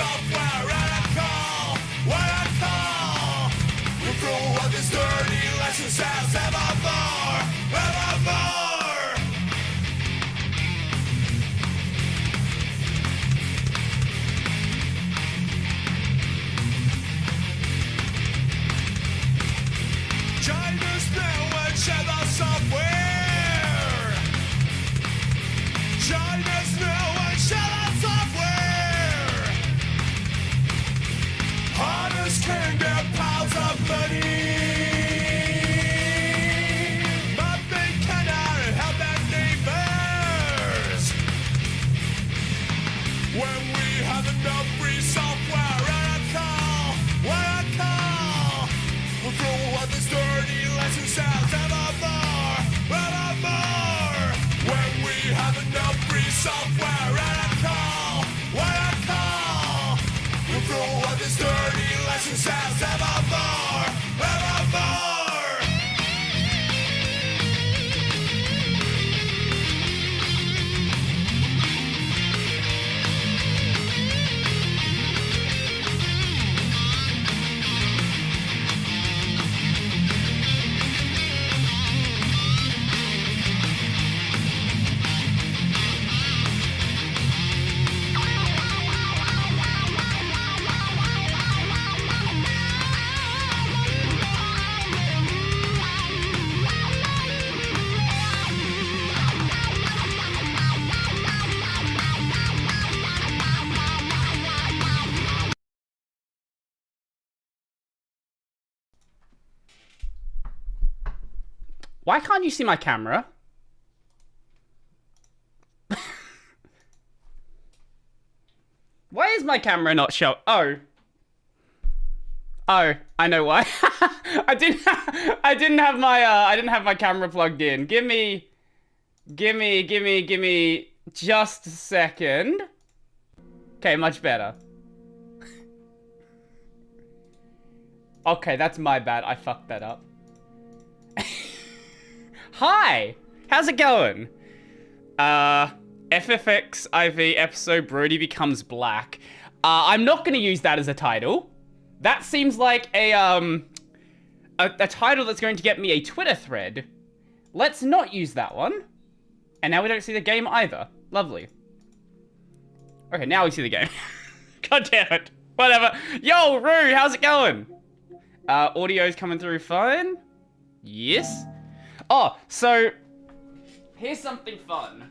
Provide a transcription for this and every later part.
software and I call what I call. We'll throw all these dirty lessons as evermore, evermore. Join us now and share the software. Join us now and share the software. Hunters can get piles of money, but they cannot help their neighbors. When we have enough free software and I call what I call, we'll throw out this dirty license out evermore, evermore. When we have enough free software and I call what I call, we'll throw out this dirty license out evermore, evermore. Why can't you see my camera? Why is my camera not show? Oh, I know why. I didn't have my camera plugged in. Give me just a second. Okay, much better. Okay, that's my bad. I fucked that up. Hi! How's it going? FFXIV episode Brody Becomes Black. I'm not gonna use that as a title. That seems like a title that's going to get me a Twitter thread. Let's not use that one. And now we don't see the game either. Lovely. Okay, now we see the game. God damn it. Whatever. Yo, Roo, how's it going? Audio's coming through fine? Yes. Oh, so here's something fun.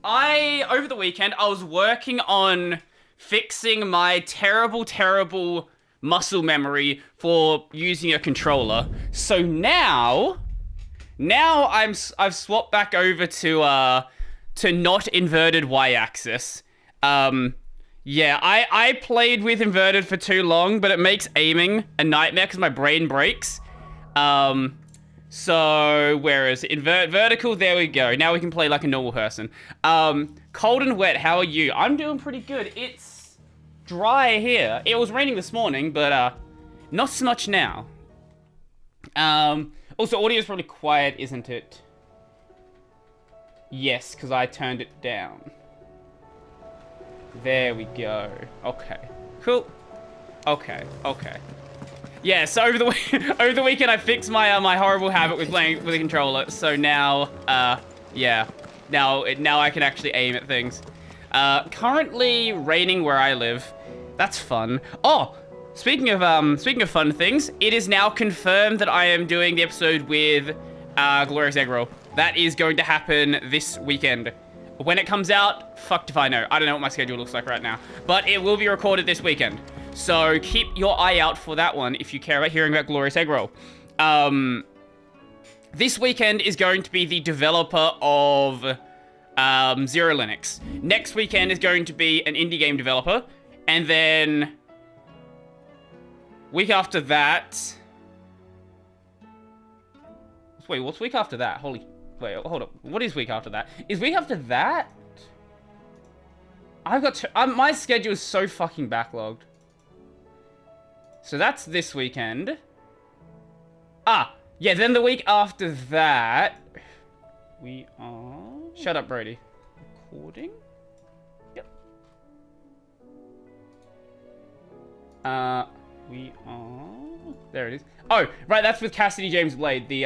Over the weekend, I was working on fixing my terrible muscle memory for using a controller. So now I've swapped back over to not inverted y-axis. Yeah, I played with inverted for too long, but it makes aiming a nightmare because my brain breaks. So, where is it? Vertical, there we go. Now we can play like a normal person. Cold and wet, how are you? I'm doing pretty good. It's dry here. It was raining this morning, but not so much now. Also, audio is probably quiet, isn't it? Yes, because I turned it down. There we go. Okay. Cool. Okay. Yeah, so over the weekend I fixed my my horrible habit with playing with a controller. So now, yeah, now I can actually aim at things. Currently raining where I live. That's fun. Oh, speaking of fun things, it is now confirmed that I am doing the episode with Glorious Egg Roll. That is going to happen this weekend. When it comes out, fucked if I know. I don't know what my schedule looks like right now, but it will be recorded this weekend. So keep your eye out for that one if you care about hearing about Glorious Egg Roll. This weekend is going to be the developer of Zero Linux. Next weekend is going to be an indie game developer. And then week after that... Wait, what's week after that? Wait, hold up. What is week after that? Is week after that? I've got my schedule is so fucking backlogged. So that's this weekend. Ah, yeah, then the week after that, we are... Shut up, Brody. Recording? Yep. We are... There it is. Oh, right, that's with Cassidy James Blade, the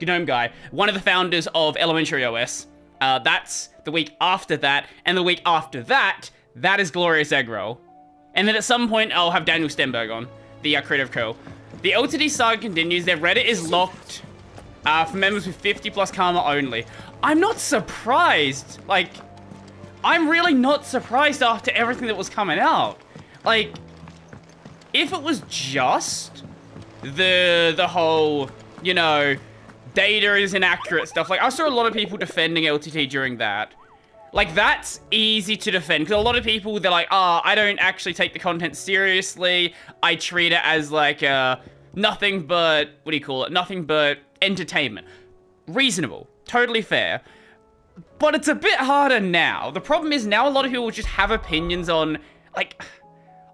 GNOME guy. One of the founders of Elementary OS. That's the week after that. And the week after that, that is Glorious Eggroll. And then at some point, I'll have Daniel Stenberg on, the creator of Curl. The LTD saga continues. Their Reddit is locked for members with 50 plus karma only. I'm not surprised. Like, I'm really not surprised after everything that was coming out. Like, if it was just the whole, you know, data is inaccurate stuff. Like, I saw a lot of people defending LTT during that. Like, that's easy to defend. Because a lot of people, they're like, I don't actually take the content seriously. I treat it as, like, nothing but, what do you call it? Nothing but entertainment. Reasonable. Totally fair. But it's a bit harder now. The problem is now a lot of people just have opinions on, like,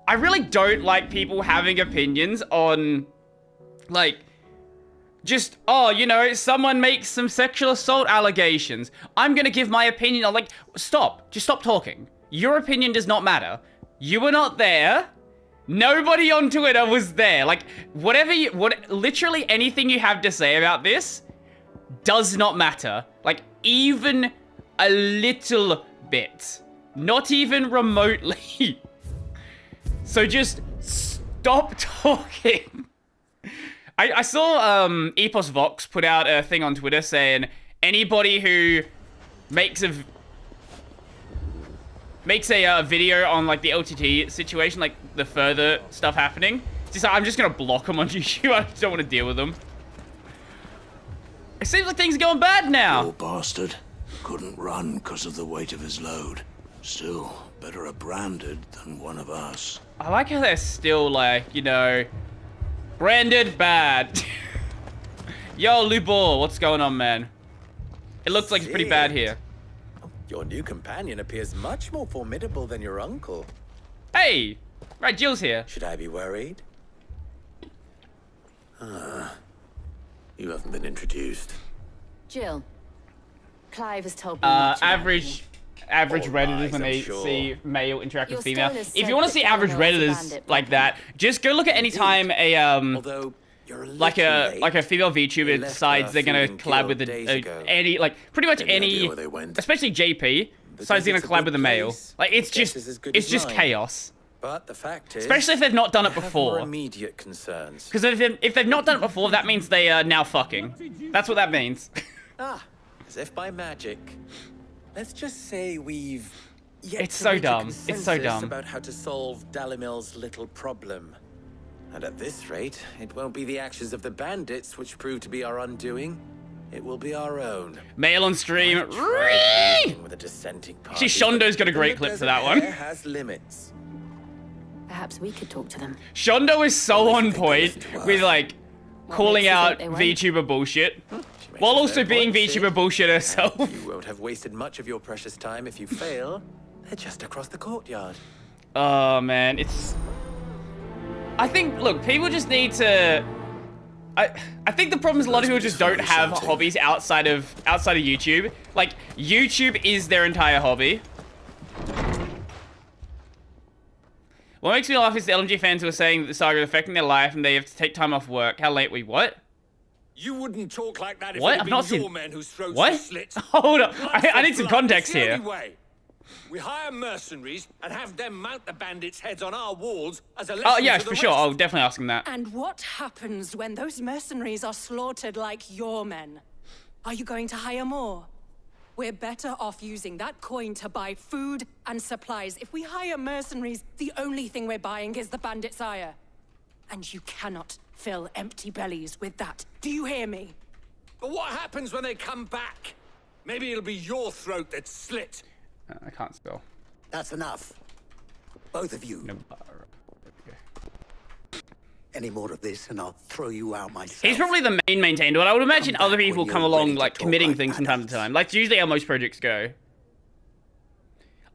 I really don't like people having opinions on, like, just, oh, you know, someone makes some sexual assault allegations. I'm gonna give my opinion on, like, stop. Just stop talking. Your opinion does not matter. You were not there. Nobody on Twitter was there. Like, literally anything you have to say about this does not matter. Like, even a little bit. Not even remotely. So just stop talking. I saw Epos Vox put out a thing on Twitter saying anybody who makes a video on like the LTT situation, like the further stuff happening, just I'm just gonna block them on YouTube. I just don't want to deal with them. It seems like things are going bad now. Poor bastard. Couldn't run because of the weight of his load. Still, better a branded than one of us. I like how they're still like, you know, branded bad. Yo, Lubor, what's going on, man? It looks like it's pretty bad here. Your new companion appears much more formidable than your uncle. Hey! Right, Jill's here. Should I be worried? You haven't been introduced. Jill, Clive has told me much about average All Redditors lies, when I'm they sure. see male interact with Your female. stone has If said you want to that see average Eleanor is a Redditors bandit, like that, just go look at any time Although you're a like little a late. female VTuber They left decides her they're gonna feeling collab with guilt days ago. pretty much Any any, idea where they went? especially JP decides they're it's gonna a collab good with a male. place, Like it's guess just is as good it's as just mine. chaos. But the fact is, Especially if they've not done it I have before. more immediate concerns. Because if they've not done it before, that means they are now fucking. That's what that means. As if by magic. Let's just say we've yet It's to so reach a dumb. It's so consensus dumb. about how to solve Dalimil's little problem. And at this rate, it won't be the actions of the bandits which prove to be our undoing. It will be our own. Male on stream. I've tried reasoning with a dissenting party, Actually, Shondo's got a but great the clip for desert that one. air has limits. Perhaps we could talk to them. Shondo is so on think they point listen to us. with like What calling makes you out think they won't? VTuber bullshit, She makes while a also fair being point, see? VTuber bullshit herself. You won't have wasted much of your precious time if you fail. They're just across the courtyard. Oh man, it's. I think look, people just need to. I think the problem is a lot of people just don't have hobbies outside of YouTube. Like YouTube is their entire hobby. What makes me laugh is the LMG fans who are saying that the saga is affecting their life and they have to take time off work. How late we what? You wouldn't talk like that if What? it had I've been not seen- your men whose throats What? were slit. Hold up, Blood I for need some blood. context It's the here. only way. We hire mercenaries and have them mount the bandits' heads on our walls as a lesson Oh yeah, to the for sure. rest. I'll definitely ask him that. And what happens when those mercenaries are slaughtered like your men? Are you going to hire more? We're better off using that coin to buy food and supplies. If we hire mercenaries, the only thing we're buying is the bandit's ire. And you cannot fill empty bellies with that. Do you hear me? But what happens when they come back? Maybe it'll be your throat that's slit. I can't spell. That's enough. Both of you. No. Any more of this and I'll throw you out myself. He's probably the main maintainer, but I would imagine Come other back people when come you're along ready to like talk committing like things from time to adults. time. Like usually how most projects go.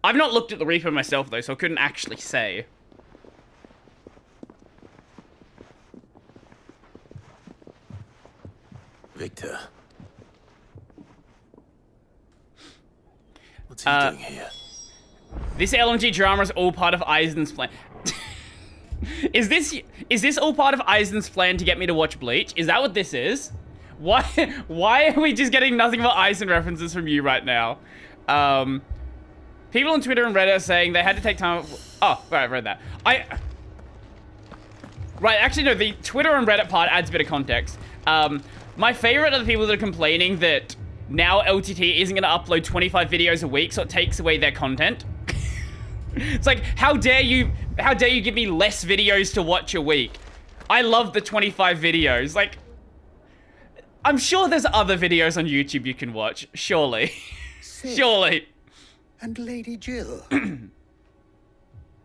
I've not looked at the repo myself though, so I couldn't actually say. Victor. What's he doing here? This LMG drama is all part of Eisen's plan. Is this all part of Eisen's plan to get me to watch Bleach? Is that what this is? Why are we just getting nothing but Eisen references from you right now? People on Twitter and Reddit are saying they had to take time. Oh, right, I've read that. Right, actually no, the Twitter and Reddit part adds a bit of context. My favorite are the people that are complaining that now LTT isn't going to upload 25 videos a week, so it takes away their content. It's like, how dare you give me less videos to watch a week? I love the 25 videos. Like, I'm sure there's other videos on YouTube you can watch. Surely. Surely. And Lady Jill.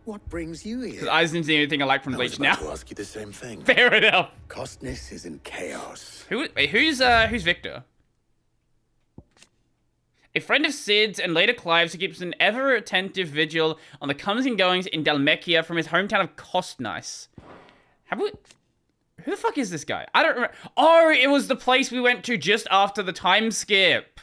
What brings you here? Eisen's the only thing I like from Bleach now. To ask you the same thing. Fair enough. Costness is in chaos. Who's Victor? A friend of Sid's and later Clive's who keeps an ever-attentive vigil on the comings and goings in Dalmekia from his hometown of Kostnice. Who the fuck is this guy? I don't remember. Oh, it was the place we went to just after the time skip.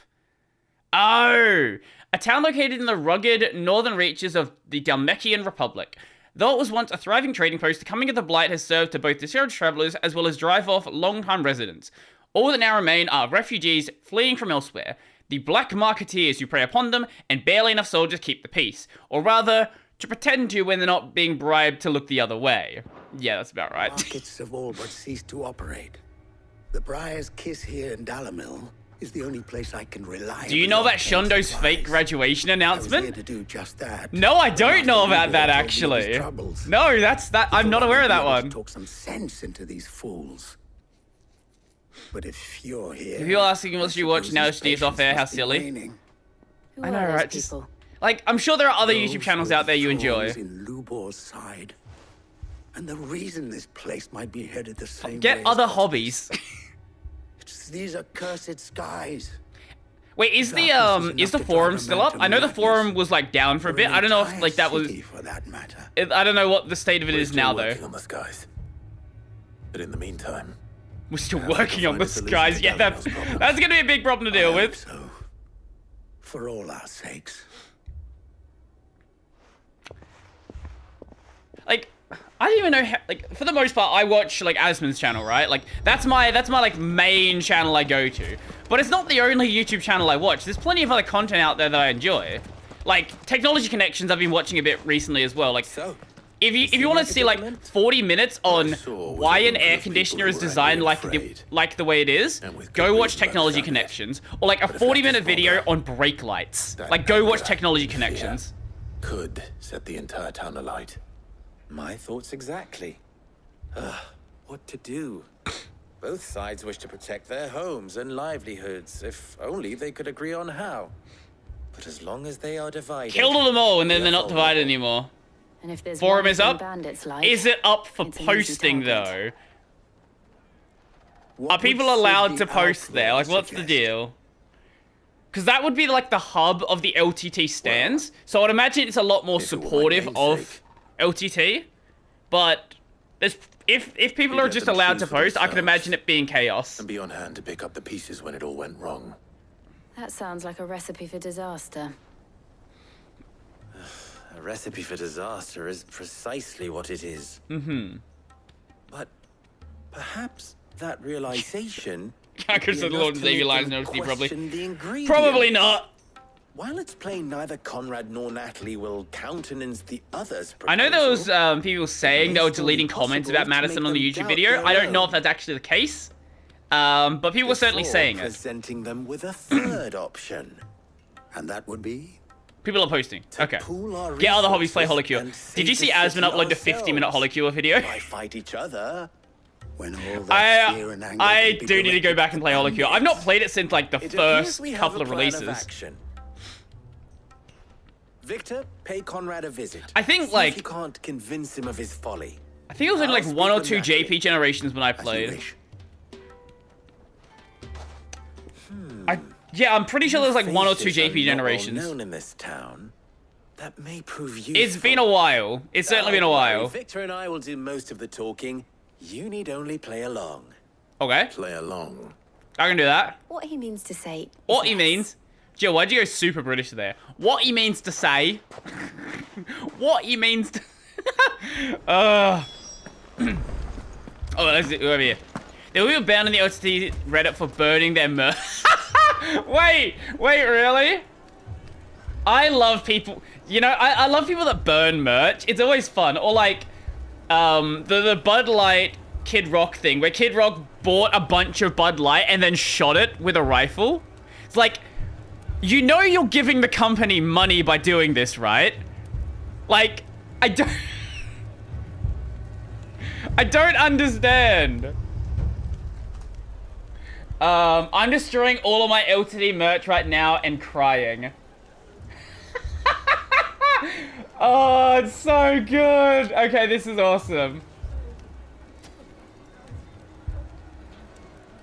Oh. A town located in the rugged northern reaches of the Dalmekian Republic. Though it was once a thriving trading post, the coming of the Blight has served to both discourage travelers as well as drive off long-time residents. All that now remain are refugees fleeing from elsewhere, the black marketeers who prey upon them, and barely enough soldiers keep the peace. Or rather, to pretend to when they're not being bribed to look the other way. Yeah, that's about right. Markets have all but ceased to operate. The Briar's Kiss here in Dalamil is the only place I can rely on. Do you know about Shondo's fake graduation announcement? I was here to do just that. No, I don't know about that actually. No, that's that. I'm not aware of that one. Talk some sense into these fools. But if you're here, if you're asking what you watch now, Steve's off air. How silly. I know, right? Just, like, I'm sure there are other YouTube channels out there you enjoy. In Lubor's side. And the reason this place might be headed the same Get way other hobbies. It's these accursed skies. Wait, is the forum still up? I know the forum was like down for a bit. I don't know if like that was. For that matter. I don't know what the state of it is now though. On the skies. But in the meantime, we're still working on the skies. Yeah, that's gonna be a big problem to deal with. So, for all our sakes. Like, I don't even know how, like, for the most part, I watch, like, Asmon's channel, right? Like, that's my, like, main channel I go to. But it's not the only YouTube channel I watch. There's plenty of other content out there that I enjoy. Like, Technology Connections I've been watching a bit recently as well. Like, if you want to see, like, 40 minutes on why an air conditioner is designed like the way it is, go watch Technology Connections. Or, like, a 40-minute video on brake lights. Like, go watch Technology Connections. Could set the entire town alight. My thoughts exactly. What to do? Both sides wish to protect their homes and livelihoods, if only they could agree on how. But as long as they are divided... Kill them all and then they're not divided anymore. And if there's Forum is up? Like, is it up for posting though? Are people allowed to post there? Like, what's the deal? Because that would be like the hub of the LTT stands. So I'd imagine it's a lot more supportive of LTT, but there's if people are just allowed to post, I can imagine it being chaos. And be on hand to pick up the pieces when it all went wrong. That sounds like a recipe for disaster. A recipe for disaster is precisely what it is. Mm-hmm. But perhaps that realization. I could say the Lord and Savior lines no probably. Probably not. While it's plain neither Conrad nor Natalie will countenance the other's proposal, I know there was people saying they were deleting comments about Madison on the YouTube video. I don't know if that's actually the case. But people were certainly saying it. Presenting them with a third option. And that would be? People are posting. Okay. Get other hobbies, play Holocure. Did you see Asmon upload the 50-minute Holocure video? Why fight each other? When all that fear and anger I do need to go back and play Holocure. I've not played it since like the first couple of releases. Victor, pay Conrad a visit. I think like you can't convince him of his folly. I think it was only like 1 or 2 JP generations when I played. Yeah, I'm pretty sure there was like 1 or 2 JP generations. Known in this town. That may prove useful. It's been a while. It's certainly been a while. Victor and I will do most of the talking. You need only play along. Okay. Play along. I can do that. What he means to say. What he means? Joe, why'd you go super British there? What he means to say. What he means to... Oh, let's do over here. They were banned on the OTT Reddit for burning their merch. Wait, really? I love people. You know, I love people that burn merch. It's always fun. Or like, the Bud Light Kid Rock thing, where Kid Rock bought a bunch of Bud Light and then shot it with a rifle. It's like, you know you're giving the company money by doing this, right? Like, I don't understand. I'm destroying all of my LTD merch right now and crying. Oh, it's so good. Okay, this is awesome.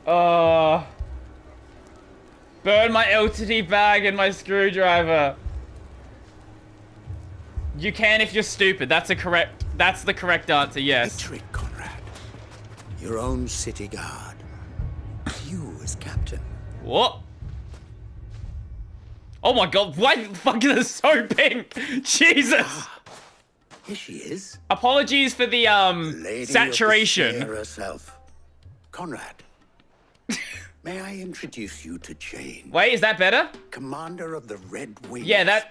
Oh. Burn my LTD bag and my screwdriver. You can if you're stupid. That's the correct answer, yes. Picture it, Conrad. Your own city guard. You as captain. What? Oh my god, why the fuck is it so pink? Jesus! Here she is. Apologies for the, Lady saturation. Of the Fair herself. Conrad. May I introduce you to Jane? Wait, is that better? Commander of the Red Wings. Yeah,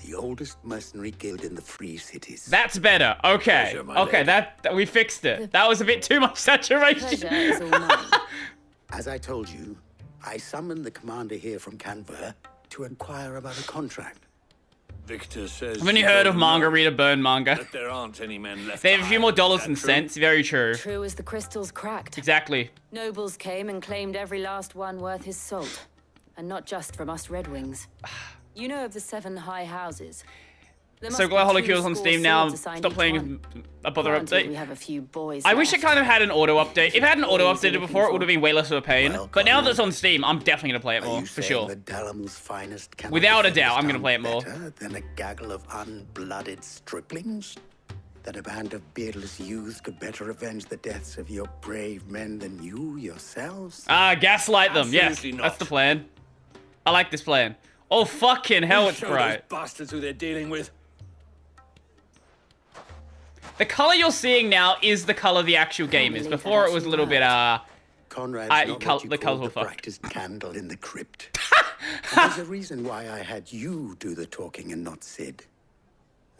the oldest mercenary guild in the Free Cities. that's better. Okay. Pleasure, my Okay, lady. that we fixed it. That was a bit too much saturation. Pleasure is all mine. As I told you, I summoned the commander here from Canberra to inquire about a contract. Victor says. Haven't you heard of manga reader burn manga? That there aren't any men left. They have a few more dollars and true? cents. Very true. True as the crystals cracked. Exactly. Nobles came and claimed every last one worth his salt. And not just from us Red Wings. You know of the 7 high houses. There So must be Glow 2 Holocules on score Steam now. swords assigned Stop each playing one. a bother Granted, we update. have a few boys I wish it left. kind of had an auto update. If it had an auto Boys you're updated looking before, it for. would have been way less of a pain. Well, But now Conrad, that it's on Steam, I'm definitely gonna play it Are more, you for saying sure. that Dalam's finest cannot Without be a doubt, I'm done gonna play it more. better than a gaggle of unblooded striplings? That a band of beardless youths could better avenge the deaths of your brave men than you yourselves? Gaslight them. Yes, Absolutely that's not. the plan. I like this plan. Oh fucking hell, it's Show bright. those bastards who they're dealing with. The color you're seeing now is the color the actual game is. believe Before that it was a actually little bit Conrad's I- not col- what you the call colours the were fucked. brightest candle in the crypt. And there's a reason why I had you do the talking and not Sid.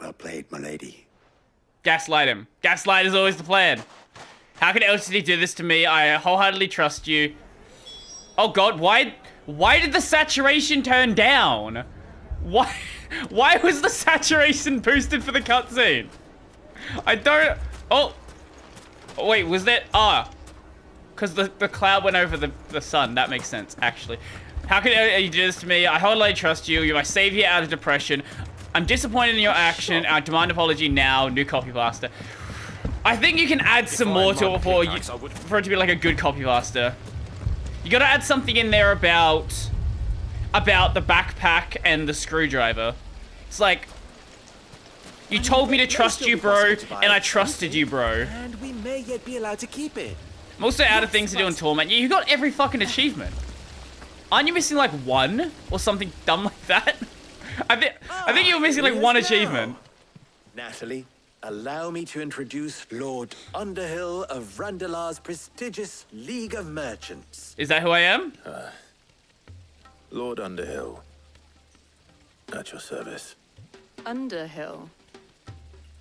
Well played, my lady. gaslight him. Gaslight is always the plan. How can LCD do this to me? I wholeheartedly trust you. Oh god, why did the saturation turn down? Why was the saturation boosted for the cutscene? I don't... Oh. Wait, was that... Because the cloud went over the sun. That makes sense, actually. How can you do this to me? I wholly trust you. You're my savior out of depression. I'm disappointed in your action. I demand apology now. New copy blaster. I think you can add some more to it for it to be like a good copy blaster. You gotta add something in there about the backpack and the screwdriver. It's like... You told me to trust you, bro, and I trusted you, bro. And we may yet be allowed to keep it. I'm also out of things to do in Torment. You got every fucking achievement. Aren't you missing like 1 or something dumb like that? I think you were missing like 1 achievement. Natalie, allow me to introduce Lord Underhill of Randalar's prestigious League of Merchants. Is that who I am? Lord Underhill. At your service. Underhill.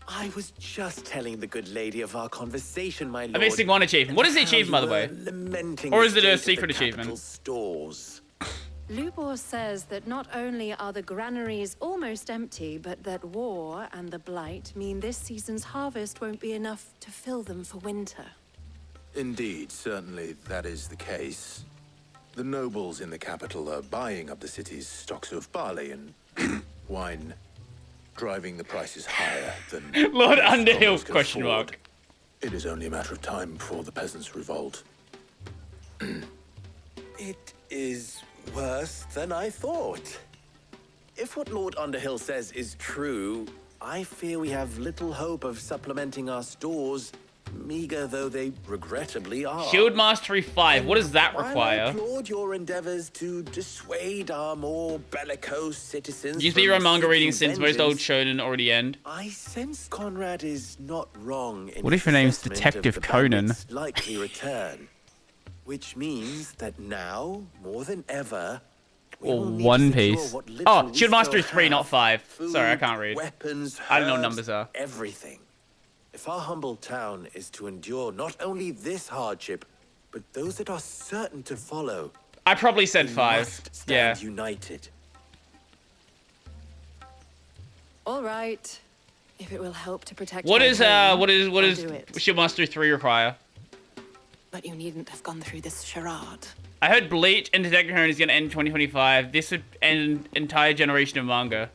I was just telling the good lady of our conversation, my lord. I'm missing 1 achievement. What is the and how achievement, by the you way? were lamenting Or the is it a state of the secret capital achievement? Stores. Lubor says that not only are the granaries almost empty, but that war and the Blight mean this season's harvest won't be enough to fill them for winter. Indeed, certainly that is the case. The nobles in the capital are buying up the city's stocks of barley and wine, driving the prices higher than Lord most Underhill, nobles can question afford. mark. It is only a matter of time before the peasants revolt. It is worse than I thought. If what Lord Underhill says is true, I fear we have little hope of supplementing our stores meager though they regrettably are. Shield Mastery 5. What does that While I require? applaud your endeavors to dissuade our more bellicose citizens. You see your from manga reading seeking since most old vengeance, shonen already end. I sense Conrad is not wrong in What if his your name's assessment Detective of the Conan? bandits' likely return, which means that now more than ever. we Or will need One to secure Piece. what little Oh, we Shield Mastery still 3, not have. 5. Sorry, I Food, can't read. Weapons, I don't know what herbs, numbers are. Everything. If our humble town is to endure not only this hardship, but those that are certain to follow, I probably said we 5. must Yeah. stand united. All right. If it will help to protect What my is home, what I'll is do it. Shield Mastery 3 require? But you needn't have gone through this charade. I heard Bleach and Detective Conan is gonna end in 2025. This would end an entire generation of manga.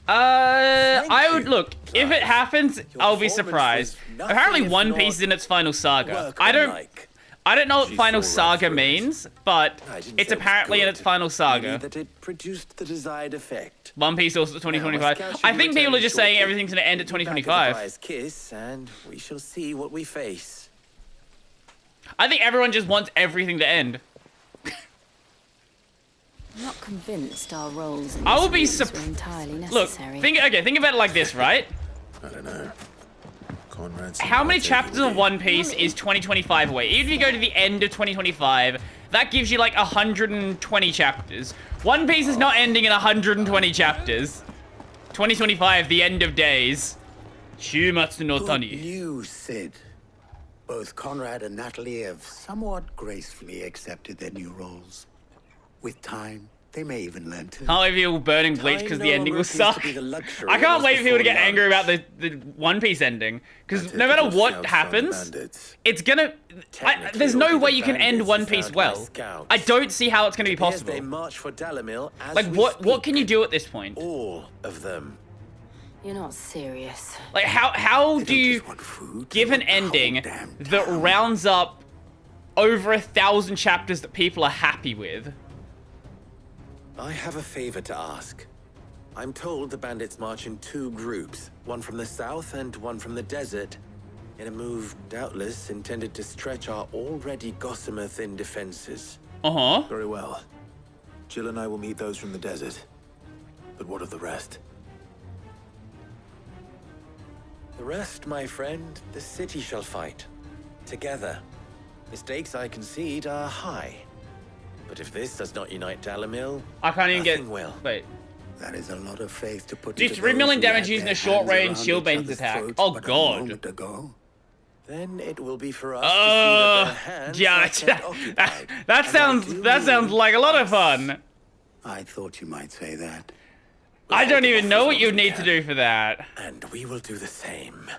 I would look. If it happens, I'll be performance surprised. was nothing Apparently, if One not Piece is in its final saga. work I don't know what She's final all right saga for it. means, but I didn't it's say it was apparently in good. its final Maybe saga. that it produced the desired effect. One Piece also 2025. Now, I think people are returning just saying shortly. everything's gonna end at We'll be back the 2025. prize kiss, and we shall see what we face. I think everyone just wants everything to end. I'm not convinced our roles in I will this be series were entirely Look, necessary. think about it like this, right? I don't know. Conrad's How many chapters of One Piece is 2025 away? Even if you go to the end of 2025, that gives you like 120 chapters. One Piece is not ending in 120 chapters. 2025, the end of days. Shumatsu no Good Tani. news, Sid. Both Conrad and Natalie have somewhat gracefully accepted their new roles. With time, they may even learn to. Can't wait for people burning Bleach Time because no the ending longer will appears to suck. be the luxury I it can't was wait for people to before get angry about lunch. the One Piece ending. I Because take no it matter your what scouts happens, found bandits. it's gonna... Technically, there's no it'll be way the you can end bandits One who Piece found well. my scouts. I don't see how it's gonna be Appears possible. They march for Dalamil as Like, we what speak. can you do at this point? All of them. You're not serious. Like, how They do don't you just want food, give they an want the whole ending damn that town. rounds up over 1,000 chapters that people are happy with? I have a favor to ask. I'm told the bandits march in 2 groups, one from the south and one from the desert, in a move doubtless intended to stretch our already gossamer-thin defenses. Uh-huh. Very well. Jill and I will meet those from the desert. But what of the rest? The rest, my friend, the city shall fight. Together. The stakes, I concede, are high. But if this does not unite Dalamil, I can't even get... nothing will. Wait. That is a lot of faith to put Do into 3 those million who damage had using their a short-range hands shield around Bane's each attack. other's Oh, throats but a God. moment ago. Then it will be for us to see that their hands Yeah, are kept occupied. that And I do sounds mean like a lot of us. fun. I thought you might say that. I don't even know what you you'd need to do for that. And we will do the same.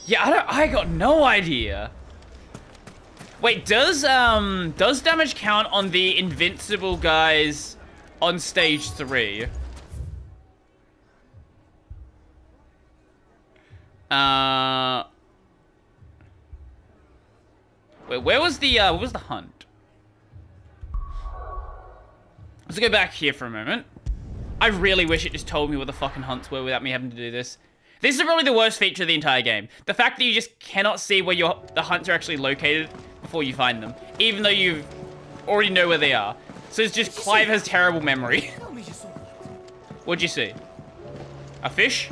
Yeah, I got no idea. Wait, does damage count on the invincible guys on stage 3? Wait, where was the hunt? Let's go back here for a moment. I really wish it just told me where the fucking hunts were without me having to do this. This is probably the worst feature of the entire game. The fact that you just cannot see where the hunts are actually located before you find them. Even though you already know where they are. So it's just Clive has terrible memory. What'd you see? A fish?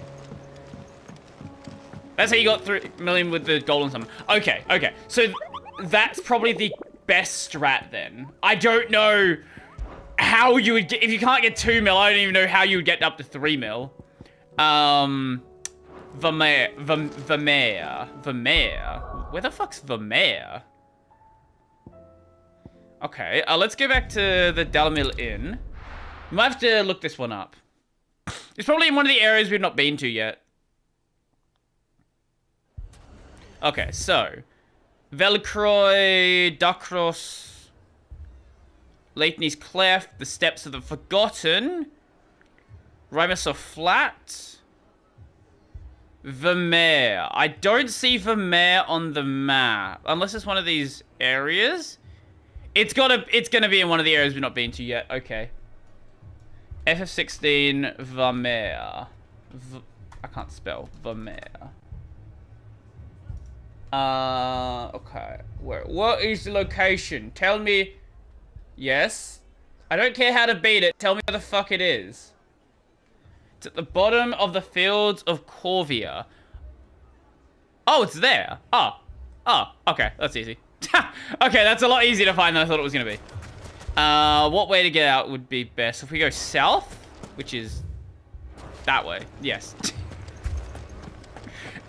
That's how you got 3 million with the golden summon. Okay, okay. So that's probably the best strat then. I don't know how you would get... If you can't get 2 mil, I don't even know how you would get up to 3 mil. Vermeer. Where the fuck's Vermeer? Okay, let's go back to the Dalamil Inn. We might have to look this one up. It's probably in one of the areas we've not been to yet. Okay, so... Velcroy, Duckross, Leithney's Cleft, the Steps of the Forgotten, Rimusor Flat, Vermeer. I don't see Vermeer on the map, unless it's one of these areas. It's gonna be in one of the areas we've not been to yet. Okay. FF16 Vermeer. I can't spell Vermeer. Okay. What is the location? Tell me. Yes. I don't care how to beat it. Tell me where the fuck it is. It's at the bottom of the fields of Corvia. Oh, it's there. Oh, okay. That's easy. Okay, that's a lot easier to find than I thought it was going to be. What way to get out would be best? If we go south, which is that way. Yes.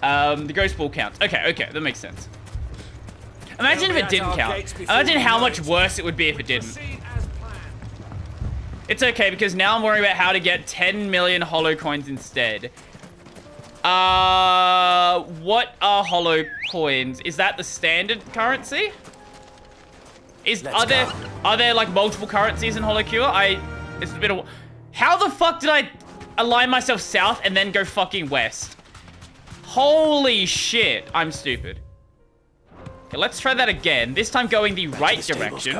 The ghost ball counts. Okay, that makes sense. Imagine if it didn't count. Imagine how much worse it would be if it didn't. It's okay, because now I'm worrying about how to get 10 million holo coins instead. What are holo coins? Is that the standard currency? Are there like multiple currencies in HoloCure? It's a bit of... How the fuck did I align myself south and then go fucking west? Holy shit, I'm stupid. Okay, let's try that again. This time going the right direction.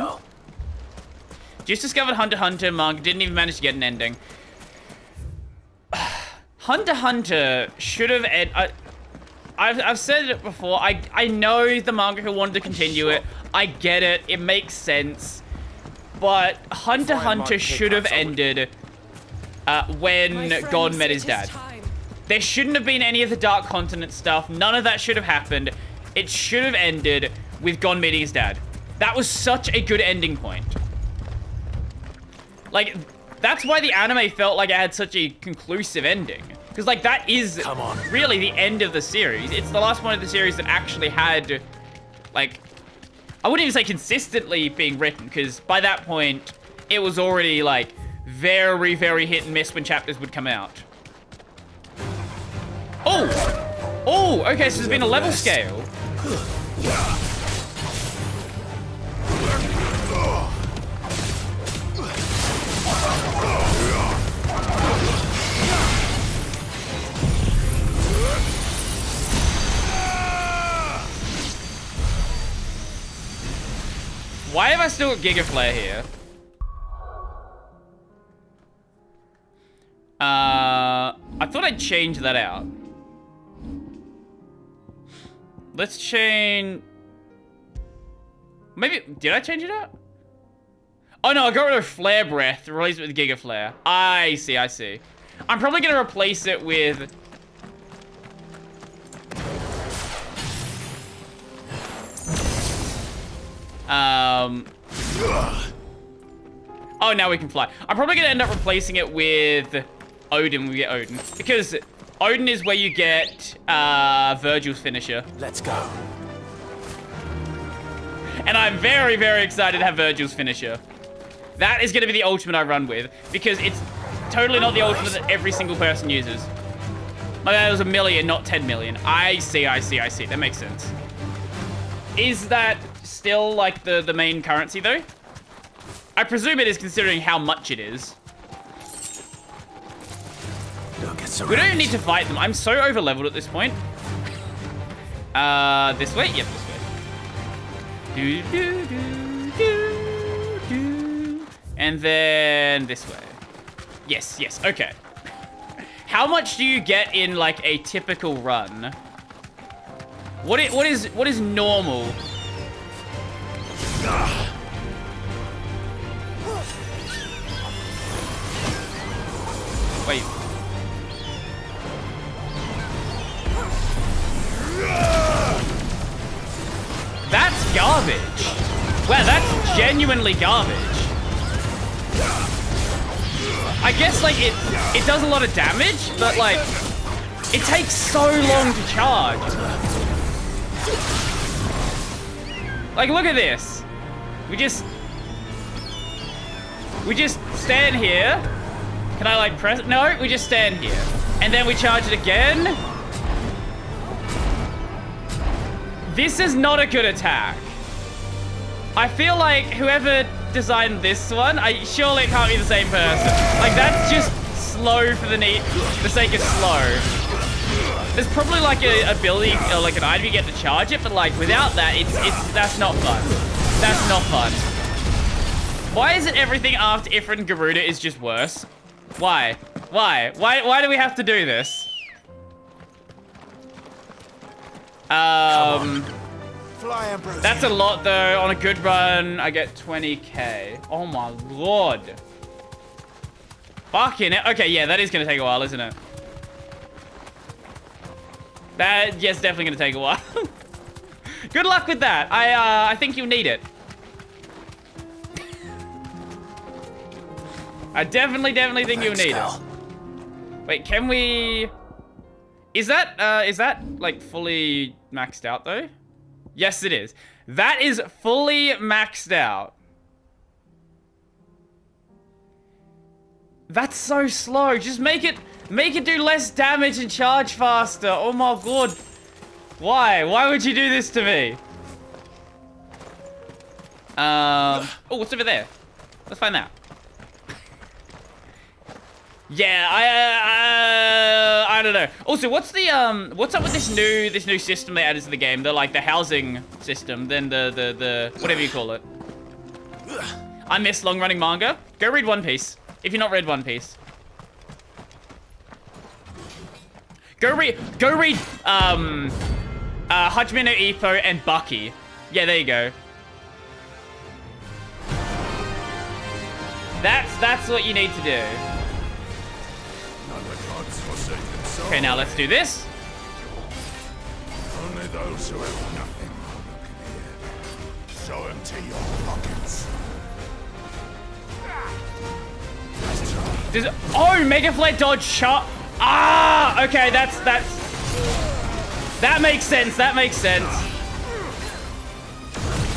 Just discovered Hunter x Hunter manga. Didn't even manage to get an ending. Hunter x Hunter should have... I've said it before. I know the manga who wanted to continue it. I get it. It makes sense. But Hunter x Hunter should have ended when Gon met his dad. There shouldn't have been any of the Dark Continent stuff. None of that should have happened. It should have ended with Gon meeting his dad. That was such a good ending point. Like, that's why the anime felt like it had such a conclusive ending. Because, like, that is really the end of the series. It's the last one of the series that actually had, like... I wouldn't even say consistently being written, because by that point, it was already, like, very, very hit and miss when chapters would come out. Oh! Oh, okay, so there's been a level scale. Why have I still got Giga Flare here? I thought I'd change that out. Let's change... Maybe... Did I change it out? Oh no, I got rid of Flare Breath. Replace it with Giga Flare. I see, I see. I'm probably going to replace it with... Oh, now we can fly. I'm probably going to end up replacing it with Odin when we get Odin. Because Odin is where you get Virgil's finisher. Let's go. And I'm very, very excited to have Virgil's finisher. That is going to be the ultimate I run with. Because it's totally not the ultimate that every single person uses. My bad, it was 1 million, not 10 million. I see, I see, I see. That makes sense. Is that still, like, the main currency, though? I presume it is, considering how much it is. We don't even need to fight them. I'm so over-leveled at this point. This way? Yep, this way. Do, do, do, do, do. And then this way. Yes, yes, okay. How much do you get in, like, a typical run? What is normal? Wait. That's garbage. Wow, that's genuinely garbage. I guess, like, it does a lot of damage, but, like, it takes so long to charge. Like, look at this. We just stand here. Can I, like, press it? No, we just stand here. And then we charge it again. This is not a good attack. I feel like whoever designed this one, surely it can't be the same person. Like, that's just slow for the sake of slow. There's probably, like, a ability, or, like, an item you get to charge it, but, like, without that, that's not fun. That's not fun. Why is it everything after Ifrit and Garuda is just worse? Why? Why? Why do we have to do this? Fly, Ambrose. That's a lot though. On a good run, I get 20k. Oh my lord. Fucking it. Okay, yeah, that is gonna take a while, isn't it? That, yes, definitely gonna take a while. Good luck with that. I think you'll need it. I definitely think you'll need it. Wait, can we... Is that, like, fully maxed out, though? Yes, it is. That is fully maxed out. That's so slow. Just make it do less damage and charge faster. Oh my god. Why? Why would you do this to me? Oh, what's over there? Let's find out. Yeah, I don't know. Also, what's up with this new system they added to the game? The housing system, then the whatever you call it. I miss long running manga. Go read One Piece if you've not read One Piece. Go read Hajime no Ippo and Bucky. Yeah, there you go. That's what you need to do. Okay, now let's do this. Only those who have nothing can hear. So empty your pockets. Oh, Mega Flare dodge shot. Ah, okay, that makes sense. That makes sense.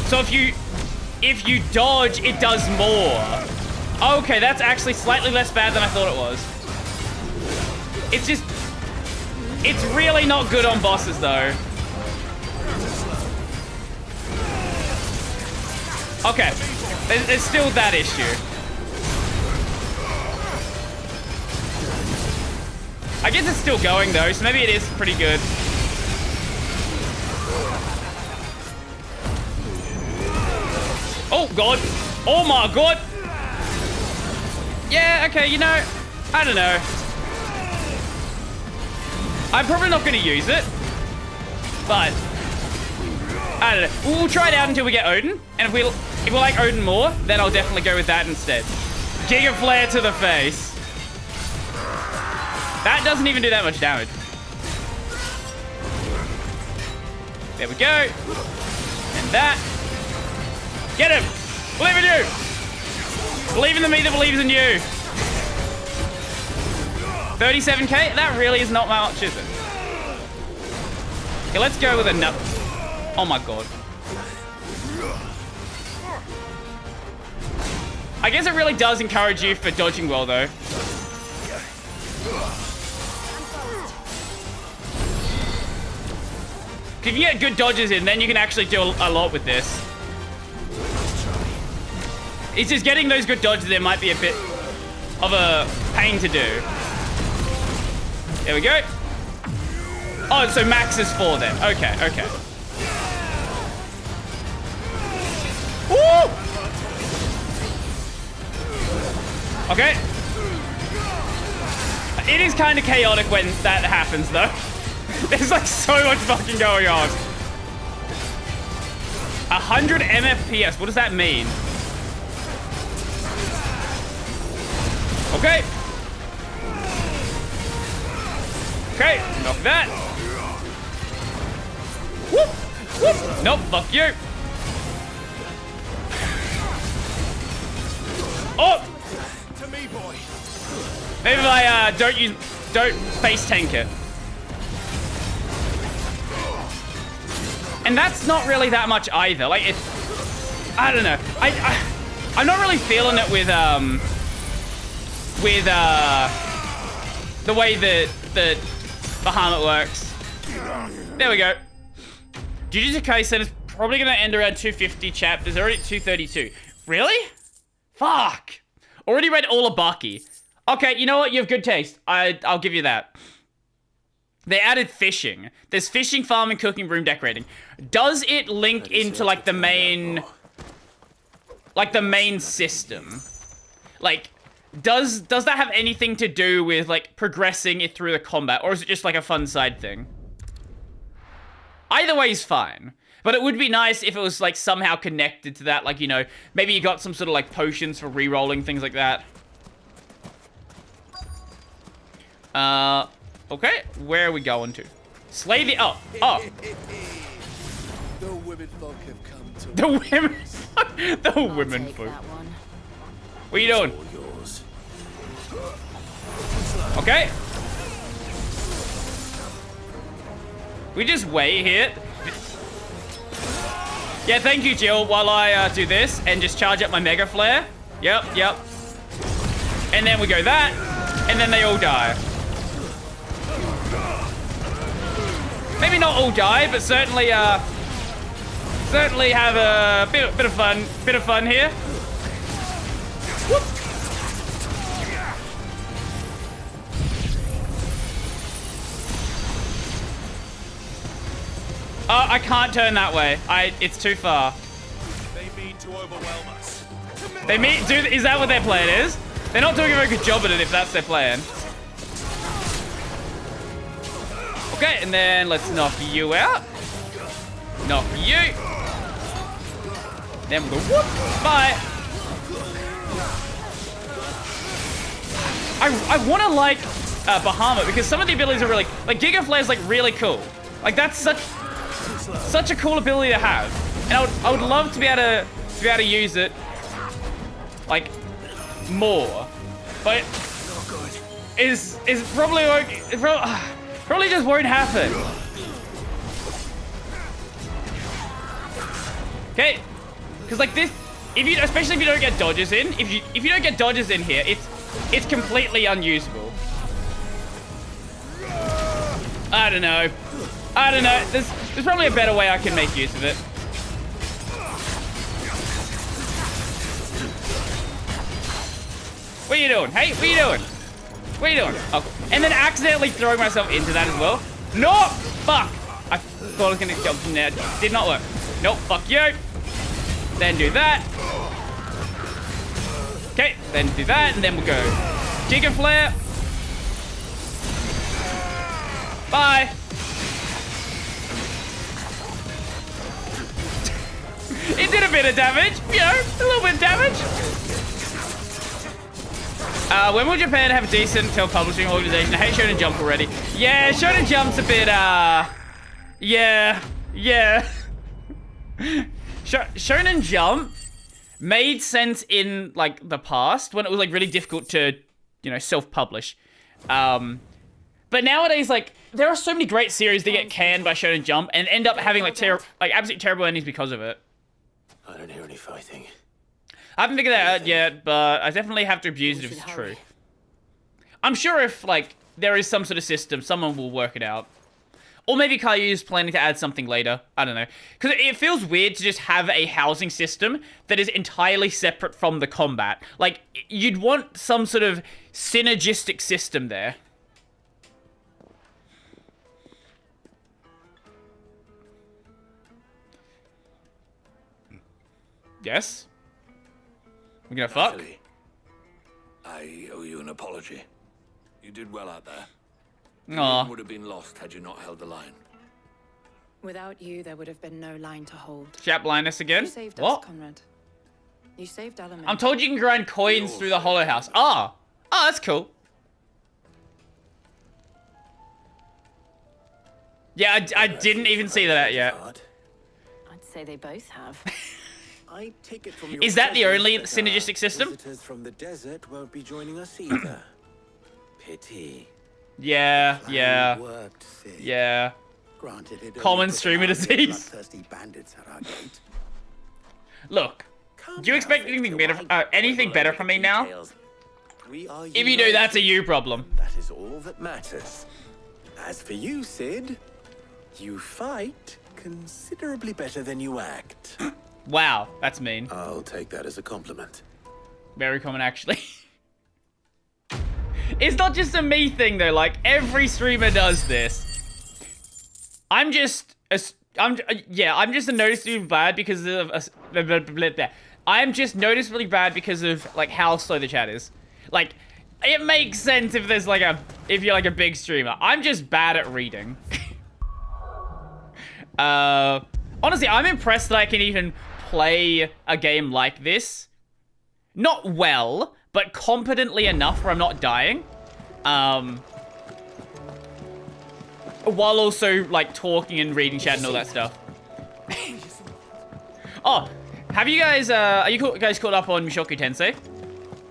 So if you dodge, it does more. Okay, that's actually slightly less bad than I thought it was. It's really not good on bosses, though. Okay, there's still that issue. I guess it's still going, though, so maybe it is pretty good. Oh, God. Oh, my God. Yeah, okay, you know, I don't know. I'm probably not going to use it, but I don't know. We'll try it out until we get Odin, and if we like Odin more, then I'll definitely go with that instead. Giga Flare to the face. That doesn't even do that much damage. There we go. And that. Get him! Believe in you! Believe in the me that believes in you. 37k? That really is not much, is it? Okay, let's go with another. Oh my god. I guess it really does encourage you for dodging well, though. If you get good dodges in, then you can actually do a lot with this. It's just getting those good dodges in might be a bit of a pain to do. There we go. Oh, so max is 4 then. Okay, okay. Woo! Okay. It is kind of chaotic when that happens, though. There's like so much fucking going on. 100 MFPS. What does that mean? Okay. Okay, knock that. Whoop, whoop. Nope, fuck you. Oh! To me, boy. Maybe if I don't face tank it. And that's not really that much either. Like I don't know. I'm not really feeling it with the way that the Bahamut works. There we go. Jujutsu Kaisen is probably gonna end around 250 chapters. Already at 232. Really? Fuck. Already read all of Baki. Okay, you know what? You have good taste. I'll give you that. They added fishing. There's fishing, farming, cooking, room decorating. Does it link into like the main system? Like does that have anything to do with, like, progressing it through the combat, or is it just, like, a fun side thing? Either way is fine. But it would be nice if it was, like, somehow connected to that. Like, you know, maybe you got some sort of, like, potions for re-rolling, things like that. Okay. Where are we going to? Slay the... Oh. The women folk have come to... The women... the I'll women take folk. that one. What are you doing? All yours. Okay. We just wait here. Yeah, thank you, Jill, while I do this and just charge up my Mega Flare. Yep. And then we go that, and then they all die. Maybe not all die, but certainly have a bit of fun here. Whoop. Oh, I can't turn that way. It's too far. They mean to overwhelm us. Is that what their plan is? They're not doing a very good job at it if that's their plan. Okay, and then let's knock you out. Knock you. Then we'll go whoop. Bye. I want to like Bahamut because some of the abilities are really... Like, Giga Flare is like really cool. Like, that's such a cool ability to have. And I would love to be able to use it like more. But is probably probably just won't happen. Okay. Cuz like this especially if you don't get dodges in, if you don't get dodges in here, it's completely unusable. I don't know. There's probably a better way I can make use of it. What are you doing? Hey, what are you doing? What are you doing? Oh, and then accidentally throwing myself into that as well. No! Fuck! I thought I was gonna jump from there. Did not work. Nope, fuck you. Then do that. Okay, then do that, and then we'll go Giga Flare. Bye. It did a bit of damage, you know, a little bit of damage. When will Japan have a decent self-publishing organization? I hate Shonen Jump already. Yeah, Shonen Jump's a bit, yeah. Shonen Jump made sense in, like, the past when it was, like, really difficult to, you know, self-publish. But nowadays, like, there are so many great series that get canned by Shonen Jump and end up having, like, absolutely terrible endings because of it. I don't hear any fighting. I haven't figured that out yet, but I definitely have to abuse it if it's true. I'm sure if, like, there is some sort of system, someone will work it out. Or maybe Kayu's planning to add something later. I don't know. Because it feels weird to just have a housing system that is entirely separate from the combat. Like, you'd want some sort of synergistic system there. Yes? We're gonna fuck? Natalie, I owe you an apology. You did well out there. Aw. You would have been lost had you not held the line. Without you, there would have been no line to hold. Chat blindness again? You saved What? us, Conrad. You saved Element. I'm told you can grind coins through the Hollow House. Ah! Oh, that's cool. Yeah, I didn't even see that yet. I'd say they both have. I take it from your Is that the presence only that, synergistic system? Visitors from the desert won't be joining us either. Pity. Yeah, yeah, Worked, Sid. yeah. Granted, it Common only put streamer an army of disease. bloodthirsty bandits at our gate. Look, Calm do you expect down, anything Victor. better? I'll Anything quibble better over from the me now? details. We are If you do, that's a united. you problem. That is all that matters. As for you, Sid, you fight considerably better than you act. Wow, that's mean. I'll take that as a compliment. Very common, actually. It's not just a me thing, though. Like, every streamer does this. I'm just noticeably bad because of I'm just noticeably bad because of, like, how slow the chat is. Like, it makes sense if there's like if you're like a big streamer. I'm just bad at reading. Honestly, I'm impressed that I can even play a game like this. Not well, but competently enough where I'm not dying. While also, like, talking and reading chat and all that stuff. Oh, have you guys, are you guys caught up on Mushoku Tensei?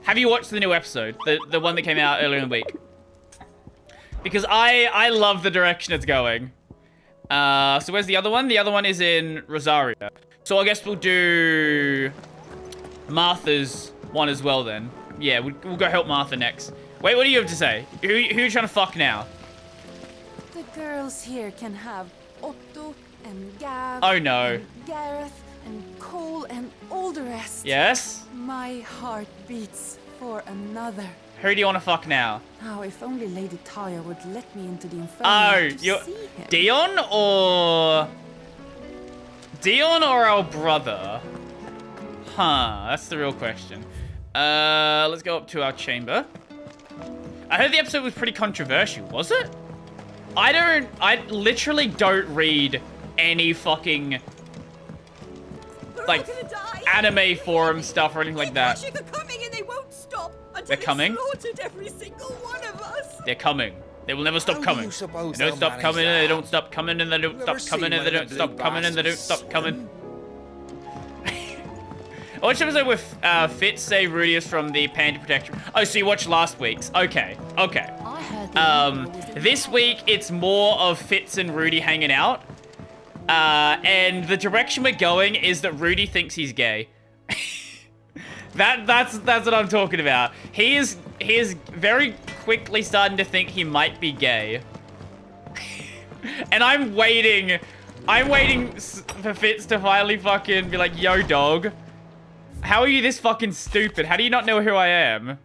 Have you watched the new episode? The one that came out earlier in the week? Because I love the direction it's going. So where's the other one? The other one is in Rosario. So I guess we'll do Martha's one as well then. Yeah, we'll go help Martha next. Wait, what do you have to say? Who are you trying to fuck now? The girls here can have Otto and Gav. Oh no. And Gareth and Cole and all the rest. Yes? My heart beats for another. Who do you want to fuck now? Now, if only Lady Taya would let me into the Inferno Oh, to you're see him. Dion or our brother? Huh, that's the real question. Let's go up to our chamber. I heard the episode was pretty controversial, was it? I literally don't read any fucking, like, anime forum stuff or anything like that. They're coming and they won't stop until They're coming? slaughtered every single one of us. They're coming. They will never stop coming. They don't stop coming and they don't stop coming and they don't stop coming and they don't stop coming and they don't stop coming. I watched an episode with Fitz, say Rudy is from the Panda Protection. Oh, so you watched last week's. Okay, okay. This week, it's more of Fitz and Rudy hanging out. And the direction we're going is that Rudy thinks he's gay. That's what I'm talking about. He is very quickly starting to think he might be gay. And I'm waiting for Fitz to finally fucking be like, yo, dog. How are you this fucking stupid? How do you not know who I am?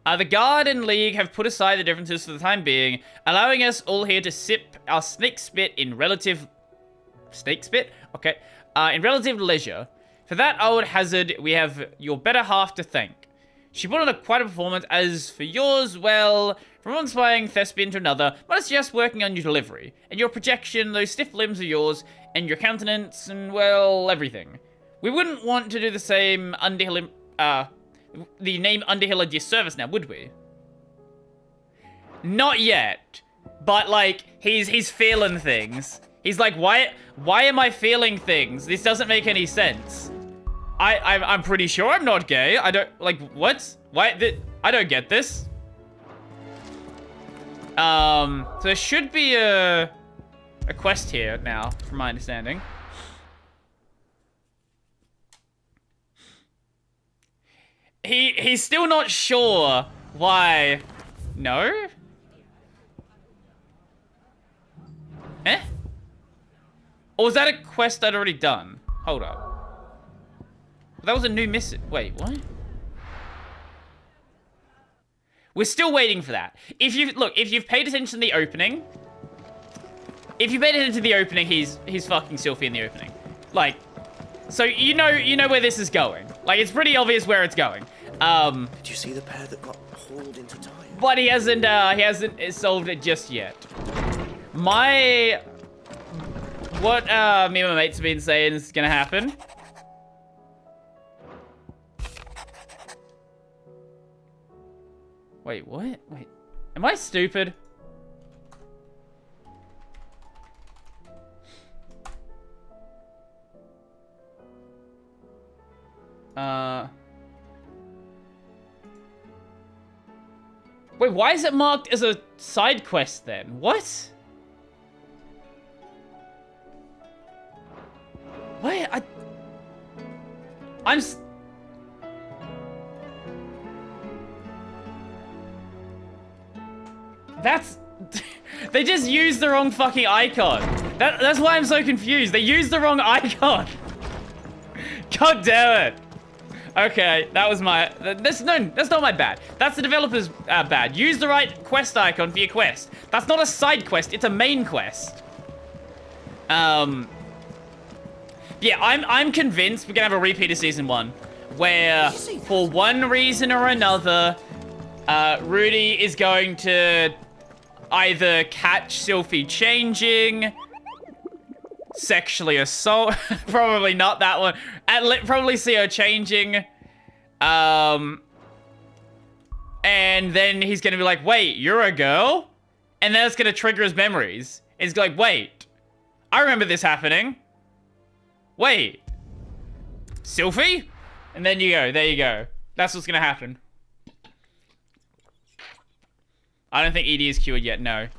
The Guard and League have put aside the differences for the time being, allowing us all here to sip our snake spit in relative... Snake spit? Okay. In relative leisure. For that, I would hazard we have your better half to thank. She put on quite a performance. As for yours, well, from one spying thespian to another, but it's just working on your delivery. And your projection, those stiff limbs of yours, and your countenance, and, well, everything. We wouldn't want to do the same Underhill, the name Underhill a disservice now, would we? Not yet. But, like, he's feeling things. He's like, why am I feeling things? This doesn't make any sense. I'm pretty sure I'm not gay. I don't, like, what? Why? I don't get this. So there should be a quest here now, from my understanding. He's still not sure why. No? Eh? Or was that a quest I'd already done? Hold up. That was a new mission. Wait, what? We're still waiting for that. If you've paid attention to the opening, he's fucking Sylphie in the opening. Like, so you know where this is going. Like, it's pretty obvious where it's going. Did you see the pair that got hauled into time? But he hasn't solved it just yet. What me and my mates have been saying is gonna happen. Wait, what? Wait, am I stupid? Wait, why is it marked as a side quest then? What? Wait, That's... They just used the wrong fucking icon. That's why I'm so confused. They used the wrong icon. God damn it. Okay, that was my... That's not my bad. That's the developer's bad. Use the right quest icon for your quest. That's not a side quest. It's a main quest. Yeah, I'm convinced we're gonna have a repeat of Season 1. where, for one reason or another, Rudy is going to either catch Sylphie changing, sexually assault, probably not that one, probably see her changing, and then he's gonna be like, wait, you're a girl? And then it's gonna trigger his memories. It's like, wait, I remember this happening. Wait, Sylphie? And then you go, there you go. That's what's gonna happen. I don't think Edie is cured yet, no.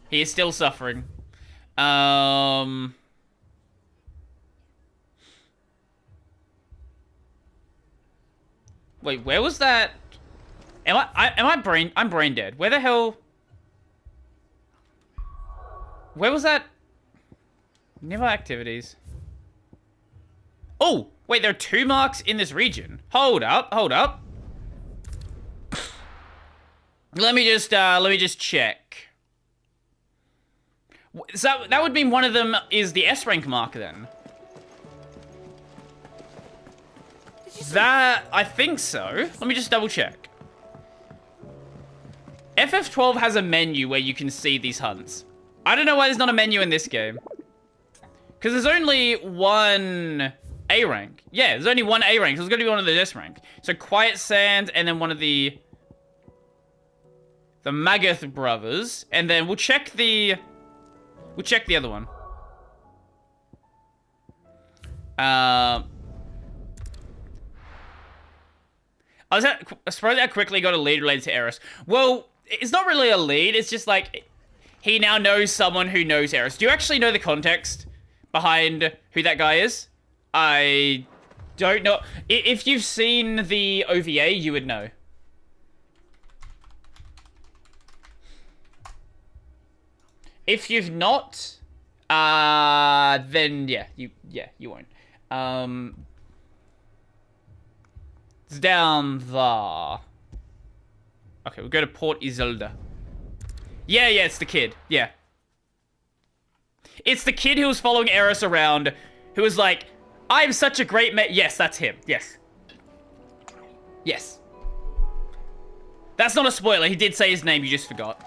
He is still suffering. Wait, where was that? I'm brain dead. Where the hell? Where was that? Nearby activities. Oh, wait, there are 2 marks in this region. Hold up. Let me just check. So that would mean one of them is the S rank mark then. That, I think so. Let me just double check. FF12 has a menu where you can see these hunts. I don't know why there's not a menu in this game. Because there's only one A rank. Yeah, there's only one A rank. So there's going to be one of the S rank. So Quiet Sand and then one of the Magath brothers. And then we'll check the other one. I suppose I quickly got a lead related to Eris. Well, it's not really a lead. It's just like he now knows someone who knows Eris. Do you actually know the context behind who that guy is? I don't know. If you've seen the OVA, you would know. If you've not, then yeah, you won't. It's down there. Okay, we'll go to Port Isolde. Yeah, it's the kid. Yeah. It's the kid who was following Eris around, who was like, I'm such a great mate. Yes, that's him. Yes. That's not a spoiler. He did say his name, you just forgot.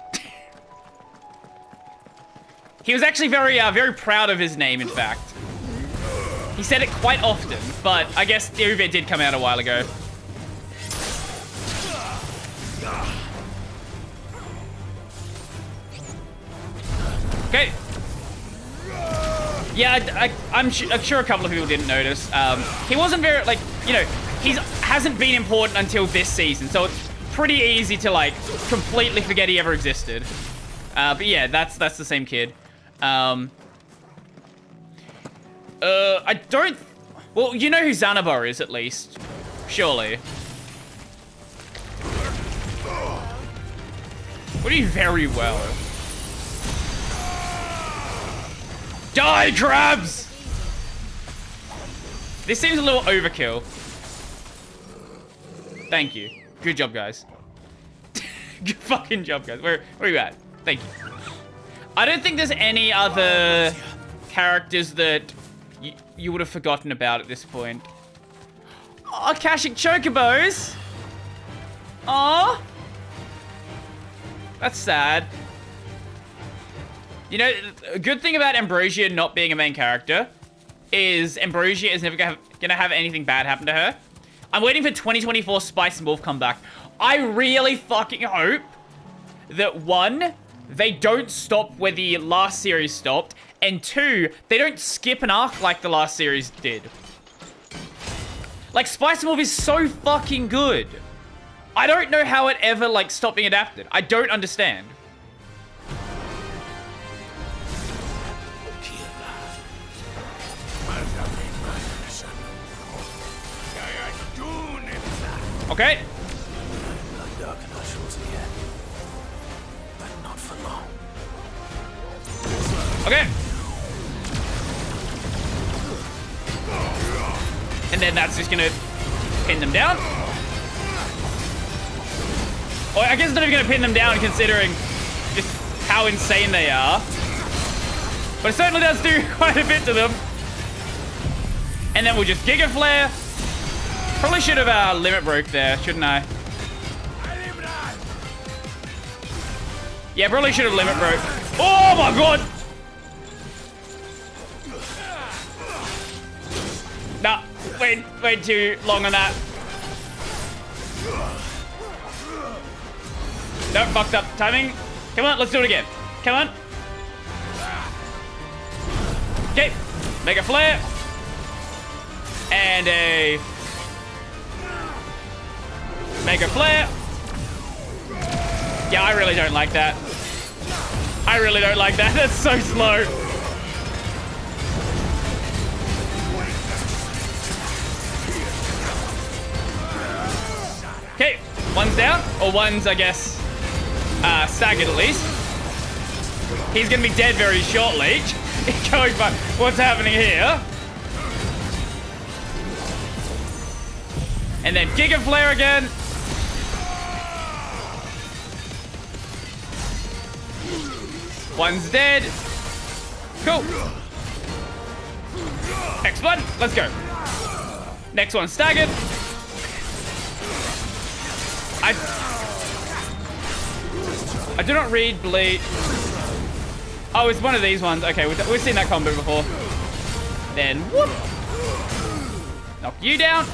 He was actually very proud of his name, in fact. He said it quite often, but I guess the OVA did come out a while ago. Okay. Yeah, I'm sure a couple of people didn't notice. He wasn't very, like, you know, he hasn't been important until this season, so it's pretty easy to, like, completely forget he ever existed. But yeah, that's the same kid. I don't... Well, you know who Xanabar is, at least. Surely. What do you very well? Die, crabs! This seems a little overkill. Thank you. Good job, guys. Good fucking job, guys. Where are you at? Thank you. I don't think there's any other characters that you would have forgotten about at this point. Oh, Akashic Chocobos! Aw! That's sad. You know, a good thing about Ambrosia not being a main character is Ambrosia is never gonna have anything bad happen to her. I'm waiting for 2024 Spice and Wolf comeback. I really fucking hope that 1, they don't stop where the last series stopped, and 2, they don't skip an arc like the last series did. Like, Spice and Wolf is so fucking good. I don't know how it ever, like, stopped being adapted. I don't understand. Okay. Okay. And then that's just gonna pin them down. Or I guess it's not even gonna pin them down considering just how insane they are. But it certainly does do quite a bit to them. And then we'll just Giga Flare. Probably should have limit broke there, shouldn't I? Yeah, probably should have limit broke. Oh my god! Nah, wait too long on that. No, fucked up timing. Come on, let's do it again. Come on. Okay, mega flare. And a mega flare. Yeah, I really don't like that. I really don't like that. That's so slow. Okay, one's down. Or one's, I guess, staggered at least. He's going to be dead very shortly. Going by what's happening here. And then Giga Flare again. One's dead. Cool. Next one. Let's go. Next one staggered. I do not read bleed. Oh, it's one of these ones. Okay, we've seen that combo before. Then whoop. Knock you down.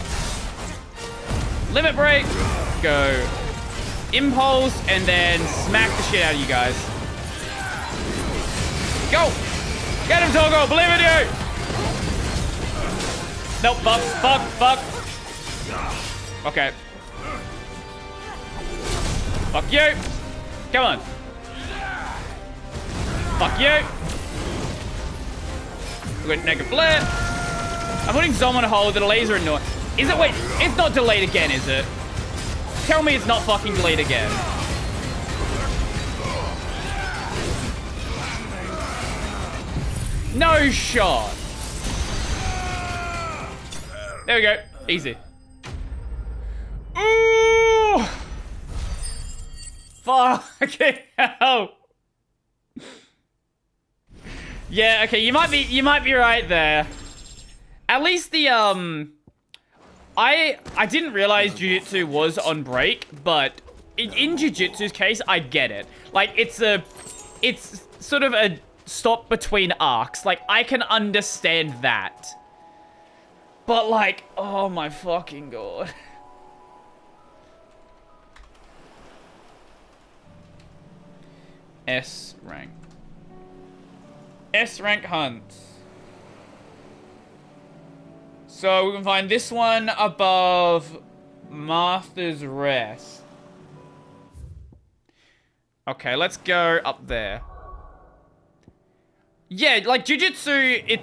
Limit break. Go. Impulse and then smack the shit out of you guys. Go! Get him, Togo! Believe in you! Nope, fuck. Okay. Fuck you! Come on. Fuck you! We're going to negative flare. I'm putting Zom on hold, the delays are annoying. Is it? Wait, it's not delayed again, is it? Tell me it's not fucking delayed again. No shot. There we go. Easy. Ooh. Fucking hell. Yeah, okay, you might be right there. At least the I didn't realize Jiu-Jitsu was on break, but in Jiu-Jitsu's case, I get it. Like it's sort of a stop between arcs. Like, I can understand that. But, like, oh my fucking god. S rank. S rank hunts. So, we can find this one above Master's Rest. Okay, let's go up there. Yeah, like Jiu-Jitsu,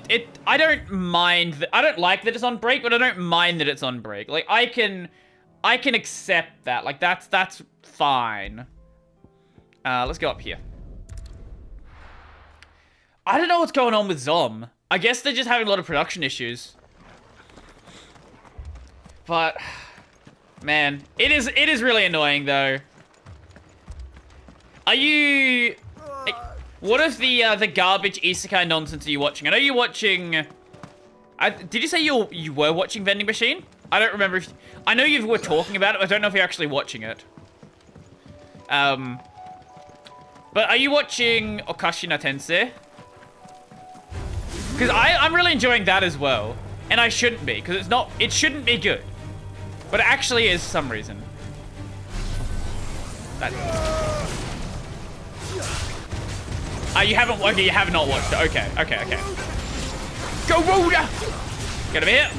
I don't mind I don't like that it's on break, but I don't mind that it's on break. Like I can accept that. Like that's fine. Let's go up here. I don't know what's going on with Zom. I guess they're just having a lot of production issues. But man, it is really annoying though. Are you what is the garbage isekai nonsense are you watching? I know you're watching... did you say you were watching Vending Machine? I don't remember if... I know you were talking about it, but I don't know if you're actually watching it. But are you watching Okashi no Tensei? Because I'm really enjoying that as well. And I shouldn't be, because it shouldn't be good. But it actually is for some reason. You haven't... Okay, you have not watched it. Okay. Go, Roda! Get him here.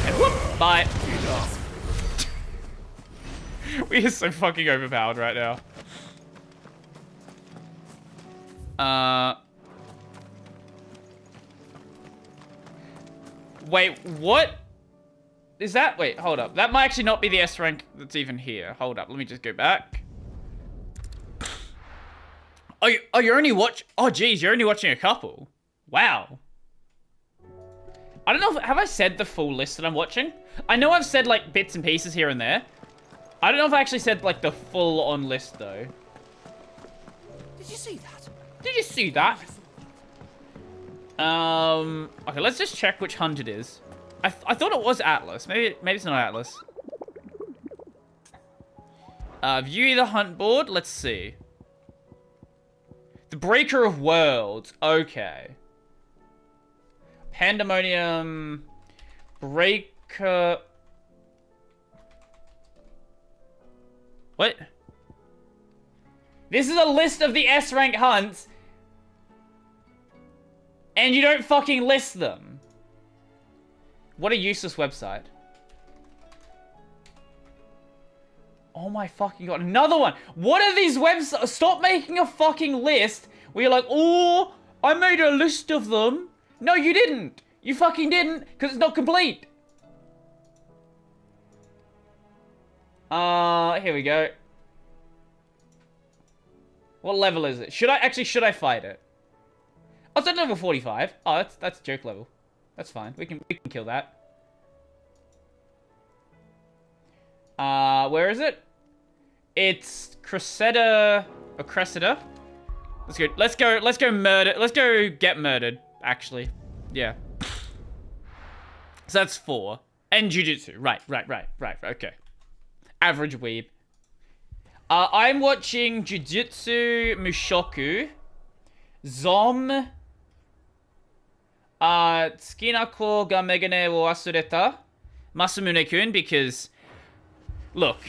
And whoop! Bye. We are so fucking overpowered right now. Wait, what? Is that... Wait, hold up. That might actually not be the S rank that's even here. Hold up, let me just go back. Oh, you're only oh, geez, you're only watching a couple. Wow. I don't know have I said the full list that I'm watching? I know I've said, like, bits and pieces here and there. I don't know if I actually said, like, the full-on list, though. Did you see that? Did you see that? Okay, let's just check which hunt it is. I thought it was Atlas. Maybe it's not Atlas. View the hunt board. Let's see. The Breaker of Worlds. Okay. Pandemonium. Breaker. What? This is a list of the S-rank hunts. And you don't fucking list them. What a useless website. Oh my fucking god. Another one. What are these websites? Stop making a fucking list where you're like, oh, I made a list of them. No, you didn't. You fucking didn't, because it's not complete. Here we go. What level is it? Should I fight it? Oh, it's at level 45. Oh, that's joke level. That's fine. We can kill that. Where is it? It's Cressida or Cressida. Let's go murder. Let's go get murdered, actually. Yeah. So that's 4. And Jujutsu. Right. Okay. Average weeb. I'm watching Jujutsu Mushoku. Zom. Tsukinako ga megane wo wasureta. Masamune-kun, because... Look.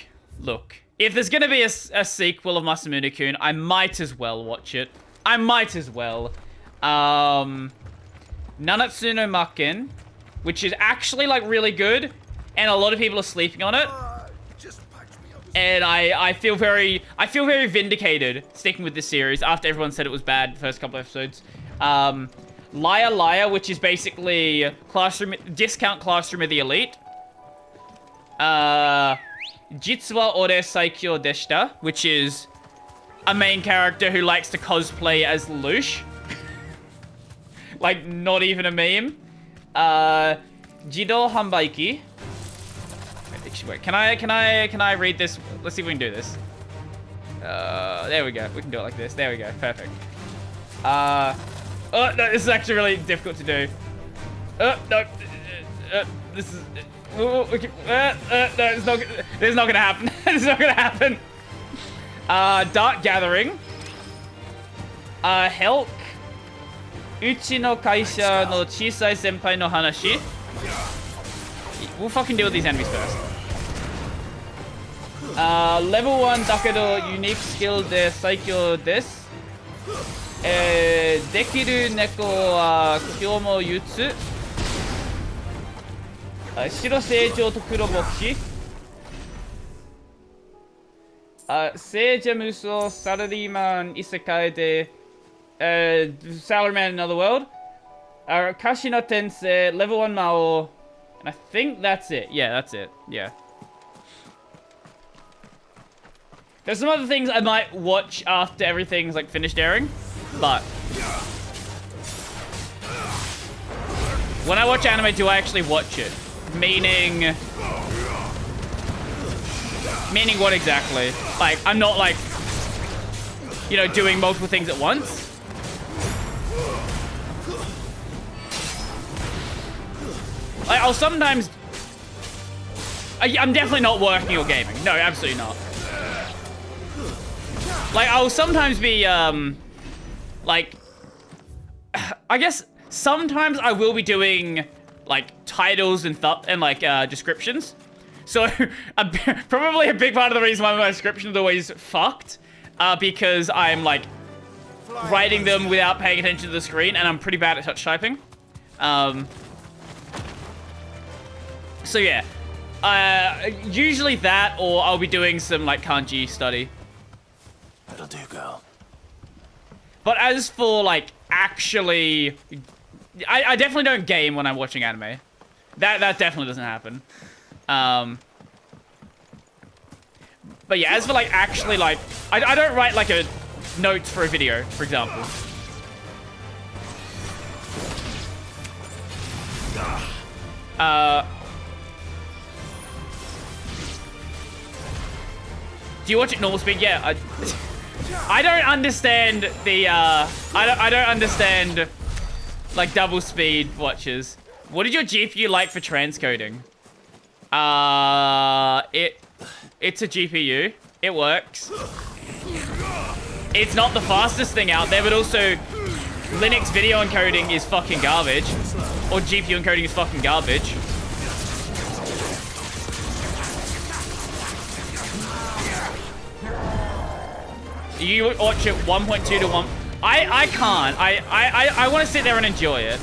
If there's gonna be a sequel of Masamune-kun, I might as well watch it. I might as well. Nanatsu no Maken, which is actually, like, really good, and a lot of people are sleeping on it. And I feel very vindicated sticking with this series after everyone said it was bad the first couple episodes. Liar Liar, which is basically discount Classroom of the Elite. Jitsu wa ore saikyo deshita, which is a main character who likes to cosplay as Lelouch. Like, not even a meme. Jido Hanbaiki. Wait, can I read this? Let's see if we can do this. There we go. We can do it like this. There we go. Perfect. Oh, no, this is actually really difficult to do. No. This is... no, it's not gonna happen. It's not gonna happen. Dark Gathering. Helk. Uchi no kaisha no chisai senpai no hanashi. We'll fucking deal with these enemies first. Level 1 dakedo unique skill de saikyo desu. Dekiru neko wa kyomo yutsu. Shiro seijou to kuro bokushi. Seija muso salaryman isekai de Salaryman in another world. Kashi no Tensei, level 1 Mao. And I think that's it. Yeah, that's it. Yeah. There's some other things I might watch after everything's like finished airing, but when I watch anime, do I actually watch it? Meaning what exactly? Like, I'm not like, you know, doing multiple things at once. Like, I'll sometimes... I'm definitely not working or gaming. No, absolutely not. Like, I'll sometimes be, like... I guess sometimes I will be doing, like, titles and descriptions. So, probably a big part of the reason why my descriptions are always fucked, because I'm, like, writing them without paying attention to the screen, and I'm pretty bad at touch typing. So yeah, usually that, or I'll be doing some like kanji study. That'll do, girl. But as for like actually, I definitely don't game when I'm watching anime. That definitely doesn't happen. But yeah, as for like actually like, I don't write like a note for a video, for example. Do you watch it normal speed? Yeah, I don't understand the, I don't understand, like, double speed watches. What did your GPU like for transcoding? It's a GPU. It works. It's not the fastest thing out there, but also Linux video encoding is fucking garbage. Or GPU encoding is fucking garbage. You watch it 1.2 to 1. I can't. I want to sit there and enjoy it.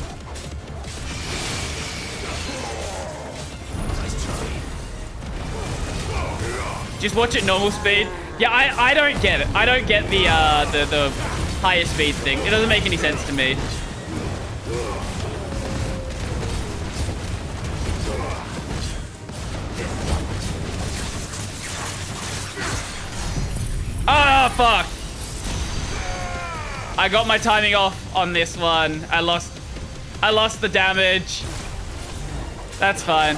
Just watch it normal speed. Yeah, I don't get it. I don't get the higher speed thing. It doesn't make any sense to me. Ah, fuck. I got my timing off on this one. I lost the damage. That's fine.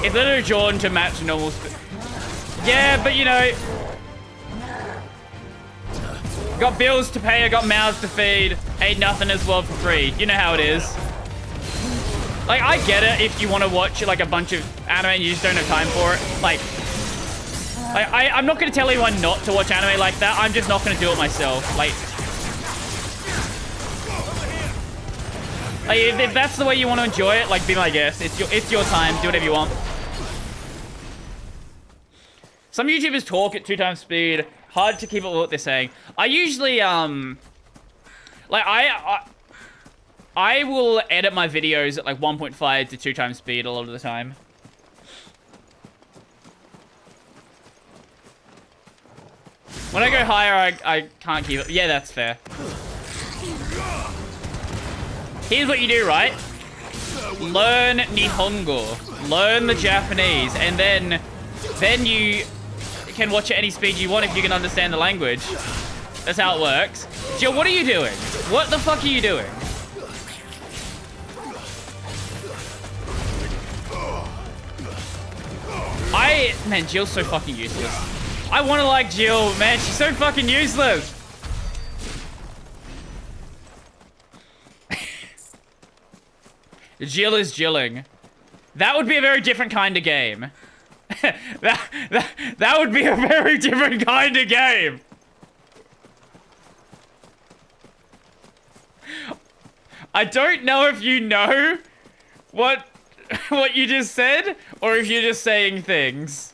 It's literally drawn to match normal speed. Yeah, but you know, got bills to pay, I got mouths to feed. Ain't nothing in this world for free. You know how it is. Like, I get it if you want to watch like a bunch of anime and you just don't have time for it. Like I'm not going to tell anyone not to watch anime like that. I'm just not going to do it myself. Like if that's the way you want to enjoy it, like, be my guest. It's your time. Do whatever you want. Some YouTubers talk at 2 times speed. Hard to keep up with what they're saying. I usually, like, I will edit my videos at, like, 1.5 to 2 times speed a lot of the time. When I go higher, I can't keep it. Yeah, that's fair. Here's what you do, right? Learn Nihongo. Learn the Japanese. And then you can watch at any speed you want if you can understand the language. That's how it works. Jill, what are you doing? What the fuck are you doing? Man, Jill's so fucking useless. I want to like Jill, man. She's so fucking useless. Jill is jilling. That would be a very different kind of game. that would be a very different kind of game. I don't know if you know what you just said, or if you're just saying things.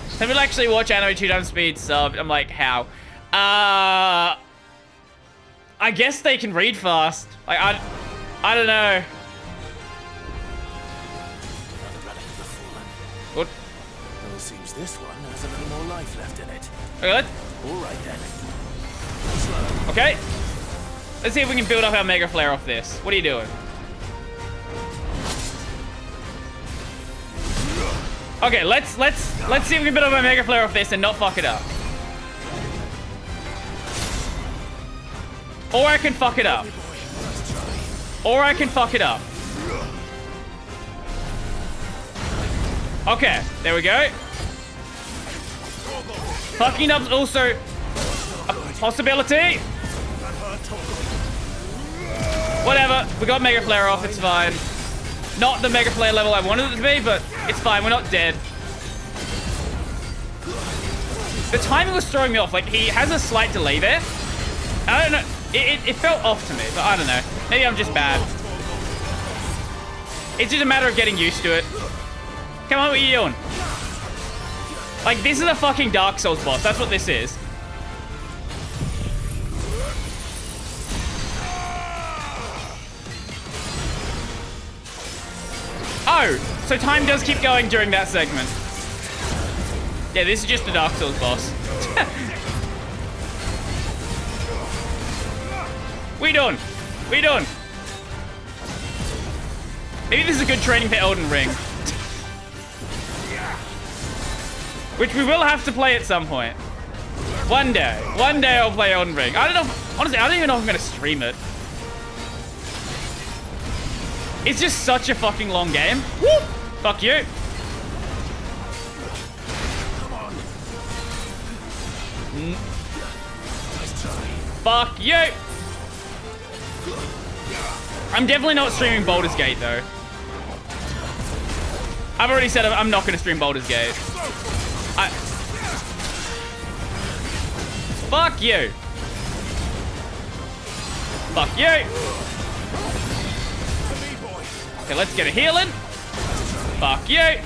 Some people actually watch anime 2 times speed subbed. I'm like, how? I guess they can read fast. Like, I don't know. What? Well, it seems this one has a little more life left in it. Good. All right then. Okay. Let's see if we can build up our Mega Flare off this. What are you doing? Okay, let's see if we can build up our Mega Flare off this and not fuck it up. Or I can fuck it up. Or I can fuck it up. Okay, there we go. Fucking up's also a possibility. Whatever, we got Mega Flare off, it's fine. Not the Mega Flare level I wanted it to be, but it's fine, we're not dead. The timing was throwing me off, like, he has a slight delay there. I don't know, it felt off to me, but I don't know. Maybe I'm just bad. It's just a matter of getting used to it. Come on, what are you doing? Like, this is a fucking Dark Souls boss, that's what this is. Oh, so time does keep going during that segment. Yeah, this is just a Dark Souls boss. We done. We done. Maybe this is a good training for Elden Ring. Which we will have to play at some point. One day. One day I'll play Elden Ring. I don't know if, honestly, I don't even know if I'm going to stream it. It's just such a fucking long game. Woo! Fuck you. Fuck you. I'm definitely not streaming Baldur's Gate, though. I've already said I'm not going to stream Baldur's Gate. Fuck you. Fuck you. Okay, let's get a healing. Fuck you.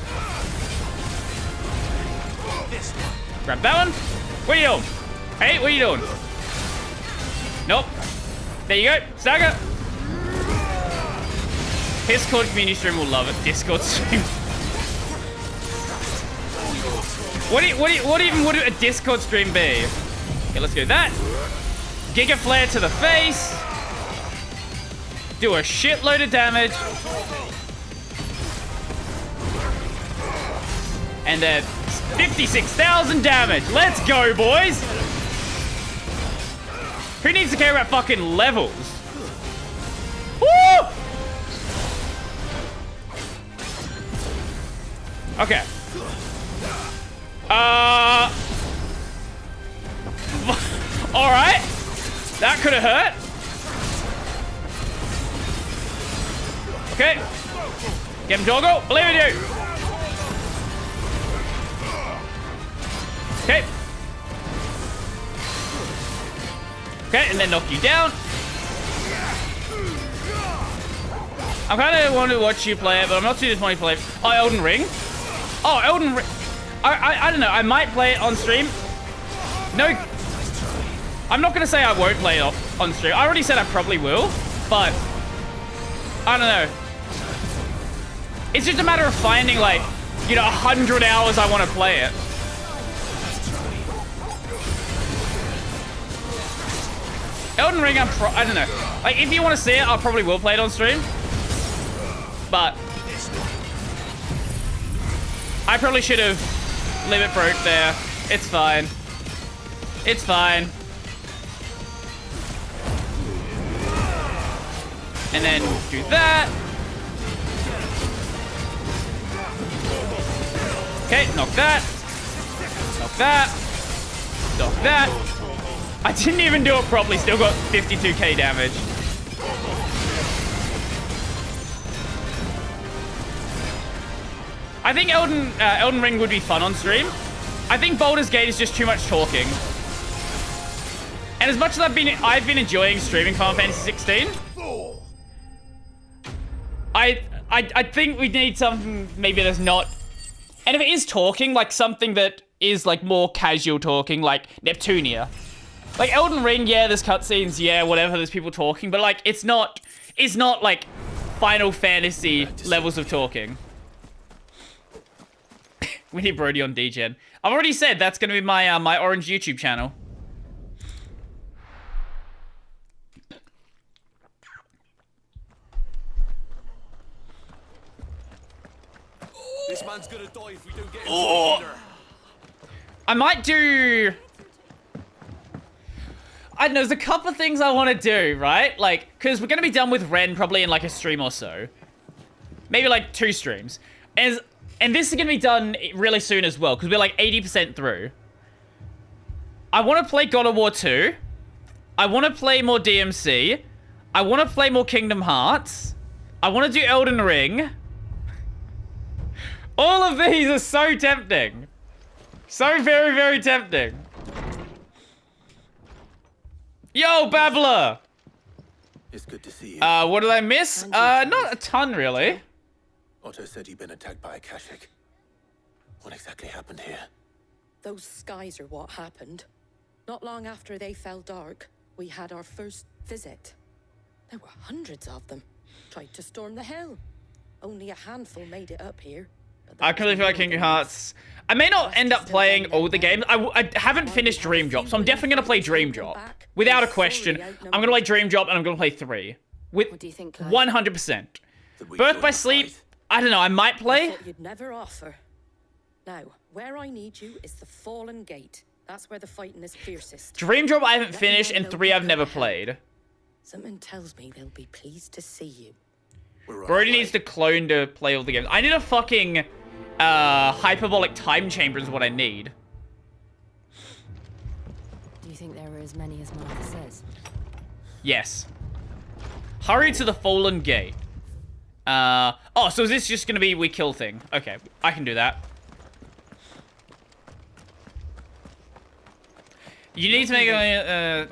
Grab that one. What are you doing? Hey, what are you doing? Nope. There you go. Saga. Discord community stream will love it. Discord stream. What even would a Discord stream be? Okay, let's do that. Giga Flare to the face. Do a shitload of damage. And 56,000 damage. Let's go, boys. Who needs to care about fucking levels? Woo! Okay. Alright. That could have hurt. Okay. Get him, Doggo. Believe in you. Okay. Okay, and then knock you down. I kind of want to watch you play it, but I'm not too disappointed to play it. Oh, Elden Ring. Oh, Elden Ring. I don't know. I might play it on stream. No. I'm not going to say I won't play it on stream. I already said I probably will, but I don't know. It's just a matter of finding, like, you know, 100 hours I want to play it. Elden Ring, I don't know. Like, if you want to see it, I probably will play it on stream. But I probably should have limit broke there. It's fine. It's fine. And then do that. Okay, knock that. Knock that. Knock that. I didn't even do it properly, still got 52k damage. I think Elden Ring would be fun on stream. I think Baldur's Gate is just too much talking. And as much as I've been enjoying streaming Final Fantasy XVI, I think we need something maybe that's not, and if it is talking, like something that is like more casual talking, like Neptunia. Like Elden Ring, yeah, there's cutscenes, yeah, whatever, there's people talking, but like it's not like Final Fantasy levels of talking. We need Brody on DGen. I've already said that's gonna be my my orange YouTube channel. This man's gonna die if we don't get him to I might do. I don't know, there's a couple of things I want to do, right? Like, because we're going to be done with Ren probably in like a stream or so. Maybe like 2 streams. And this is going to be done really soon as well, because we're like 80% through. I want to play God of War 2. I want to play more DMC. I want to play more Kingdom Hearts. I want to do Elden Ring. All of these are so tempting. So very, very tempting. Yo, Babbler! It's good to see you. What did I miss? Not a ton, really. Otto said you'd been attacked by a Kashik. What exactly happened here? Those skies are what happened. Not long after they fell dark, we had our first visit. There were hundreds of them. Tried to storm the hill. Only a handful made it up here. I currently feel like Kingdom Hearts. I may not end up playing all the games. I haven't finished Dream Drop, so I'm definitely going to play Dream Drop. Without a question, I'm going to play Dream Drop and I'm going to play 3. With 100%. Birth by Sleep, I don't know, I might play. I thought you'd never offer. Now, where I need you is the Fallen Gate. That's where the fighting is fiercest. Dream Drop I haven't finished, and 3 I've never played. Something tells me they'll be pleased to see you. Brody needs to clone to play all the games. I need a fucking hyperbolic time chamber is what I need. Do you think there are as many as Martha says? Yes. Hurry to the fallen gate. Oh, so is this just gonna be we kill thing? Okay, I can do that. You need to make a,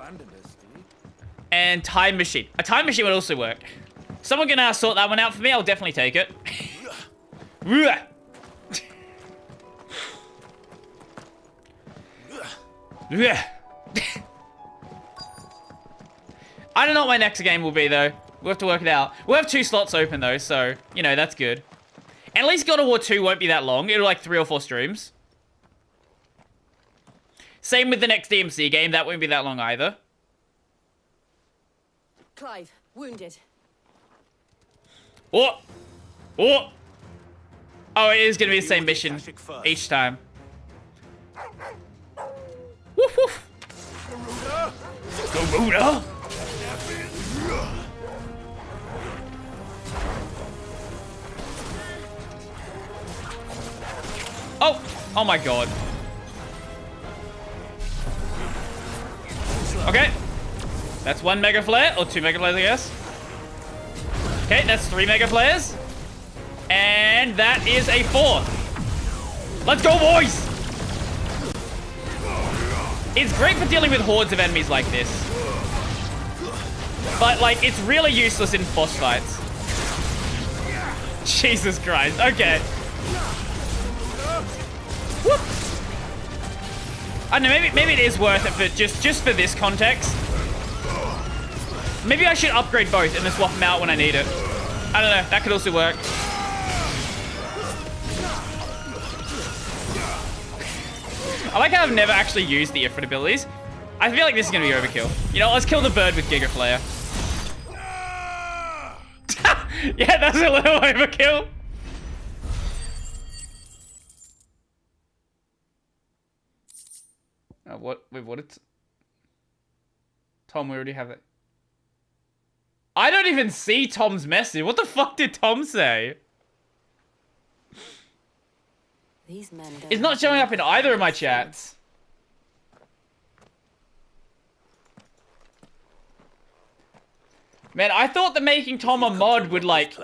and time machine. A time machine would also work. Someone can sort that one out for me. I'll definitely take it. I don't know what my next game will be, though. We'll have to work it out. We'll have 2 slots open, though, so, you know, that's good. And at least God of War 2 won't be that long. It'll like 3 or 4 streams. Same with the next DMC game. That won't be that long either. Clive, wounded. Oh! Oh! Oh, it is going to be the same mission each time. Woof woof! Garuda! Oh! Oh my god. Okay. That's 1 Mega Flare, or 2 Mega Flares, I guess. Okay, that's 3 Mega Flares. And that is a 4th. Let's go, boys! It's great for dealing with hordes of enemies like this. But, like, it's really useless in boss fights. Jesus Christ, okay. Whoop. I don't know, maybe it is worth it, but just for this context. Maybe I should upgrade both and then swap them out when I need it. I don't know, that could also work. I like how I've never actually used the Ifrit abilities. I feel like this is gonna be overkill. You know, let's kill the bird with Giga Flare. Yeah, that's a little overkill. What? Wait, what? It's Tom, we already have it. I don't even see Tom's message. What the fuck did Tom say? These men don't It's not showing up in either of my chats. Man, I thought that making Tom a mod would, like,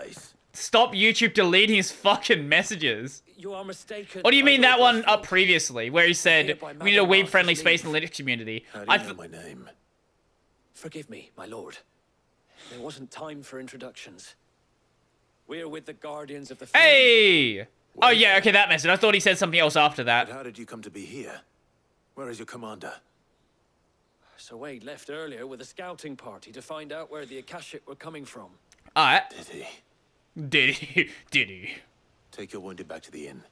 stop YouTube deleting his fucking messages. You are mistaken. Or do you mean that one up previously, where he said, we need a weeb-friendly space in the Linux community? How do you know my name? Forgive me, my lord. There wasn't time for introductions. We're with the Guardians of the Flame. Hey! Oh, yeah, okay, that message. I thought he said something else after that. But how did you come to be here? Where is your commander? Sir Wade left earlier with a scouting party to find out where the Akashic were coming from. Alright. Did he? Did he? Take your wounded back to the inn.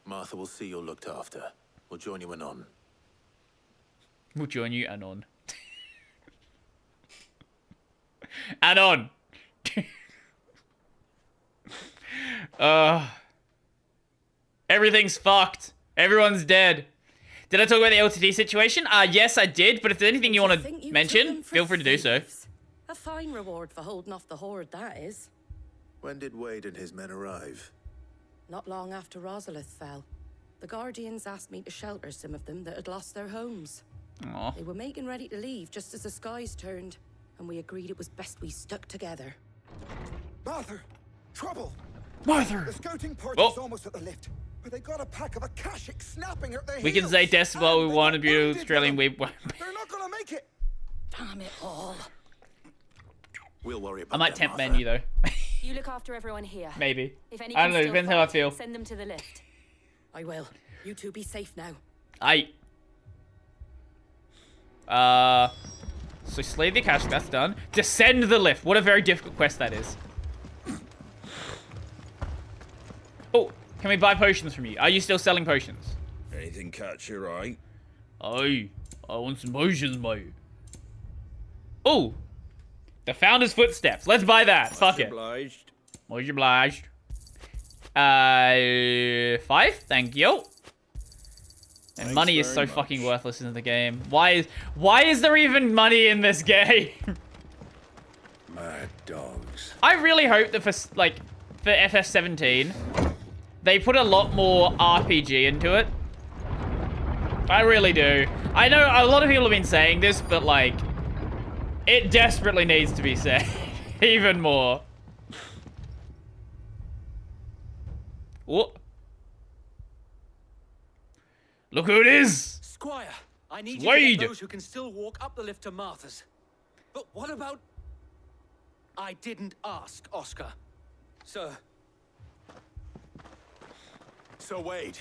Martha will see you're looked after. We'll join you anon. We'll join you anon. Anon! Everything's fucked. Everyone's dead. Did I talk about the LTD situation? Yes, I did, but if there's anything you want to mention, feel free to do so. A fine reward for holding off the horde, that is. When did Wade and his men arrive? Not long after Rosalith fell. The Guardians asked me to shelter some of them that had lost their homes. Aww. They were making ready to leave just as the skies turned, and we agreed it was best we stuck together. Martha! Trouble! Martha! The scouting party's almost at the lift, but they got a pack of Akashic snapping at their We can heels. say Decibel, we want to be Australian weeb. They're not gonna make it! Damn it all. We'll worry about I might that, temp Martha. menu though. You look after everyone here. Maybe. If any I don't can know, still depends how I fight, feel. Send them to the lift. I will. You two be safe now. So slay the Akashic, that's done. Descend the lift. What a very difficult quest that is. Oh, can we buy potions from you? Are you still selling potions? Anything catch your eye? Aye, I want some potions, mate. Oh, the Founder's Footsteps. Let's buy that. Fuck it. Obliged. Much obliged. 5, thank you. And Thanks money is so very much. fucking worthless in the game. Why is there even money in this game? Mad dogs. I really hope that for FF17, they put a lot more RPG into it. I really do. I know a lot of people have been saying this, but like, it desperately needs to be said. Even more. What? Look who it is! Squire, I need you Wade. to get those who can still walk up the lift to Martha's. But what about... I didn't ask, Oscar. Sir. So Wade.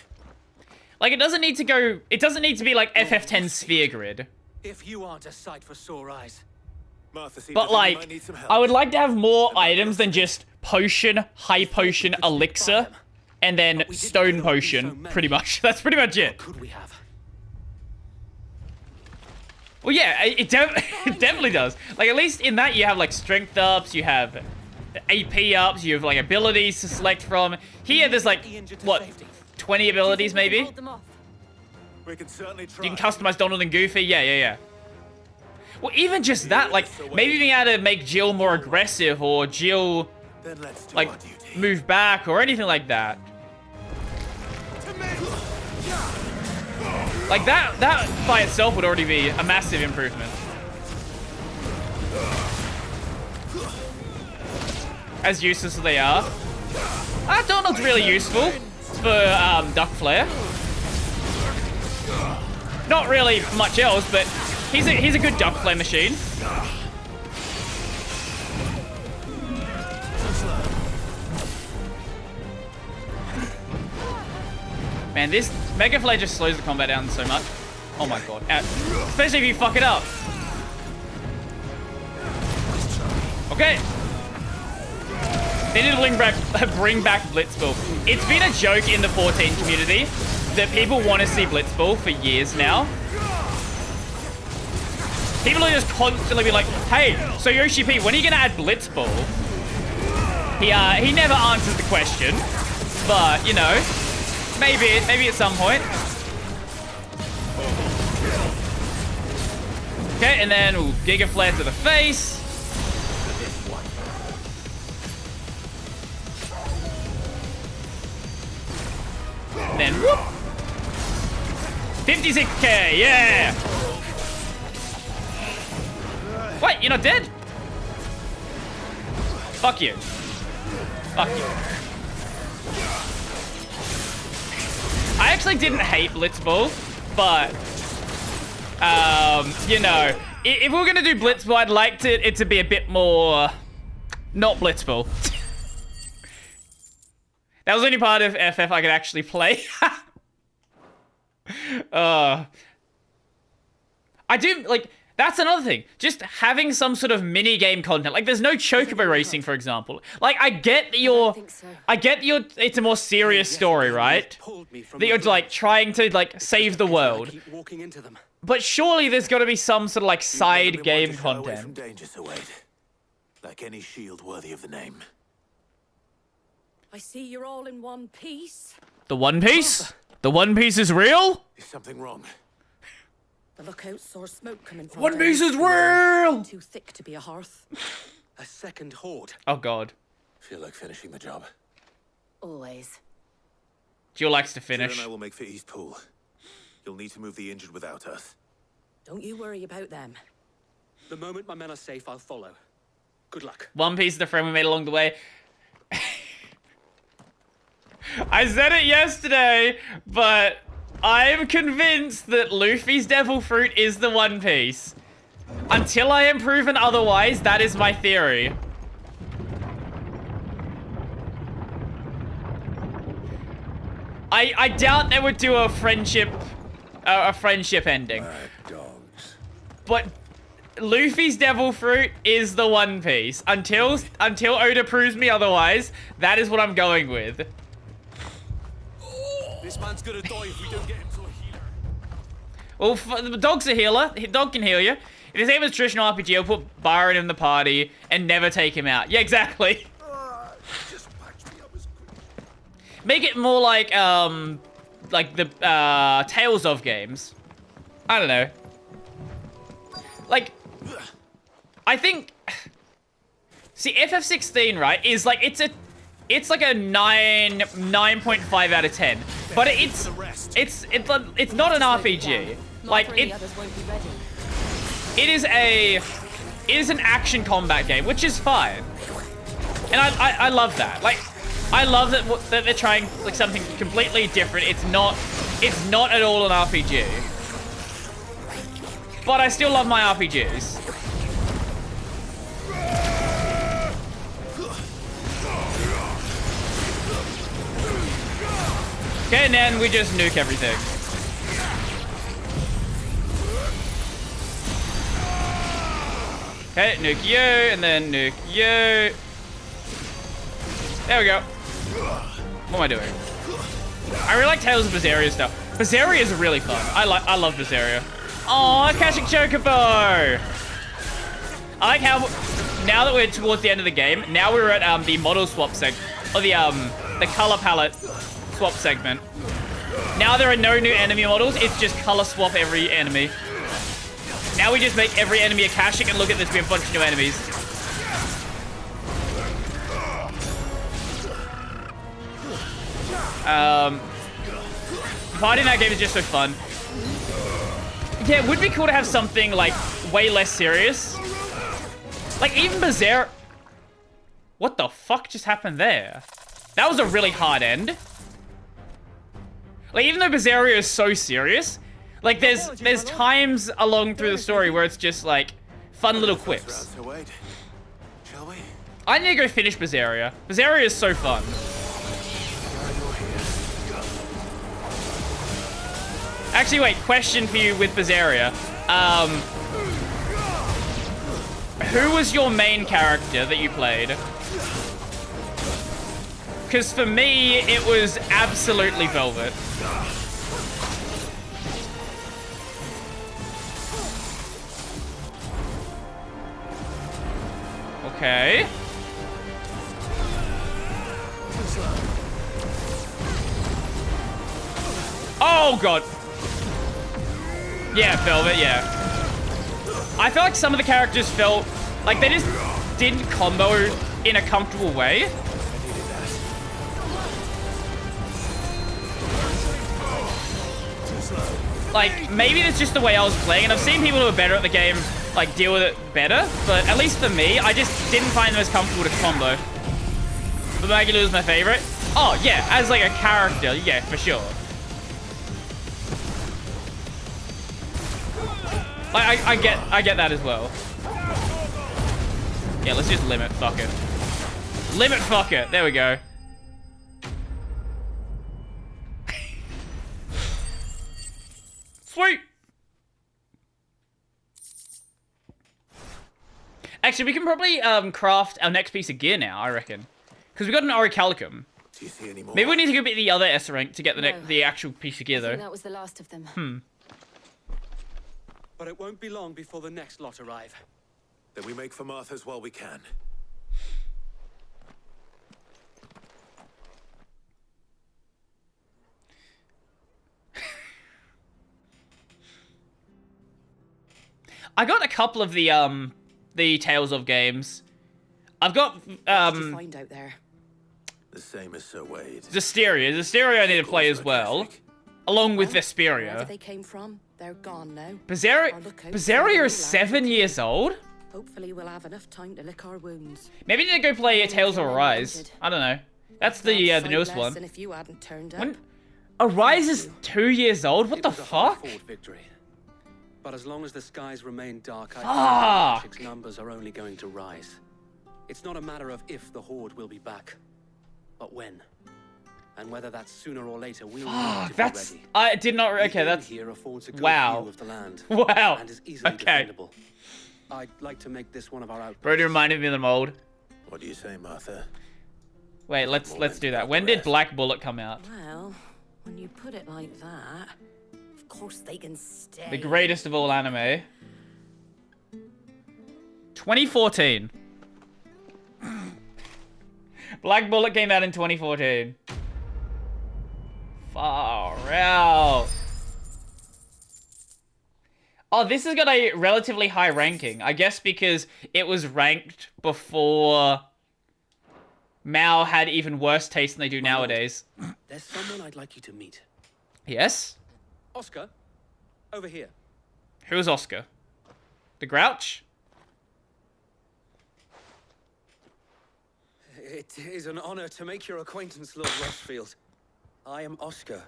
Like, it doesn't need to go... It doesn't need to be like FF10 sphere grid. If you aren't a sight for sore eyes. Martha seems But to think you might like, need some help. I would like to have more items than just potion, high potion, elixir, and then stone potion, pretty much. That's pretty much it. Could we have? Well, yeah, it definitely does. Like, at least in that you have, like, strength ups, you have AP ups, you have, like, abilities to select from. Here, there's, like, what, 20 abilities, maybe? We can certainly try. You can customize Donald and Goofy. Yeah. Well, even just that, like, maybe being able to make Jill more aggressive, or Jill, Then let's do like, our duty. move back, or anything like that. Like, that by itself would already be a massive improvement. As useless as they are. Donald's really useful for Duck Flare. Not really much else, but he's a good Duck Flare machine. Man, this Mega Flare just slows the combat down so much. Oh my god. Especially if you fuck it up. Okay. They need to bring back Blitzball. It's been a joke in the 14 community that people want to see Blitzball for years now. People are just constantly be like, hey, so Yoshi P, when are you going to add Blitzball? He never answers the question, but, you know, maybe at some point. Okay, and then we'll Giga Flare to the face. And then whoop! 56k, yeah! Wait, you're not dead? Fuck you. Fuck you. I actually didn't hate Blitzball, but you know, if we we're gonna do Blitzball, I'd like it to be a bit more not Blitzball. That was the only part of FF I could actually play. I do, like, that's another thing. Just having some sort of mini-game content. Like, there's no Chocobo racing, for example. Like, I get that it's a more serious story, right? That you're, like, trying to, like, save the world. But surely there's got to be some sort of, like, side game content. From danger, Sir Wade. Like any shield worthy of the name. I see you're all in one piece. The One Piece? The One Piece is real? Is something wrong? The lookout saw smoke coming from One Piece is real! Too thick to be a hearth. A second horde. Oh god. Feel like finishing the job. Always. Jill likes to Jill finish. and I will make for East Pool. You'll need to move the injured without us. Don't you worry about them. The moment my men are safe, I'll follow. Good luck. One Piece is the friend we made along the way. I said it yesterday, but I'm convinced that Luffy's Devil Fruit is the One Piece. Until I am proven otherwise, that is my theory. I doubt they would do a friendship ending. Mad dogs. But Luffy's Devil Fruit is the One Piece. Until Oda proves me otherwise, that is what I'm going with. This man's gonna die if we don't get him to a healer. Well, the dog's a healer. The dog can heal you. If his name is traditional RPG, I'll put Byron in the party and never take him out. Yeah, exactly. Just patch me up as quick. Make it more like the Tales of games. I don't know. Like, I think. See, FF16, right, is like it's like a 9.5 out of 10. But it's not an RPG. Like it is a is an action combat game, which is fine. And I love that. Like, I love that they're trying like something completely different. It's not at all an RPG. But I still love my RPGs. Okay, and then we just nuke everything. Okay, nuke you, and then nuke you. There we go. What am I doing? I really like Tales of Berseria stuff. Berseria is really fun. I love Berseria. Aw, Akashic Chocobo! I like how now that we're towards the end of the game, now we're at the model swap or the color palette swap segment. Now there are no new enemy models, it's just color swap every enemy. Now we just make every enemy Akashic, and look at this, we have a bunch of new enemies. Fighting that game is just so fun. Yeah, it would be cool to have something, like, way less serious. Like, even Berseria... What the fuck just happened there? That was a really hard end. Like, even though Berseria is so serious, like, there's times along through the story where it's just, like, fun little quips. I need to go finish Berseria. Berseria is so fun. Actually, wait, question for you with Berseria. Who was your main character that you played? Because for me, it was absolutely Velvet. Okay. Oh, God. Yeah, Velvet, yeah. I feel like some of the characters felt like they just didn't combo in a comfortable way. Like, maybe it's just the way I was playing, and I've seen people who are better at the game, like, deal with it better, but at least for me, I just didn't find it as comfortable to combo. But Maggie is my favorite. Oh, yeah, as, like, a character, yeah, for sure. Like, I get that as well. Yeah, let's just limit, fuck it. Limit, fuck it, there we go. Sweet! Actually, we can probably craft our next piece of gear now, I reckon. Because we got an Orichalcum. Do you see any more? Maybe we need to go beat the other S rank to get the actual piece of gear, though. I think that was the last of them. But it won't be long before the next lot arrive. Then we make for Martha's while we can. I got a couple of the Tales of games. I've got What did you find out there? The same as Sir Wade. Zestiria. Zestiria I need to play as well, along with Wherever Vesperia. they came from, they're gone now. Berseria is 7 years old? Hopefully we'll have enough time to lick our wounds. Maybe I need to go play Tales of Arise. I don't know. That's the newest one. And if you hadn't turned up. Arise is 2 years old? What the fuck? Victory. But as long as the skies remain dark, I think Akashic's numbers are only going to rise. It's not a matter of if the Horde will be back, but when. And whether that's sooner or later, we'll need to be ready. I did not... Okay, that's... Here affords a good wow. view of the land. Wow. And is easily Okay. defendable. I'd like to make this one of our outposts. Brody reminded me of the mold. What do you say, Martha? Wait, let's do that. When did Black Bullet come out? Well, when you put it like that, of course they can stay. The greatest of all anime. 2014. Black Bullet came out in 2014. Far out. Oh, this has got a relatively high ranking. I guess because it was ranked before Mao had even worse taste than they do nowadays. There's someone I'd like you to meet. Yes? Oscar, over here. Who is Oscar? The Grouch? It is an honor to make your acquaintance, Lord Rosfield. I am Oscar.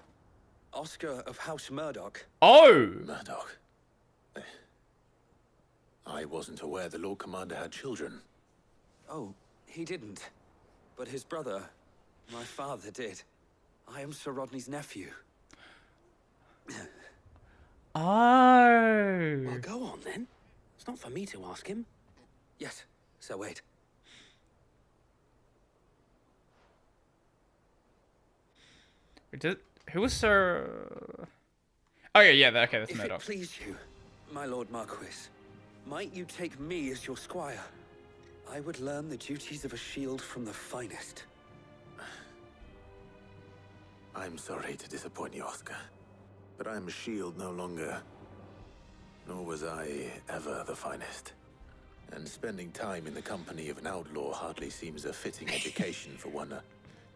Oscar of House Murdoch. Oh! Murdoch. I wasn't aware the Lord Commander had children. Oh, he didn't. But his brother, my father, did. I am Sir Rodney's nephew. Oh. Well, go on then. It's not for me to ask him. Yes, Sir Wade. Who was Sir... Oh, yeah, okay, that's If Murdoch. it please you, my Lord Marquis, might you take me as your squire? I would learn the duties of a shield from the finest. I'm sorry to disappoint you, Oscar, but I'm a shield no longer. Nor was I ever the finest. And spending time in the company of an outlaw hardly seems a fitting education for one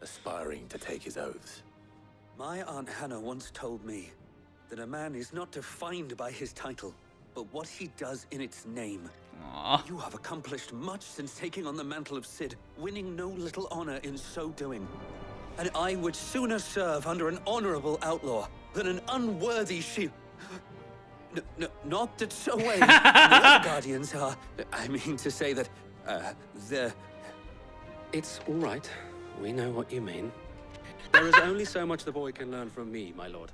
aspiring to take his oaths. My Aunt Hannah once told me that a man is not defined by his title, but what he does in its name. Aww. You have accomplished much since taking on the mantle of Cid, winning no little honor in so doing. And I would sooner serve under an honorable outlaw than an unworthy shield. Not that so way. The other guardians are. I mean to say that, they're. It's all right. We know what you mean. There is only so much the boy can learn from me, my lord.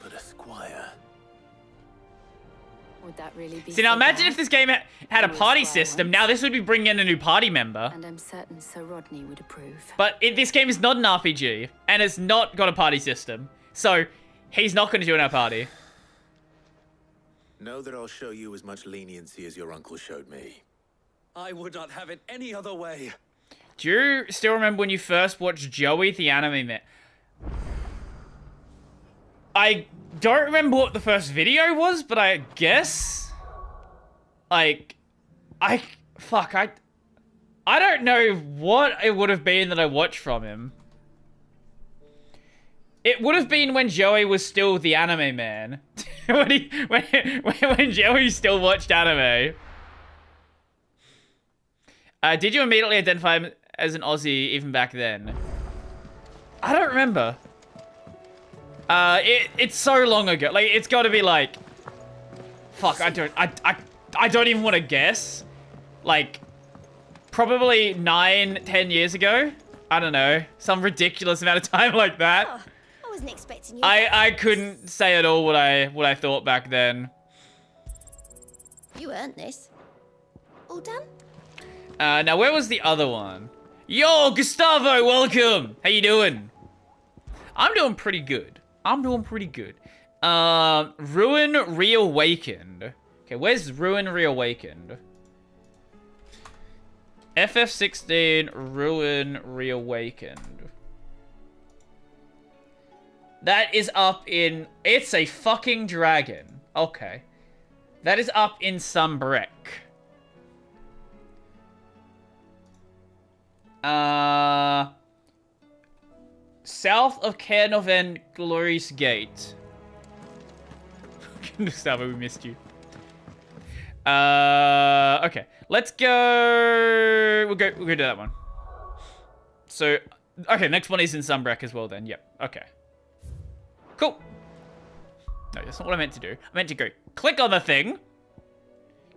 But a squire. Would that really be See, now so imagine bad? if this game had a party system. Now this would be bringing in a new party member. And I'm certain Sir Rodney would approve. But this game is not an RPG, and it's not got a party system. So, he's not going to join our party. Know that I'll show you as much leniency as your uncle showed me. I would not have it any other way. Do you still remember when you first watched Joey, the anime man? I don't remember what the first video was, but I guess... Like... I don't know what it would have been that I watched from him. It would have been when Joey was still the anime man. when Joey still watched anime. Did you immediately identify him as an Aussie even back then? I don't remember. It's so long ago. Like, it's got to be like... Fuck, I don't even want to guess. Like, probably 9-10 years ago. I don't know. Some ridiculous amount of time like that. Oh, I wasn't expecting you. I couldn't say at all what I thought back then. You earned this. All done? Now where was the other one? Yo, Gustavo, welcome. How you doing? I'm doing pretty good. Ruin Reawakened. Okay, where's Ruin Reawakened? FF16 Ruin Reawakened. That is up in... It's a fucking dragon. Okay. That is up in Sunbreck. South of Cairnoven Glorious Gate. Gustavo, we missed you. Okay. Let's go... We'll go to that one. So, okay, next one is in Sunbreck as well then. Yep, okay. Cool. No, that's not what I meant to do. I meant to go click on the thing.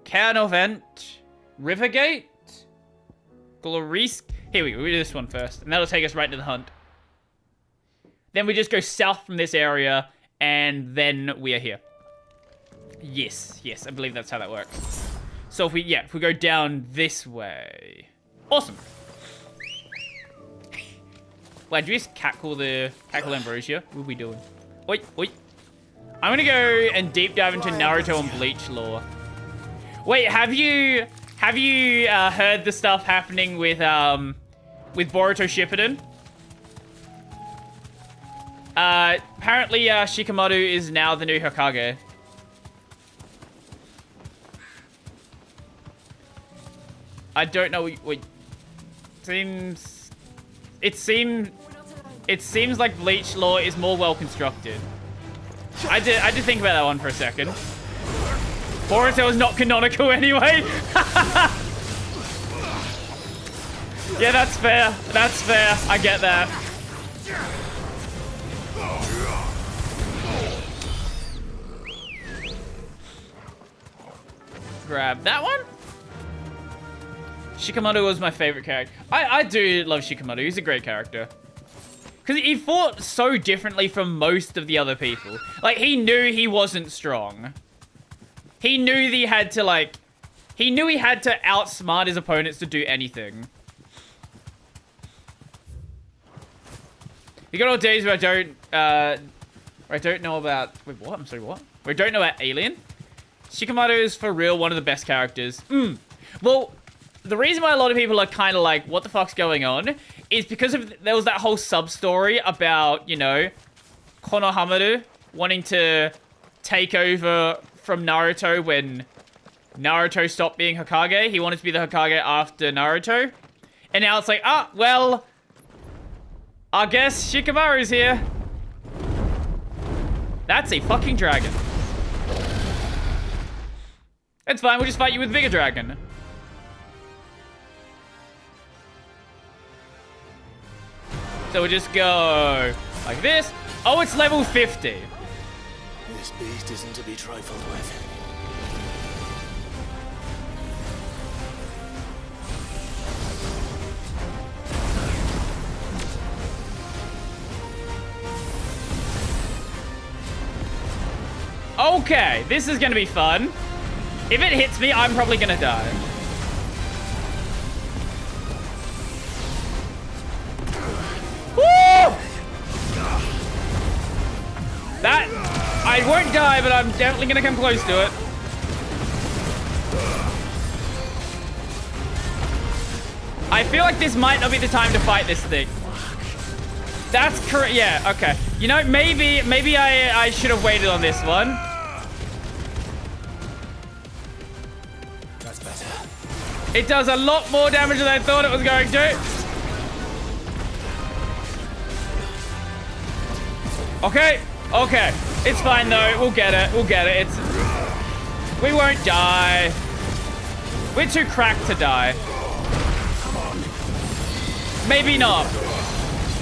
Cairnovent Rivergate. Glorious... Here we go, we do this one first. And that'll take us right to the hunt. Then we just go south from this area, and then we are here. Yes, I believe that's how that works. So if we go down this way. Awesome. Wait, do we just cackle Ambrosia? What are we doing? Wait. I'm gonna go and deep dive into Naruto and Bleach lore. Wait, have you heard the stuff happening with Boruto Shippuden? Apparently Shikamaru is now the new Hokage. I don't know what it seems like Bleach lore is more well constructed. I did think about that one for a second. Boruto is not canonical anyway. Yeah, that's fair. That's fair. I get that. Grab that one. Shikamaru was my favorite character. I do love Shikamaru. He's a great character. Because he fought so differently from most of the other people. Like, he knew he wasn't strong. He knew that he had to, like... He knew he had to outsmart his opponents to do anything. The good old days where I don't know about... Wait, what? I'm sorry, what? Where I don't know about Alien. Shikamaru is, for real, one of the best characters. Well, the reason why a lot of people are kind of like, what the fuck's going on? Is because there was that whole sub-story about, you know, Konohamaru wanting to take over from Naruto when Naruto stopped being Hokage. He wanted to be the Hokage after Naruto. And now it's like, well, I guess Shikamaru's here. That's a fucking dragon. It's fine, we'll just fight you with a bigger dragon. So we'll just go like this. Oh, it's level 50. This beast isn't to be trifled with. Okay, this is gonna be fun. If it hits me, I'm probably gonna die. Woo! That... I won't die, but I'm definitely gonna come close to it. I feel like this might not be the time to fight this thing. That's correct. Yeah, okay. You know, maybe I should have waited on this one. That's better. It does a lot more damage than I thought it was going to. Okay, okay. It's fine though. We'll get it. We'll get it. We won't die. We're too cracked to die. Maybe not.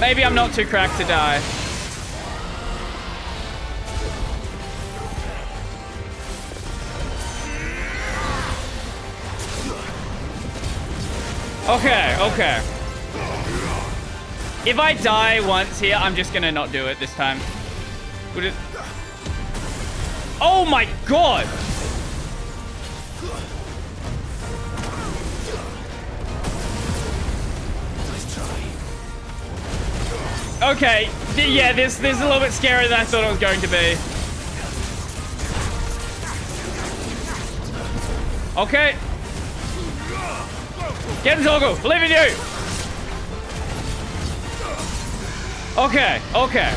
Maybe I'm not too cracked to die. Okay, okay. If I die once here, I'm just gonna not do it this time. Would it... Oh my god! Okay, yeah, this is a little bit scarier than I thought it was going to be. Okay. Get him, Togo. Believe in you. Okay, okay.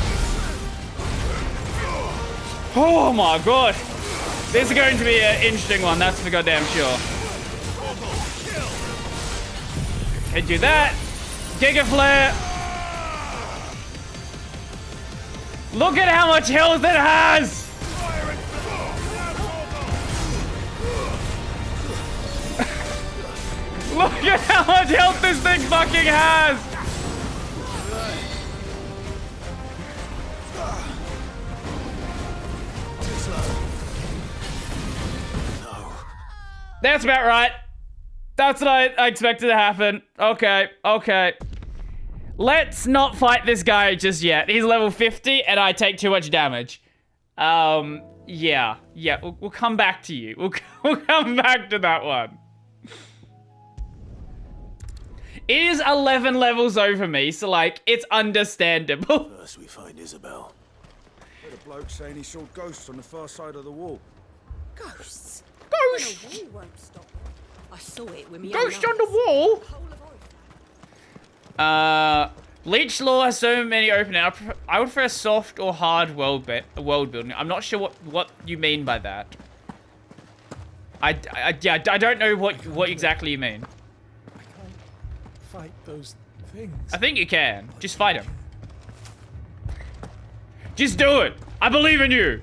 Oh my god. This is going to be an interesting one, that's for goddamn sure. Okay, do that. Giga Flare. Look at how much health it has! Look at how much health this thing fucking has! That's about right. That's what I expected to happen. Okay, okay. Let's not fight this guy just yet. He's level 50 and I take too much damage. Yeah. We'll come back to you. We'll come back to that one. It is 11 levels over me, so like, it's understandable. First we find Isabel. Heard a bloke saying he saw ghosts on the far side of the wall. Ghosts? Ghosts? When a wall won't stop. I saw it with me. Ghost on the wall? Leech Lore has so many opening. I would prefer soft or hard world building. I'm not sure what you mean by that. I don't know what exactly you mean. I can't fight those things. I think you can. Just fight him. Just do it. I believe in you.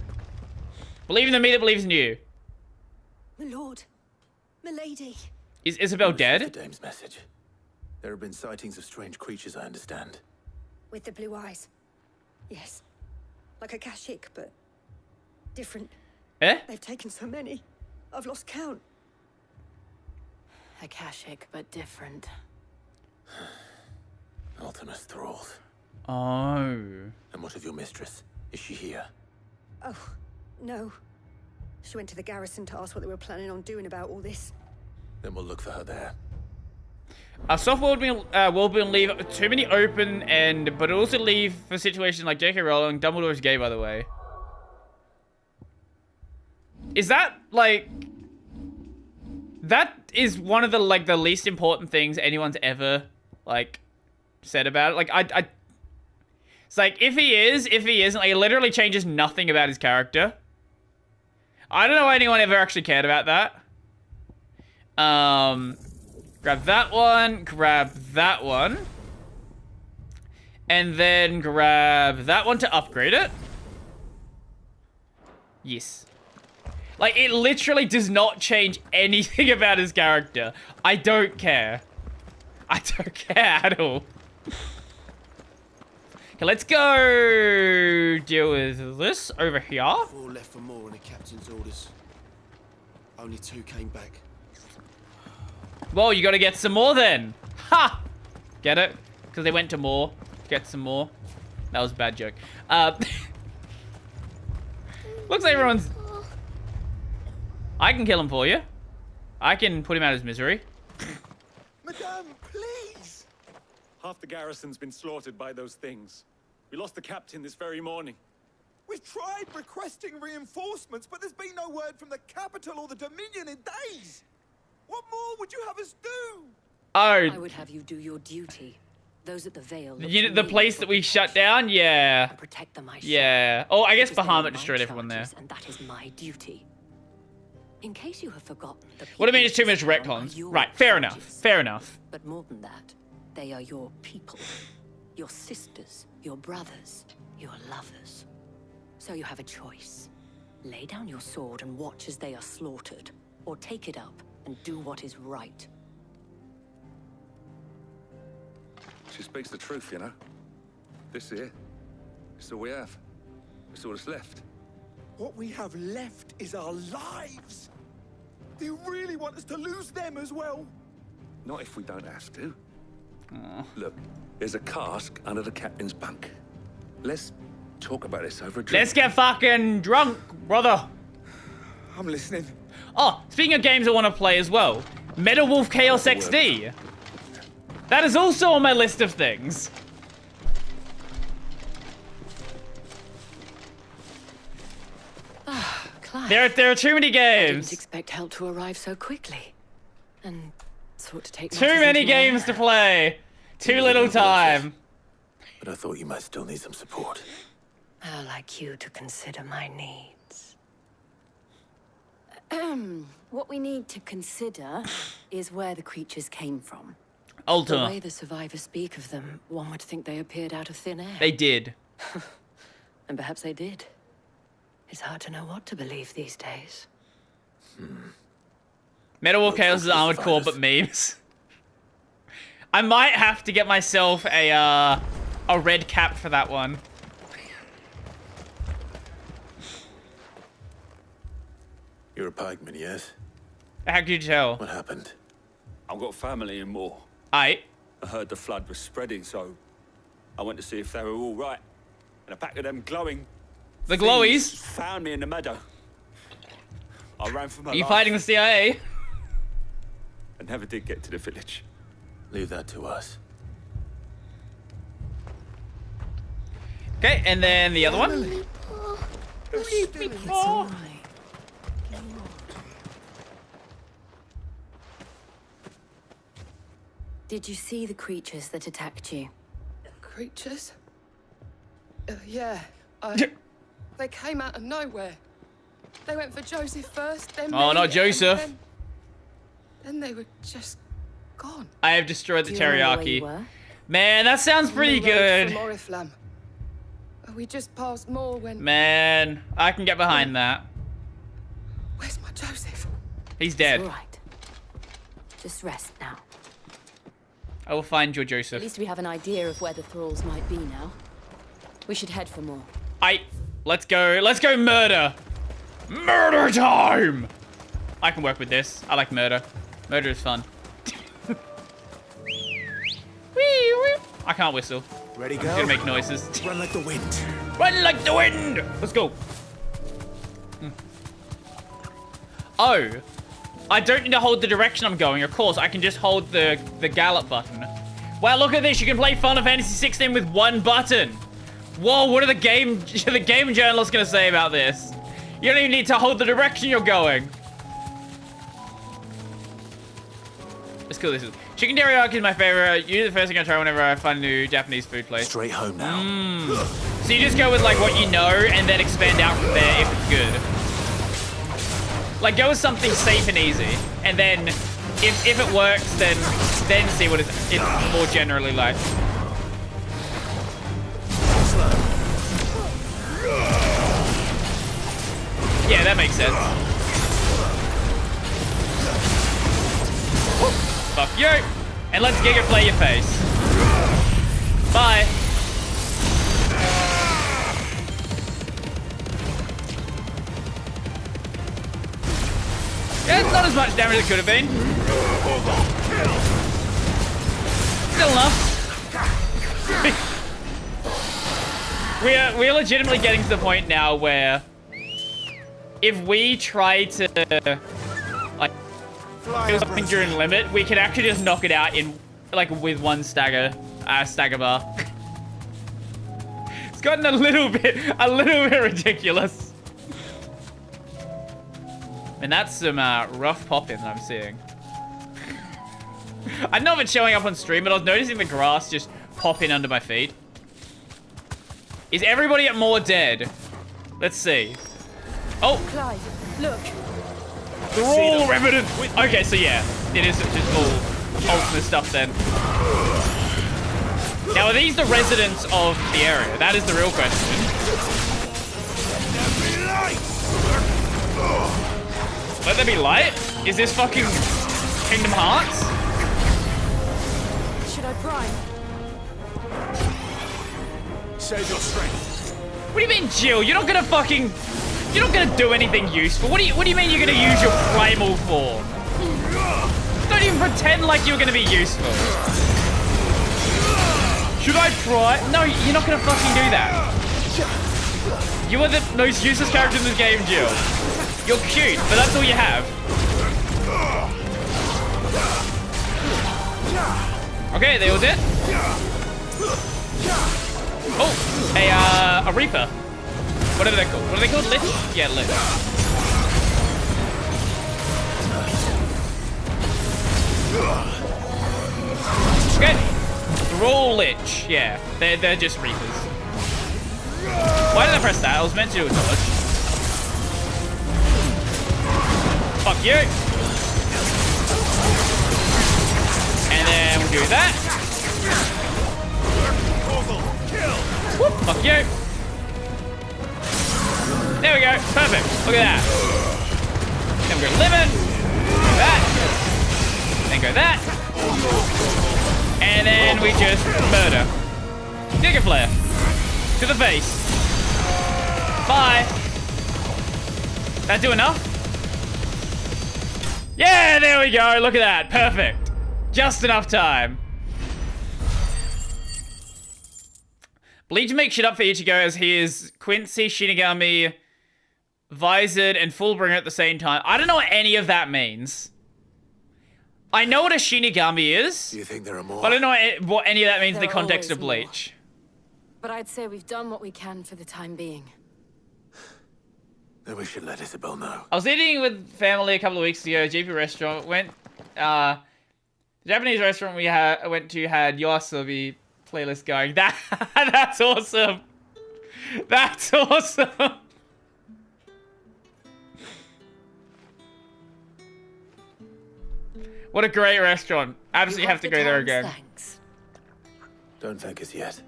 Believe in the me that believes in you. My lord, my lady. Is Isabel dead? The dame's message. There have been sightings of strange creatures, I understand. With the blue eyes. Yes. Like a Kashik, but different. Eh? They've taken so many. I've lost count. Akashic, but different. Ultimus thralls. Oh. And what of your mistress? Is she here? Oh, no. She went to the garrison to ask what they were planning on doing about all this. Then we'll look for her there. Soft world will leave too many open end, but also leave for situations like J.K. Rowling. Dumbledore's gay, by the way. Is that, like... That is one of the, like, the least important things anyone's ever, like, said about it. Like, it's like, if he isn't, like, it literally changes nothing about his character. I don't know why anyone ever actually cared about that. Grab that one. And then grab that one to upgrade it. Yes. Like, it literally does not change anything about his character. I don't care. I don't care at all. Okay, let's go deal with this over here. 4 left for more on the captain's orders. Only 2 came back. Well, you gotta get some more then. Ha! Get it? Because they went to more. Get some more. That was a bad joke. Looks like everyone's... I can kill him for you. I can put him out of his misery. Madame, please! Half the garrison's been slaughtered by those things. We lost the captain this very morning. We've tried requesting reinforcements, but there's been no word from the capital or the Dominion in days. What more would you have us do? I would have you do your duty. Those at the Vale. The place that we shut down? Yeah. Protect them, yeah. Oh, I guess Bahamut destroyed everyone there. And that is my duty. In case you have forgotten, What I mean is 2 minutes retcons. Right, fair enough. Fair enough. But more than that, they are your people. Your sisters, your brothers, your lovers. So you have a choice. Lay down your sword and watch as they are slaughtered, or take it up and do what is right. She speaks the truth, you know. This here, it's all we have. It's all that's left. What we have left is our lives. Do you really want us to lose them as well? Not if we don't have to. Look, there's a cask under the captain's bunk. Let's talk about this over a drink. Let's get fucking drunk, brother. I'm listening. Oh, speaking of games I want to play as well, Metal Wolf Chaos XD. That is also on my list of things. Clive, There are too many I games. didn't expect help to arrive so quickly. And sought to take Too matters many into my own games to play. Too little time. But I thought you might still need some support. I'd like you to consider my needs. What we need to consider is where the creatures came from. Ultima. The way the survivors speak of them, one would think they appeared out of thin air. They did. And perhaps they did. It's hard to know what to believe these days. Metal Wolf Chaos is Armored Core, but memes. I might have to get myself a red cap for that one. You're a pikeman, yes? How could you tell? What happened? I've got family in Moor. I heard the flood was spreading, so I went to see if they were all right. And a pack of them glowing... The glowies? Found me in the meadow. I ran for my Are you life. fighting the CIA? I never did get to the village. Leave that to us. Okay, and then the other one. Did you see the creatures that attacked you? Creatures? Yeah. They came out of nowhere. They went for Joseph first, then Oh, me, not and Joseph. Then they were just gone. I have destroyed the Do you remember where you teriyaki. were? Man, that sounds pretty On the road good. from Oriflamme. We just passed more when... Man, I can get behind that. Where's my Joseph? He's dead. It's all right. Just rest now. I will find your At Joseph. least we have an idea of where the thralls might be now. We should head for more. Let's go murder. Murder time! I can work with this. I like murder. Murder is fun. I can't whistle. Ready, I'm go? just gonna make noises. Run like the wind. Run like the wind! Let's go. Oh. I don't need to hold the direction I'm going, of course. I can just hold the gallop button. Wow, look at this. You can play Final Fantasy XVI with one button. Whoa, what are the game journalists gonna say about this? You don't even need to hold the direction you're going. Let's kill this. Chicken teriyaki is my favorite. Usually the first thing I try whenever I find a new Japanese food place. Straight home now. So you just go with like what you know and then expand out from there if it's good. Like go with something safe and easy, and then if it works, then see what it's more generally like. Yeah, that makes sense. Fuck you! And let's Giga Flay your face. Bye. Yeah, it's not as much damage as it could have been. Still enough. We're legitimately getting to the point now where if we try to like kill something during limit, we can actually just knock it out in like with one stagger bar. It's gotten a little bit ridiculous. And that's some rough pop-in that I'm seeing. I don't know if it's showing up on stream, but I was noticing the grass just pop in under my feet. Is everybody at more dead? Let's see. Oh! Clive, look. They're all revenant. Okay, so yeah, it is just all ultimate stuff then. Now, are these the residents of the area? That is the real question. Let there be light? Is this fucking Kingdom Hearts? Should I prime? Save your strength. What do you mean, Jill? You're not gonna do anything useful. What do you mean you're gonna use your primal form? Don't even pretend like you're gonna be useful. Should I try? No, you're not gonna fucking do that. You are the most useless character in this game, Jill. You're cute, but that's all you have. Okay, they all dead. Oh, a Reaper. Whatever they're called. What are they called? Lich? Yeah, Lich. Okay. They're all Lich. Yeah, they're just Reapers. Why did I press that? I was meant to do a dodge. Fuck you. And then we'll do that. Whoop, fuck you. There we go. Perfect. Look at that. Then we go lemon. Go that. Then go that. And then we just murder. Giga Flare. To the face. Bye. That do enough? Yeah, there we go. Look at that. Perfect. Just enough time. Bleach makes shit up for Ichigo as he is Quincy, Shinigami, Visored, and Fullbringer at the same time. I don't know what any of that means. I know what a Shinigami is. Do you think there are more? But I don't know what any of that means in the There are context of always Bleach. But I'd say we've done what we can for the time being. Then we should let Isabel know. I was eating with family a couple of weeks ago, GP restaurant. The Japanese restaurant we went to had Yoasobi playlist going. That's awesome. That's awesome. What a great restaurant. Absolutely have to go there again. Thanks. Don't thank us yet.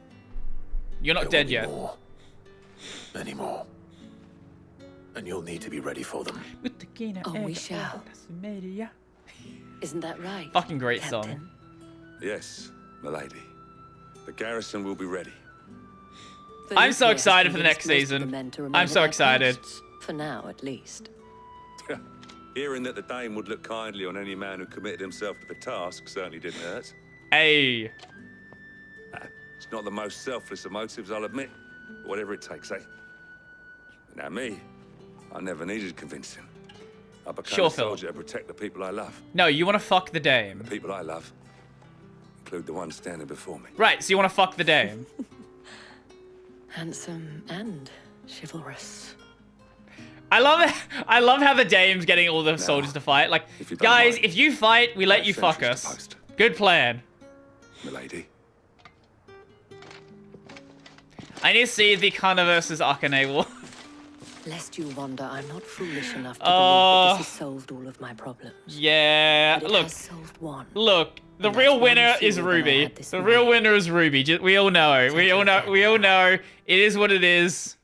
You're not dead yet. More. Many more. And you'll need to be ready for them. Oh, we shall. Isn't that right? Fucking great song. Yes, milady. The garrison will be ready. I'm so Philippia excited has for the next convinced most of the season. men to remain I'm at so their excited. posts, for now, at least. Hearing that the Dane would look kindly on any man who committed himself to the task certainly didn't hurt. Hey. It's not the most selfless of motives, I'll admit. But whatever it takes, eh? Now me, I never needed convincing. I became Sure, a Phil. soldier to protect the people I love. No, you want to fuck the dame. The people I love include the one standing before me. Right, so you want to fuck the dame. Handsome and chivalrous. I love how the dame's getting all the soldiers to fight. Like, if you don't guys, mind, if you fight, we let you fuck sentries to us. post. Good plan. Milady. I need to see the Kana versus Akane war. Lest you wonder, I'm not foolish enough to believe that this has solved all of my problems. Yeah, But it look. has solved one. Look, the And real that's one winner fear is that I Ruby. had this The real winner is Ruby. We all know. We all know. We all know. It is what it is.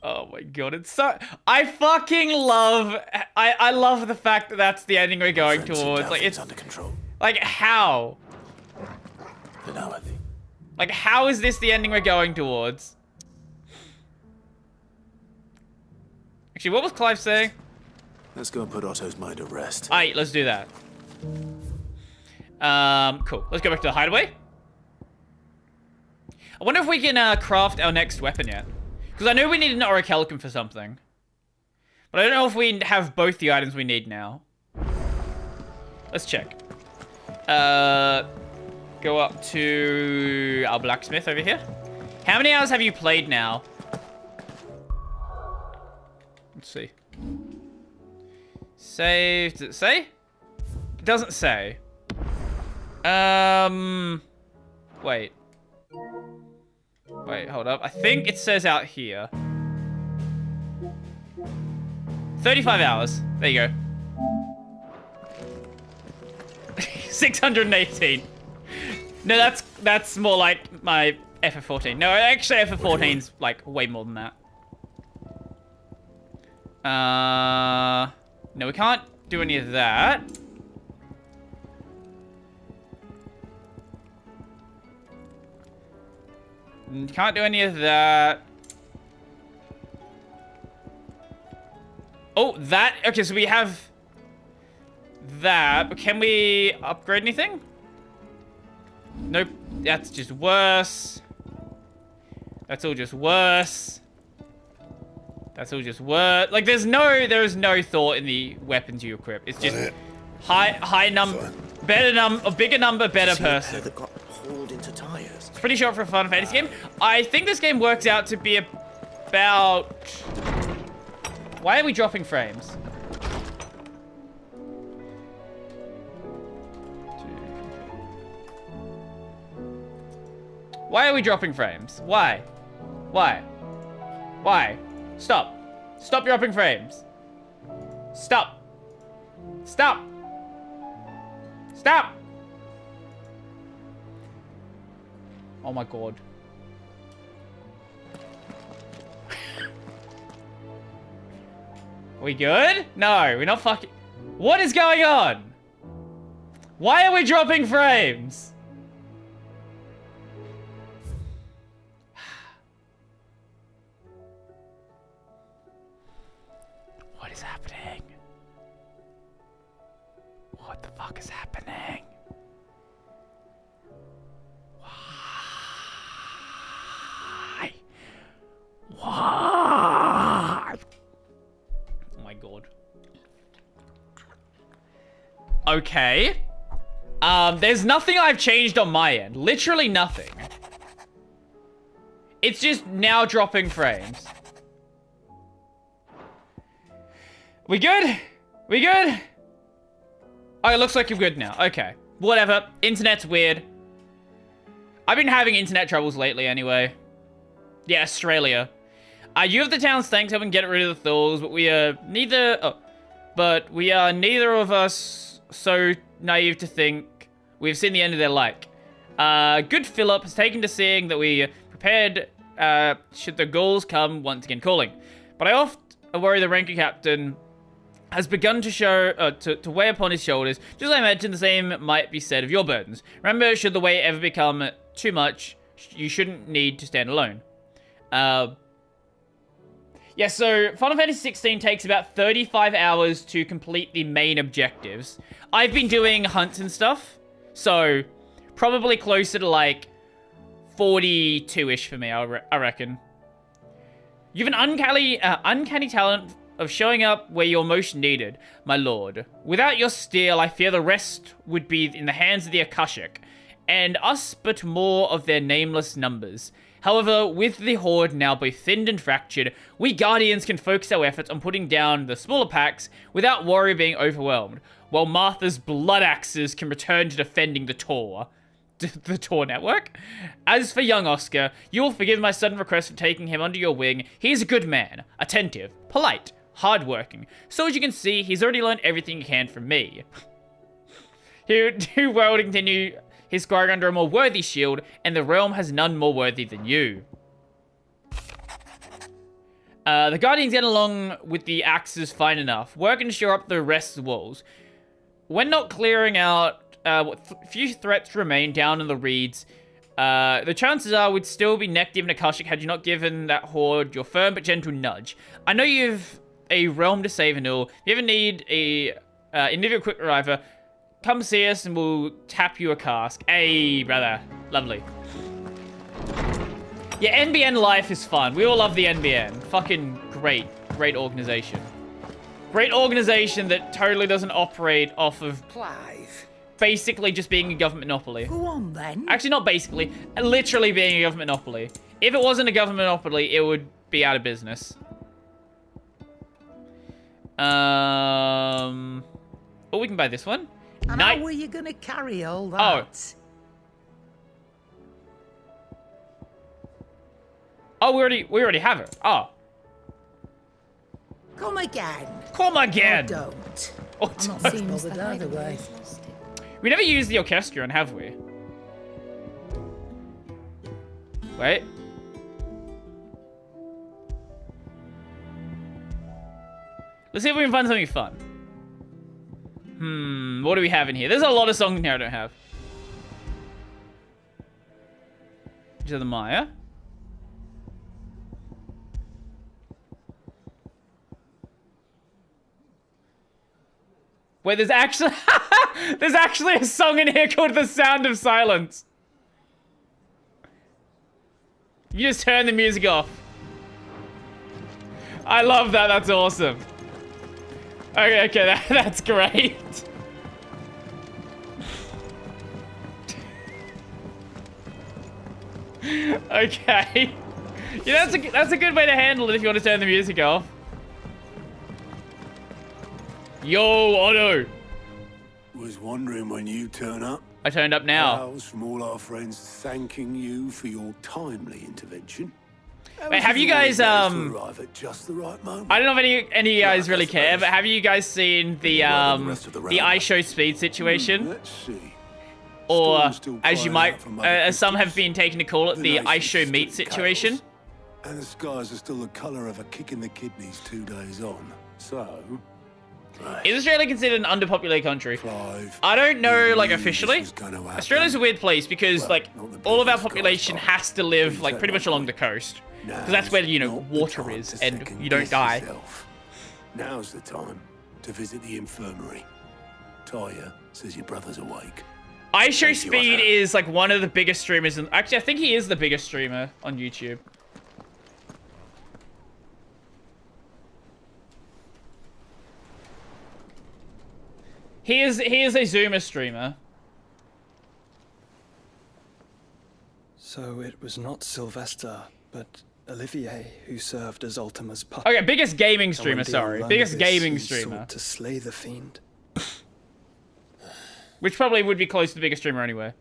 Oh my god, it's so... I fucking love... I love the fact that that's the ending we're going towards. Like, it's... under control. Like, how? For now, I think. Like, how is this the ending we're going towards? Actually, what was Clive saying? Let's go and put Otto's mind at rest. Alright, let's do that. Cool. Let's go back to the hideaway. I wonder if we can craft our next weapon yet. Because I know we need an orichalcum for something. But I don't know if we have both the items we need now. Let's check. Go up to our blacksmith over here. How many hours have you played now? Let's see. Save. Does it say? It doesn't say. Wait. Wait, hold up. I think it says out here. 35 hours. There you go. 618. No, that's more like my FF14. No, actually FF14's like way more than that. No, we can't do any of that. Can't do any of that. Oh, that. Okay, so we have that. But can we upgrade anything? Nope. That's just worse. That's all just worse. That's all just worse. Like, there is no thought in the weapons you equip. It's just high number, bigger number, better person. That got hauled into tires. Pretty sure for a Final Fantasy game. I think this game works out to be about... Why are we dropping frames? Why are we dropping frames? Why? Why? Why? Stop. Stop dropping frames. Stop. Stop. Stop. Oh my god. We good? No, we're not fucking... What is going on? Why are we dropping frames? What is happening? What the fuck is happening? Why? Oh my god. Okay. There's nothing I've changed on my end. Literally nothing. It's just now dropping frames. We good? We good? Oh, it looks like you're good now. Okay. Whatever. Internet's weird. I've been having internet troubles lately anyway. Yeah, Australia. You have the town's thanks helping get rid of the Thulls, but we are neither... Oh, but we are neither of us so naive to think we've seen the end of their like. Good Philip has taken to seeing that we prepared should the ghouls come once again calling. But I oft worry the ranking captain has begun to show to weigh upon his shoulders. Just as I mentioned, the same might be said of your burdens. Remember, should the weight ever become too much, you shouldn't need to stand alone. Yeah, so Final Fantasy XVI takes about 35 hours to complete the main objectives. I've been doing hunts and stuff, so probably closer to like 42-ish for me, I reckon. You have an uncanny talent of showing up where you're most needed, my lord. Without your steel, I fear the rest would be in the hands of the Akashic, and us but more of their nameless numbers. However, with the Horde now both thinned and fractured, we Guardians can focus our efforts on putting down the smaller packs without worry being overwhelmed, while Martha's blood axes can return to defending the Tor. The Tor network? As for young Oscar, you will forgive my sudden request for taking him under your wing. He is a good man, attentive, polite, hardworking. So as you can see, he's already learned everything he can from me. He will continue his squire under a more worthy shield, and the realm has none more worthy than you. The Guardians get along with the axes fine enough, working to shore up the rest of the walls. When not clearing out what few threats remain down in the reeds, the chances are we'd still be neck deep in Akashic had you not given that horde your firm but gentle nudge. I know you've a realm to save and all. If you ever need a individual quick reviver, come see us and we'll tap you a cask. Hey, brother. Lovely. Yeah, NBN life is fun. We all love the NBN. Fucking great. Great organization. Great organization that totally doesn't operate off of basically just being a government monopoly. Go on, then. Actually, not basically. Literally being a government monopoly. If it wasn't a government monopoly, it would be out of business. Oh, we can buy this one. And how were you going to carry all that? Oh, we already have it. Oh. Come again. Come again. Or don't. Or I'm not don't. bothered either way. We never used the orchestrion, have we? Wait. Let's see if we can find something fun. What do we have in here? There's a lot of songs in here I don't have. These are the Maya. Wait, there's actually there's actually a song in here called The Sound of Silence. You just turn the music off. I love that. That's awesome. Okay, that's great. Okay. Yeah, that's a good way to handle it if you want to turn the music off. Yo, Otto. Was wondering when you turn up. I turned up now. Owls from all our friends thanking you for your timely intervention. Wait, have you guys arrive at just the right moment. I don't know if any of you guys really care, but have you guys seen the ice show speed situation? Let's see. Or as you might, as some have been taken to call it, the ice show meat situation. And the skies are still the colour of a kick in the kidneys 2 days on. So. Is Australia considered an underpopulated country? I don't know, like, officially. Australia's a weird place because, like, all of our population has to live, like, pretty much along the coast. Because that's where, you know, water is and you don't die. Now's the time to visit the infirmary. Taya says your brother's awake. Ice Show Speed is, like, one of the biggest streamers. Actually, I think he is the biggest streamer on YouTube. He is a Zoomer streamer. So it was not Sylvester, but Olivier who served as Ultima's puppet. Okay, biggest gaming streamer, sorry. Biggest gaming streamer. To slay the fiend. Which probably would be close to the biggest streamer anyway.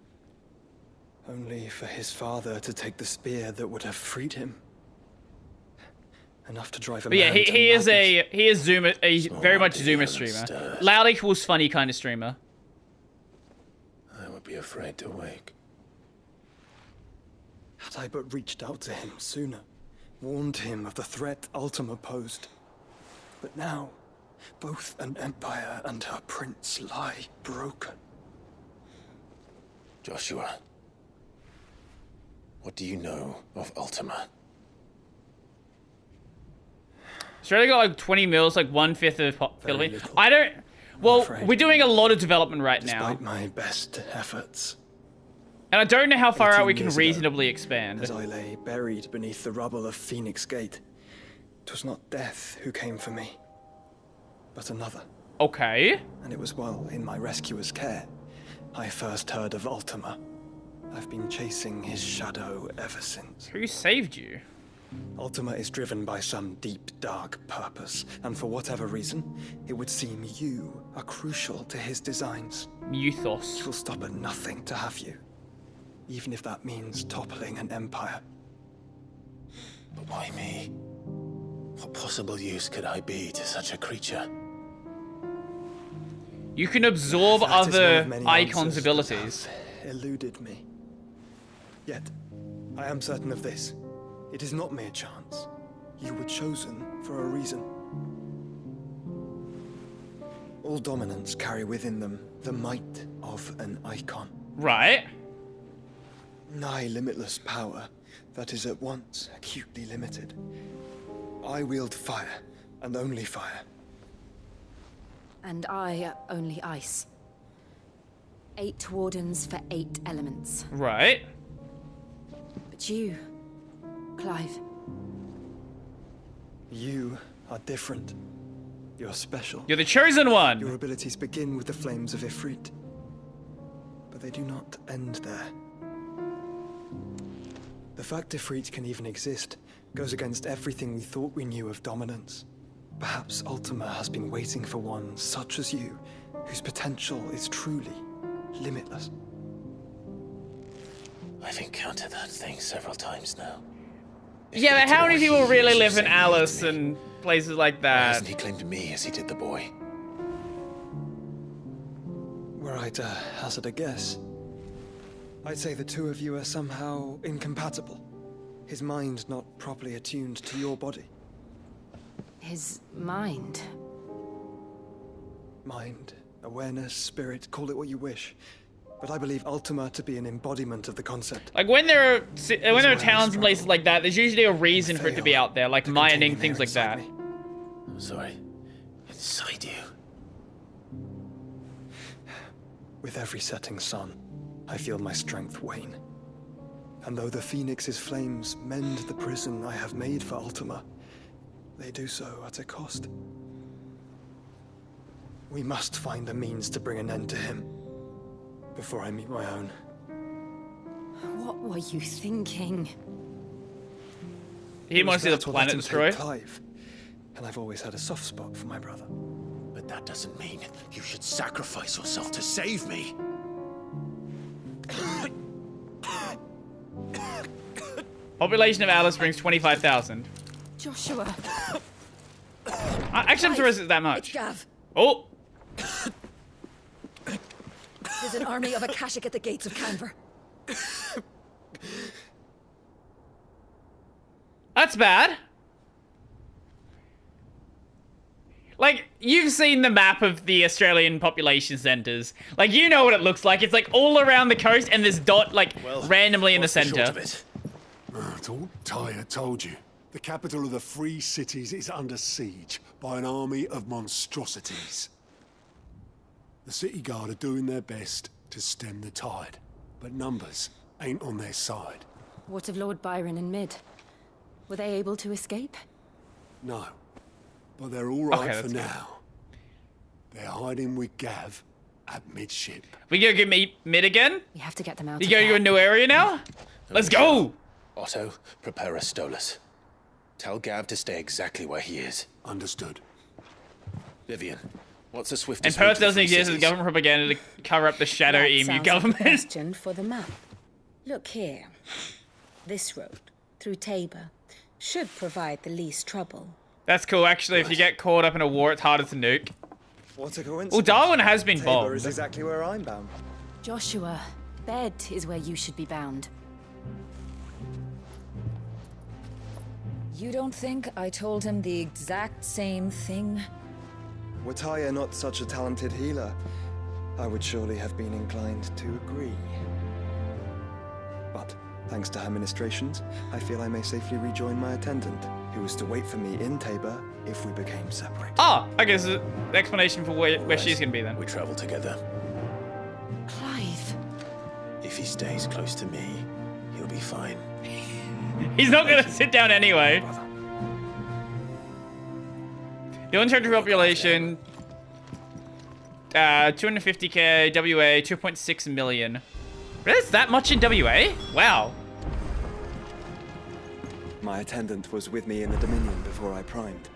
Only for his father to take the spear that would have freed him. Enough to drive a man to madness. He is Zoomer, a very much Zoomer streamer. Loud equals funny kind of streamer. I would be afraid to wake. Had I but reached out to him sooner, warned him of the threat Ultima posed. But now, Both an empire and her prince lie broken. Joshua, what do you know of Ultima? Australia got like 20 mils, like 1/5 of Philippines. I don't. Well, we're doing a lot of development right now. Despite my best efforts. And I don't know how far out we 18 can years reasonably ago, expand. As I lay buried beneath the rubble of Phoenix Gate, 'twas not death who came for me, but another. Okay. And it was while in my rescuer's care I first heard of Ultima. I've been chasing his shadow ever since. Who saved you? Ultima is driven by some deep, dark purpose, and for whatever reason, it would seem you are crucial to his designs. Mythos. He will stop at nothing to have you, even if that means toppling an empire. But why me? What possible use could I be to such a creature? You can absorb That is one of other many icons' answers that abilities. have eluded me. Yet, I am certain of this. It is not mere chance. You were chosen for a reason. All dominants carry within them the might of an icon. Right. Nigh limitless power that is at once acutely limited. I wield fire, and only fire. And I only ice. 8 wardens for 8 elements. Right. But you, Clive. You are different. You're special. You're the chosen one! Your abilities begin with the flames of Ifrit. But they do not end there. The fact Ifrit can even exist goes against everything we thought we knew of dominance. Perhaps Ultima has been waiting for one such as you, whose potential is truly limitless. I've encountered that thing several times now. Yeah, but how many people really live in Alice and places like Why that? hasn't he claimed me as he did the boy? Were I to hazard a guess, I'd say the two of you are somehow incompatible. His mind not properly attuned to your body. His mind. Mind, awareness, spirit, call it what you wish. But I believe Ultima to be an embodiment of the concept. Like when there are towns and places like that, there's usually a reason for it to be out there, like mining, things like that. I'm sorry. Inside you. With every setting sun, I feel my strength wane. And though the Phoenix's flames mend the prison I have made for Ultima, they do so at a cost. We must find a means to bring an end to him before I meet my own. What were you thinking? He wants to see the planet destroyed. Clive, and I've always had a soft spot for my brother. But that doesn't mean you should sacrifice yourself to save me. Population of Alice brings 25,000. Joshua. Actually, I'm surprised it's that much. Gav. Oh! There's an army of Akashic at the gates of Canver. That's bad. Like, you've seen the map of the Australian population centres. Like, you know what it looks like. It's like all around the coast and this dot, like, randomly in the centre. Thought Tyre told you. The capital of the Free Cities is under siege by an army of monstrosities. The City Guard are doing their best to stem the tide, but numbers ain't on their side. What of Lord Byron and Mid? Were they able to escape? No, but they're all right Okay, for that's good. now. They're hiding with Gav at midship. We go get Mid again? We have to get them out. You go to a new area now? Let's go! Otto, prepare a Stolas. Tell Gav to stay exactly where he is. Understood. Vivian, what's the And swiftest route Perth to the doesn't Free exist as Cities? government propaganda to cover up the shadow That emu sounds like a government. question for the map. Look here. This road, through Tabor, should provide the least trouble. That's cool, actually. If you get caught up in a war, it's harder to nuke. What a coincidence. Well, Darwin has been Tabor bombed. is exactly where I'm bound. Joshua, bed is where you should be bound. You don't think I told him the exact same thing? Were Tyre not such a talented healer, I would surely have been inclined to agree. But, thanks to her ministrations, I feel I may safely rejoin my attendant, who was to wait for me in Tabor if we became separate. Ah, I guess the explanation for where she's gonna be then. We travel together. Clive. If he stays close to me, he'll be fine. He's not gonna sit down anyway. The uninterrupted population, 250k, WA, 2.6 million. There's that much in WA? Wow. My attendant was with me in the Dominion before I primed.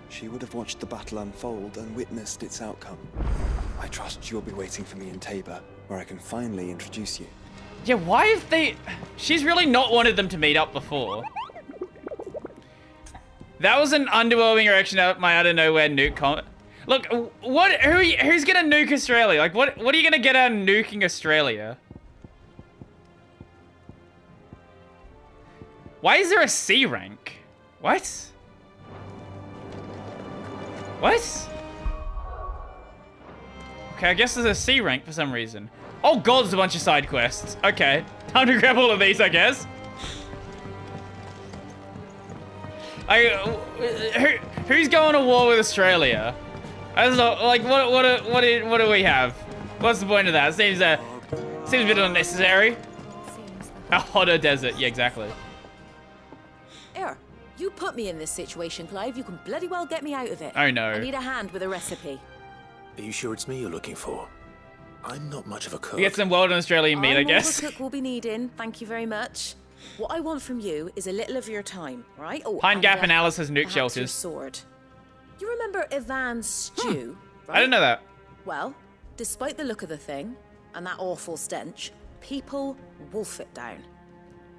She would have watched the battle unfold and witnessed its outcome. I trust you'll be waiting for me in Tabor, where I can finally introduce you. Yeah, why have they... She's really not wanted them to meet up before. That was an underwhelming reaction out my out-of-nowhere nuke comment. Look, who's gonna nuke Australia? Like, what are you gonna get out of nuking Australia? Why is there a C rank? What? What? Okay, I guess there's a C rank for some reason. Oh god, there's a bunch of side quests. Okay, time to grab all of these, I guess. Who's going to war with Australia? I don't know, like, what do we have? What's the point of that? Seems a bit unnecessary. A hotter desert, yeah, exactly. Here, you put me in this situation, Clive. You can bloody well get me out of it. Oh no. I need a hand with a recipe. Are you sure it's me you're looking for? I'm not much of a cook. We get some well-done Australian meat, I guess. Cook will be needing. Thank you very much. What I want from you is a little of your time, right? Oh, Pine Gap and Alice has nuke perhaps your shelters. Sword. You remember Ivan's stew? Right? I didn't know that. Well, despite the look of the thing and that awful stench, people wolf it down.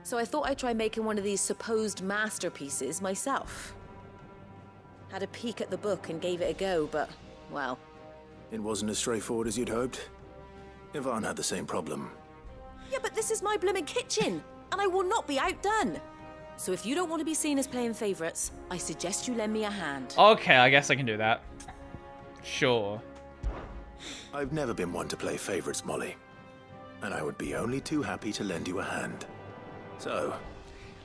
So I thought I'd try making one of these supposed masterpieces myself. Had a peek at the book and gave it a go, but, well... It wasn't as straightforward as you'd hoped. Ivan had the same problem. Yeah, but this is my blooming kitchen, and I will not be outdone. So if you don't want to be seen as playing favourites, I suggest you lend me a hand. Okay, I guess I can do that. Sure. I've never been one to play favourites, Molly. And I would be only too happy to lend you a hand. So,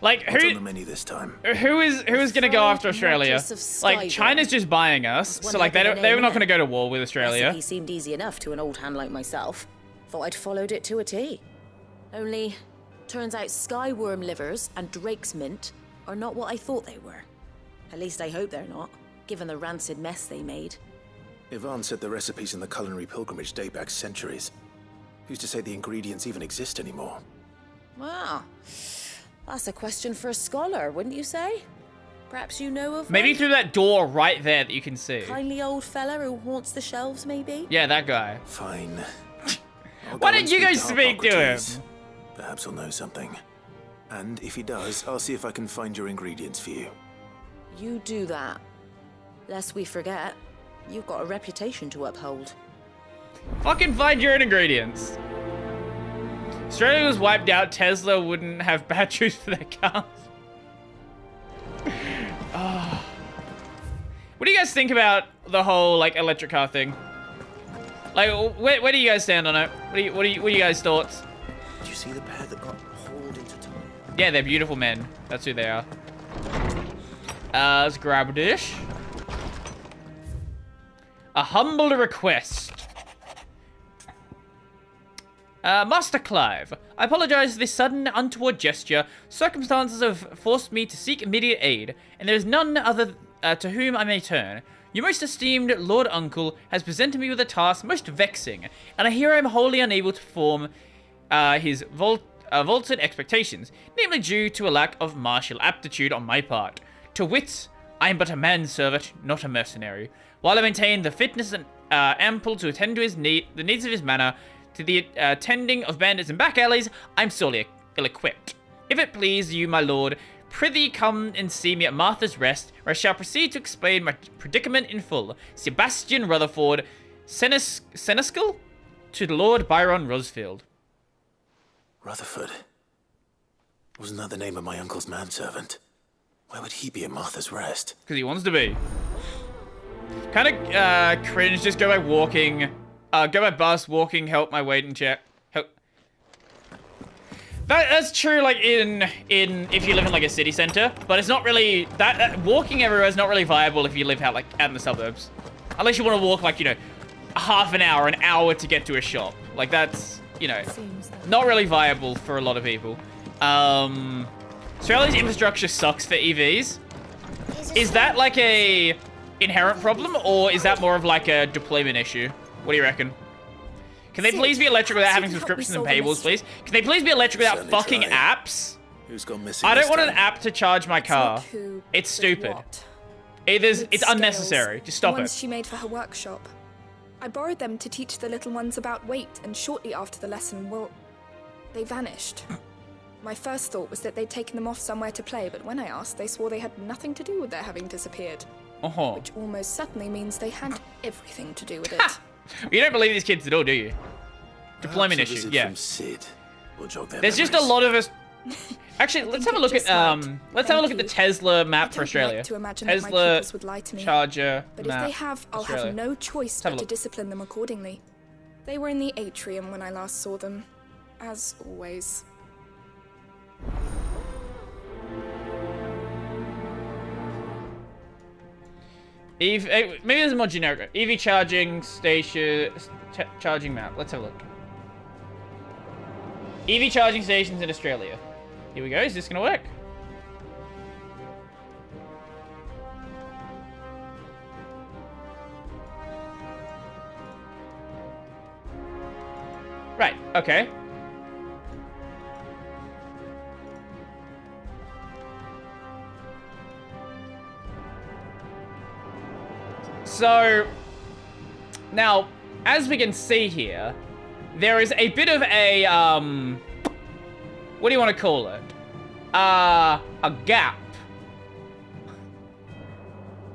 like, what's on the menu this time? Who is gonna go after Australia? Like, China's just buying us, so like they're not gonna go to war with Australia. Recipe seemed easy enough to an old hand like myself. Thought I'd followed it to a T. Only, turns out skyworm livers and drake's mint are not what I thought they were. At least I hope they're not, given the rancid mess they made. Ivan said the recipes in the culinary pilgrimage date back centuries. Who's to say the ingredients even exist anymore? Wow. That's a question for a scholar, wouldn't you say? Perhaps you know of Maybe one? through that door right there that you can see. Kindly old fella who haunts the shelves, maybe? Yeah, that guy. Fine. Why don't you guys speak to him? Perhaps he'll know something. And if he does, I'll see if I can find your ingredients for you. You do that. Lest we forget, you've got a reputation to uphold. Fucking find your own ingredients. Australia was wiped out, Tesla wouldn't have batteries for their cars. Oh. What do you guys think about the whole, like, electric car thing? Like, where do you guys stand on it? What are you guys' thoughts? Did you see the pair that got hauled into time? Yeah, they're beautiful men. That's who they are. Let's grab a dish. A humble request. Master Clive, I apologize for this sudden, untoward gesture. Circumstances have forced me to seek immediate aid, and there is none other to whom I may turn. Your most esteemed Lord Uncle has presented me with a task most vexing, and I hear I am wholly unable to perform his vaulted expectations, namely due to a lack of martial aptitude on my part. To wit, I am but a manservant, not a mercenary. While I maintain the fitness and ample to attend to the needs of his manor, to the tending of bandits and back alleys, I'm sorely ill-equipped. If it please you, my lord, prithee come and see me at Martha's Rest, where I shall proceed to explain my predicament in full. Sebastian Rutherford, Seneschal, to the Lord Byron Rosfield. Rutherford? Wasn't that the name of my uncle's manservant? Why would he be at Martha's Rest? Because he wants to be. Kind of cringe. Just go by walking. Go by bus, walking, help my weight and check. Help. That's true, like, in if you live in, like, a city center. But it's not really... walking everywhere is not really viable if you live out, like, out in the suburbs. Unless you want to walk, like, you know, half an hour to get to a shop. Like, that's, you know, not really viable for a lot of people. Australia's infrastructure sucks for EVs. Is that, like, a inherent problem, or is that more of, like, a deployment issue? What do you reckon? Can they please be electric without having subscriptions and paywalls, please? Can they please be electric without fucking apps? Who's gone missing? I don't want an app to charge my car. It's stupid. It's unnecessary. Just stop ones it. she made for her workshop. I borrowed them to teach the little ones about weight, and shortly after the lesson, well, they vanished. My first thought was that they'd taken them off somewhere to play, but when I asked, they swore they had nothing to do with their having disappeared. Which almost certainly means they had everything to do with it. You don't believe these kids at all, do you? Deployment issue, yeah. From Sid will jog their There's just a lot of us. Actually, let's have a look at the Tesla map for Australia. Like to imagine that my Tesla pupils would lie to me. charger But map. if they have, I'll Australia. have no choice Let's have a but to look. discipline them accordingly. They were in the atrium when I last saw them, as always. Maybe there's a more generic. EV charging station, charging map. Let's have a look. EV charging stations in Australia. Here we go. Is this gonna work? Right. Okay. So, now, as we can see here, there is a bit of a, what do you want to call it? A gap.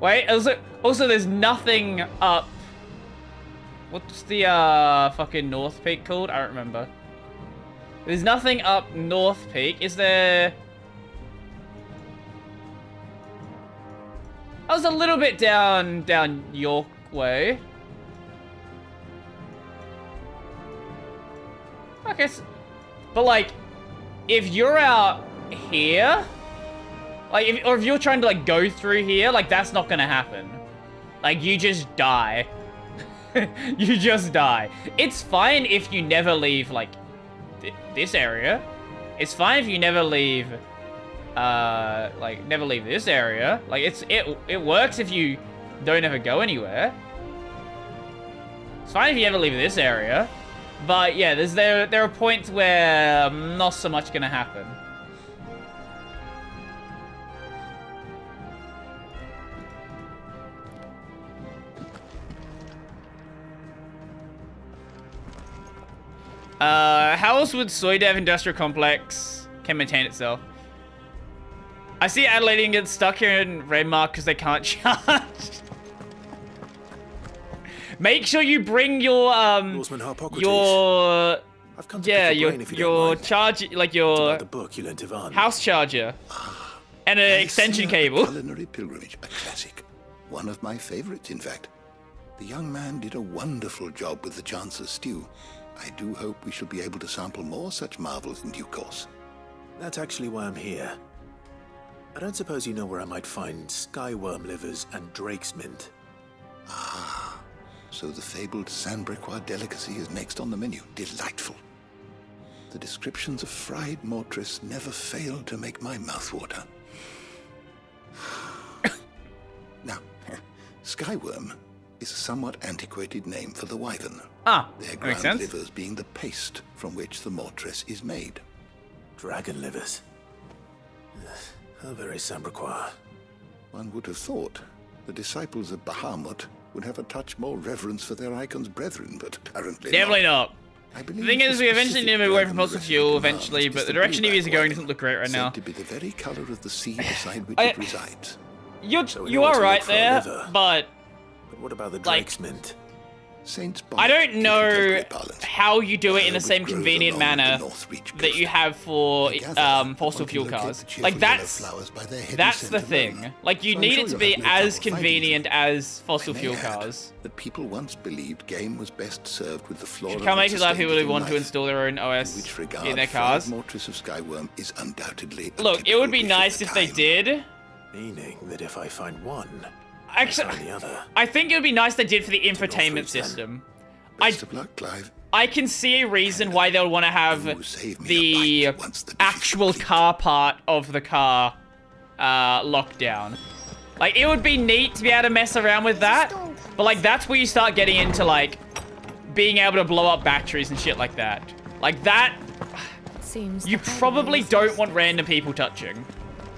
Wait, also there's nothing up. What's the, fucking North Peak called? I don't remember. There's nothing up North Peak. Is there... I was a little bit down York way. Okay, but like, if you're out here, like, if you're trying to like go through here, like that's not gonna happen. Like you just die. You just die. It's fine if you never leave like this area. It's fine if you never leave. Like never leave this area. Like it works if you don't ever go anywhere. It's fine if you ever leave this area, but yeah, there are points where not so much gonna happen. How else would Soydev Industrial Complex can maintain itself? I see Adelaide get stuck here in Redmark because they can't charge. Make sure you bring your your charge, like your house charger and an extension cable. Culinary pilgrimage, a classic. One of my favorites, in fact. The young man did a wonderful job with the Chance's stew. I do hope we shall be able to sample more such marvels in due course. That's actually why I'm here. I don't suppose you know where I might find skyworm livers and drake's mint. Ah, so the fabled Sandbrequois delicacy is next on the menu. Delightful. The descriptions of fried mortress never failed to make my mouth water. Now, skyworm is a somewhat antiquated name for the wyvern. Ah, their makes ground sense. livers being the paste from which the mortress is made. Dragon livers. How very Sandbrequois. One would have thought the disciples of Bahamut would have a touch more reverence for their icon's brethren, but apparently Definitely not. I The believe thing is, the we eventually need to move away from specific fossil fuel dragon eventually, is but the the direction blueback EVs are going wyvern, doesn't look great right now. said to be the very color of the sea beside which I- it resides. You are right there, but what about the like, drake's mint? Saints I don't know how you do it in the same convenient manner that you have for fossil fuel cars. Like that's the thing. Like you need it to be as convenient as fossil fuel cars. That people once believed game was best served with the flora. You can't make it allow people who want to install their own OS in their cars. Mortis of Skyworm is undoubtedly. Look, it would be nice if they did. Meaning that if I find one, actually, the other. I think it would be nice they did for the infotainment system. Best of luck, Clive. I can see a reason why they would want to have the actual car part of the car locked down. Like, it would be neat to be able to mess around with that, but like that's where you start getting into like being able to blow up batteries and shit like that. Like that, you probably don't want random people touching.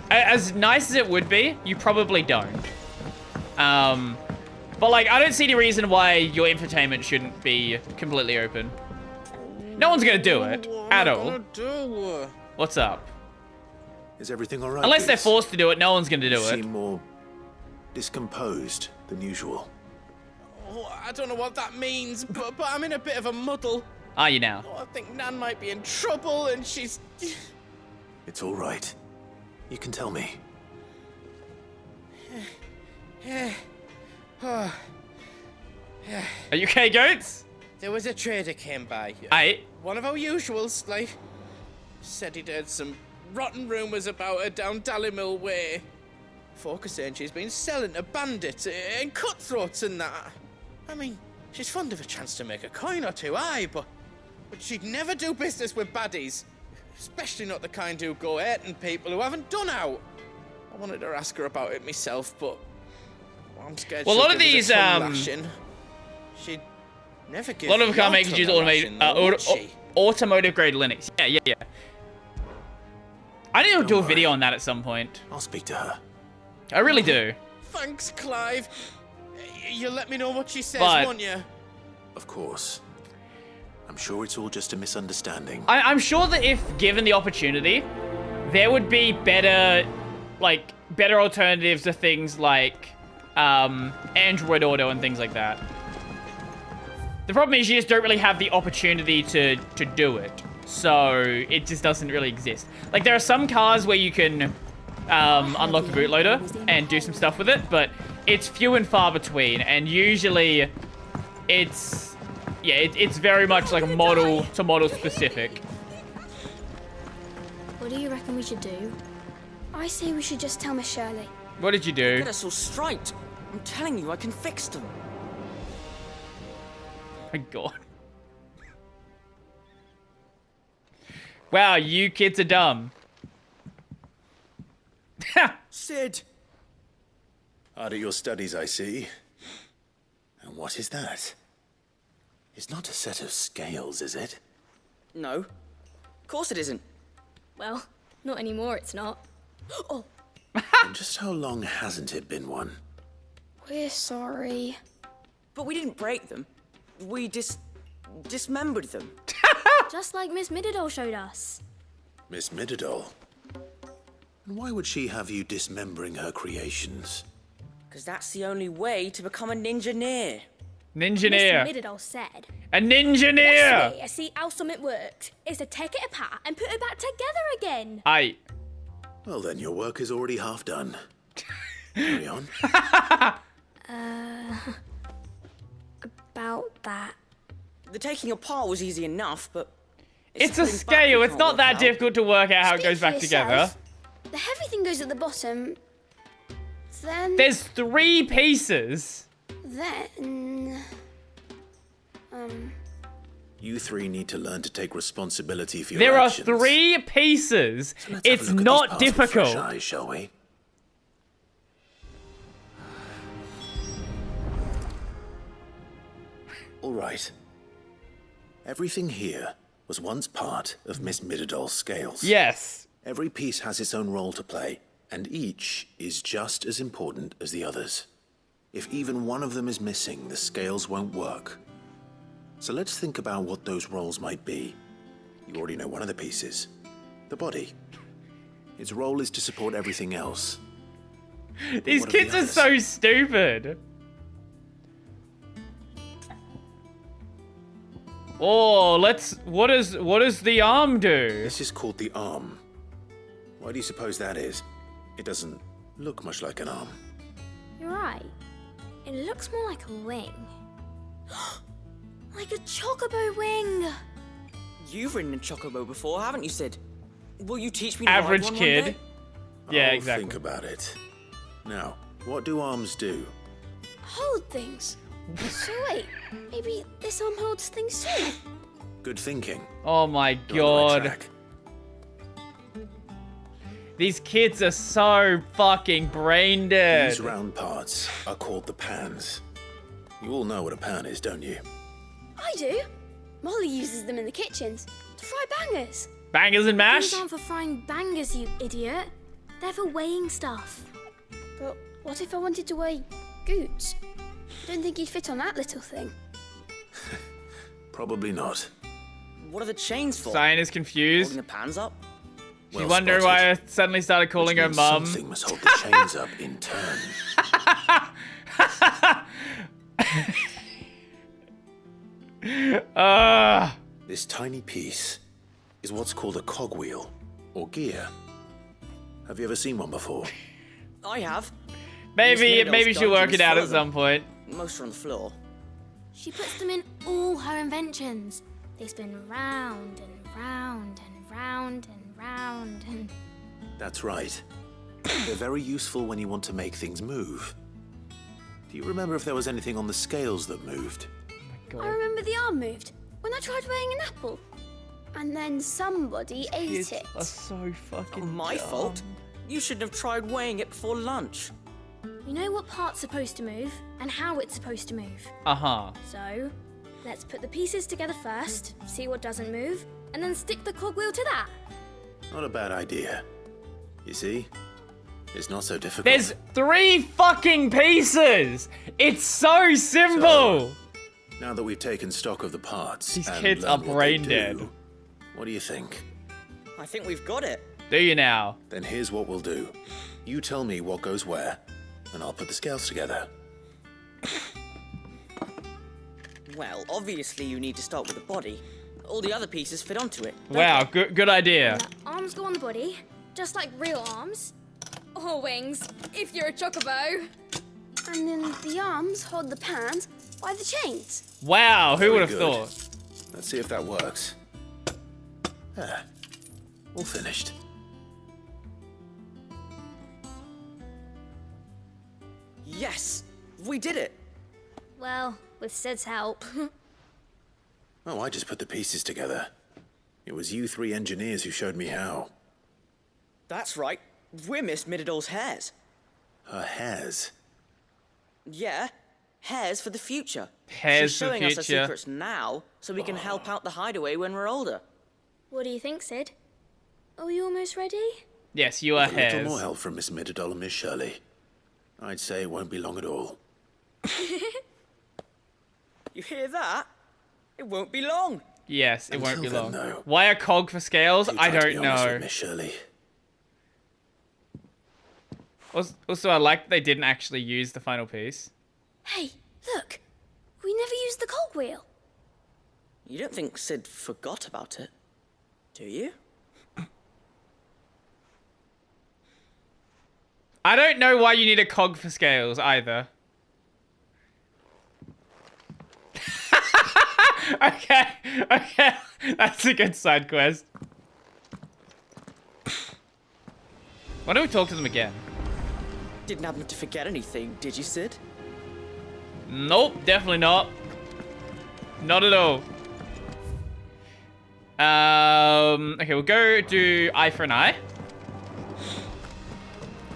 As nice as it would be, you probably don't. But like, I don't see any reason why your infotainment shouldn't be completely open. No one's gonna do it at all. What's up? Is everything alright? Unless they're forced to do it, no one's gonna do it. You seem more discomposed than usual. Oh, I don't know what that means, but I'm in a bit of a muddle. Are you now? Oh, I think Nan might be in trouble, and she's... It's all right. You can tell me. Are you okay, Goats? There was a trader came by. Aye. One of our usuals, like, said he'd heard some rotten rumours about her down Dallymill Way. Folk are saying she's been selling to bandits and cutthroats and that. I mean, she's fond of a chance to make a coin or two, aye, but she'd never do business with baddies. Especially not the kind who go hurting people who haven't done out. I wanted to ask her about it myself, but I'm scared. Well, a lot of these, she'd never give. A lot of car makers use automotive grade Linux. Yeah. I need to do a video on that at some point. I'll speak to her. I really do. Thanks, Clive. You'll let me know what she says, But- won't you? Of course. I'm sure it's all just a misunderstanding. I'm sure that if given the opportunity, there would be better alternatives to things like Android Auto and things like that. The problem is you just don't really have the opportunity to do it. So it just doesn't really exist. Like there are some cars where you can unlock the bootloader and do some stuff with it, but it's few and far between, and usually it's very much like model to model specific. What do you reckon we should do? I say we should just tell Miss Shirley. What did you do? Get us all straight. I'm telling you, I can fix them. My God. Wow, you kids are dumb. Sid! Hard at your studies, I see. And what is that? It's not a set of scales, is it? No. Of course it isn't. Well, not anymore, it's not. Oh, And just how long hasn't it been one? we're sorry. But we didn't break them. We dismembered them. Just like Miss Mididol showed us. Miss Mididol? And why would she have you dismembering her creations? Because that's the only way to become a ninja-neer. Ninja-neer. Miss Mididol said. A ninja-neer. This way, I see how something worked. Is to take it apart and put it back together again. Aye. Well, then your work is already half done. Carry on. About that. The taking apart was easy enough, but... It's a putting back scale. we It's can't not work that out. difficult to work out how it Speak goes for back together. yourself. The heavy thing goes at the bottom. Then... There's 3 pieces. Then... You three need to learn to take responsibility for your There are actions. 3 pieces. So let's It's have a look at not these parts with fresh difficult. eyes, shall we? All right. Everything here was once part of Miss Mididol's scales. Yes. Every piece has its own role to play, and each is just as important as the others. If even one of them is missing, the scales won't work. So let's think about what those roles might be. You already know one of the pieces. The body. Its role is to support everything else. These what of the kids are others? so stupid. Oh, what does the arm do? This is called the arm. Why do you suppose that is? It doesn't look much like an arm. You're right. It looks more like a wing. Like a chocobo wing. You've ridden a chocobo before, haven't you, Sid? Will you teach me Average to ride one kid. One day? Yeah, I'll exactly. Think about it. Now, what do arms do? Hold things. So wait, maybe this arm holds things too. Good thinking. Oh my You're on the right god. track. These kids are so fucking brain dead. These round parts are called the pans. You all know what a pan is, don't you? I do. Molly uses them in the kitchens to fry bangers. Bangers and mash? These aren't for frying bangers, you idiot. They're for weighing stuff. But what if I wanted to weigh goods? I don't think he'd fit on that little thing. Probably not. What are the chains for? Cyan is confused. Holding the pans up? She Well wondered why I suddenly started calling her Which means mum. Something must hold the chains up in turn. This tiny piece is what's called a cogwheel, or gear. Have you ever seen one before? I have. Maybe she'll work it out at some point. Most are on the floor. She puts them in all her inventions. They spin round and round and round and round and... That's right. They're very useful when you want to make things move. Do you remember if there was anything on the scales that moved? I remember the arm moved when I tried weighing an apple. And then somebody ate it. Are so fucking My dumb. fault. You shouldn't have tried weighing it before lunch. We know what part's supposed to move and how it's supposed to move. Uh-huh. So, let's put the pieces together first, see what doesn't move, and then stick the cogwheel to that. Not a bad idea. You see? It's not so difficult. There's 3 fucking pieces! It's so simple! Now that we've taken stock of the parts, These and kids are learned what brain they dead. do, what do you think? I think we've got it. Do you now? Then here's what we'll do. You tell me what goes where, and I'll put the scales together. Well, obviously you need to start with the body. All the other pieces fit onto it. don't Wow, they? good idea. Arms go on the body, just like real arms. Or wings, if you're a chocobo. And then the arms hold the pans by the chains. Wow, who Very would have good. thought? Let's see if that works. Ah, all finished. Yes! We did it! Well, with Sid's help. Oh, I just put the pieces together. It was you 3 engineers who showed me how. That's right. We're Miss Mididol's hairs. Her hairs. Yeah, hairs for the future. Hairs She's for the showing us her future. secrets now, so we can help out the hideaway when we're older. What do you think, Sid? Are we almost ready? Yes, you are With a little hairs. more help from Miss Mididol and Miss Shirley. I'd say it won't be long at all. You hear that? It won't be long. Yes, it won't be Until long. then, though, Why a cog for scales? do I try to be don't honest know. with Miss Shirley. Also, I like that they didn't actually use the final piece. Hey, look. We never used the cogwheel. You don't think Sid forgot about it, do you? I don't know why you need a cog for scales either. Okay, that's a good side quest. Why don't we talk to them again? Didn't happen to forget anything, did you, Sid? Nope, definitely not. Not at all. Okay, we'll go do eye for an eye.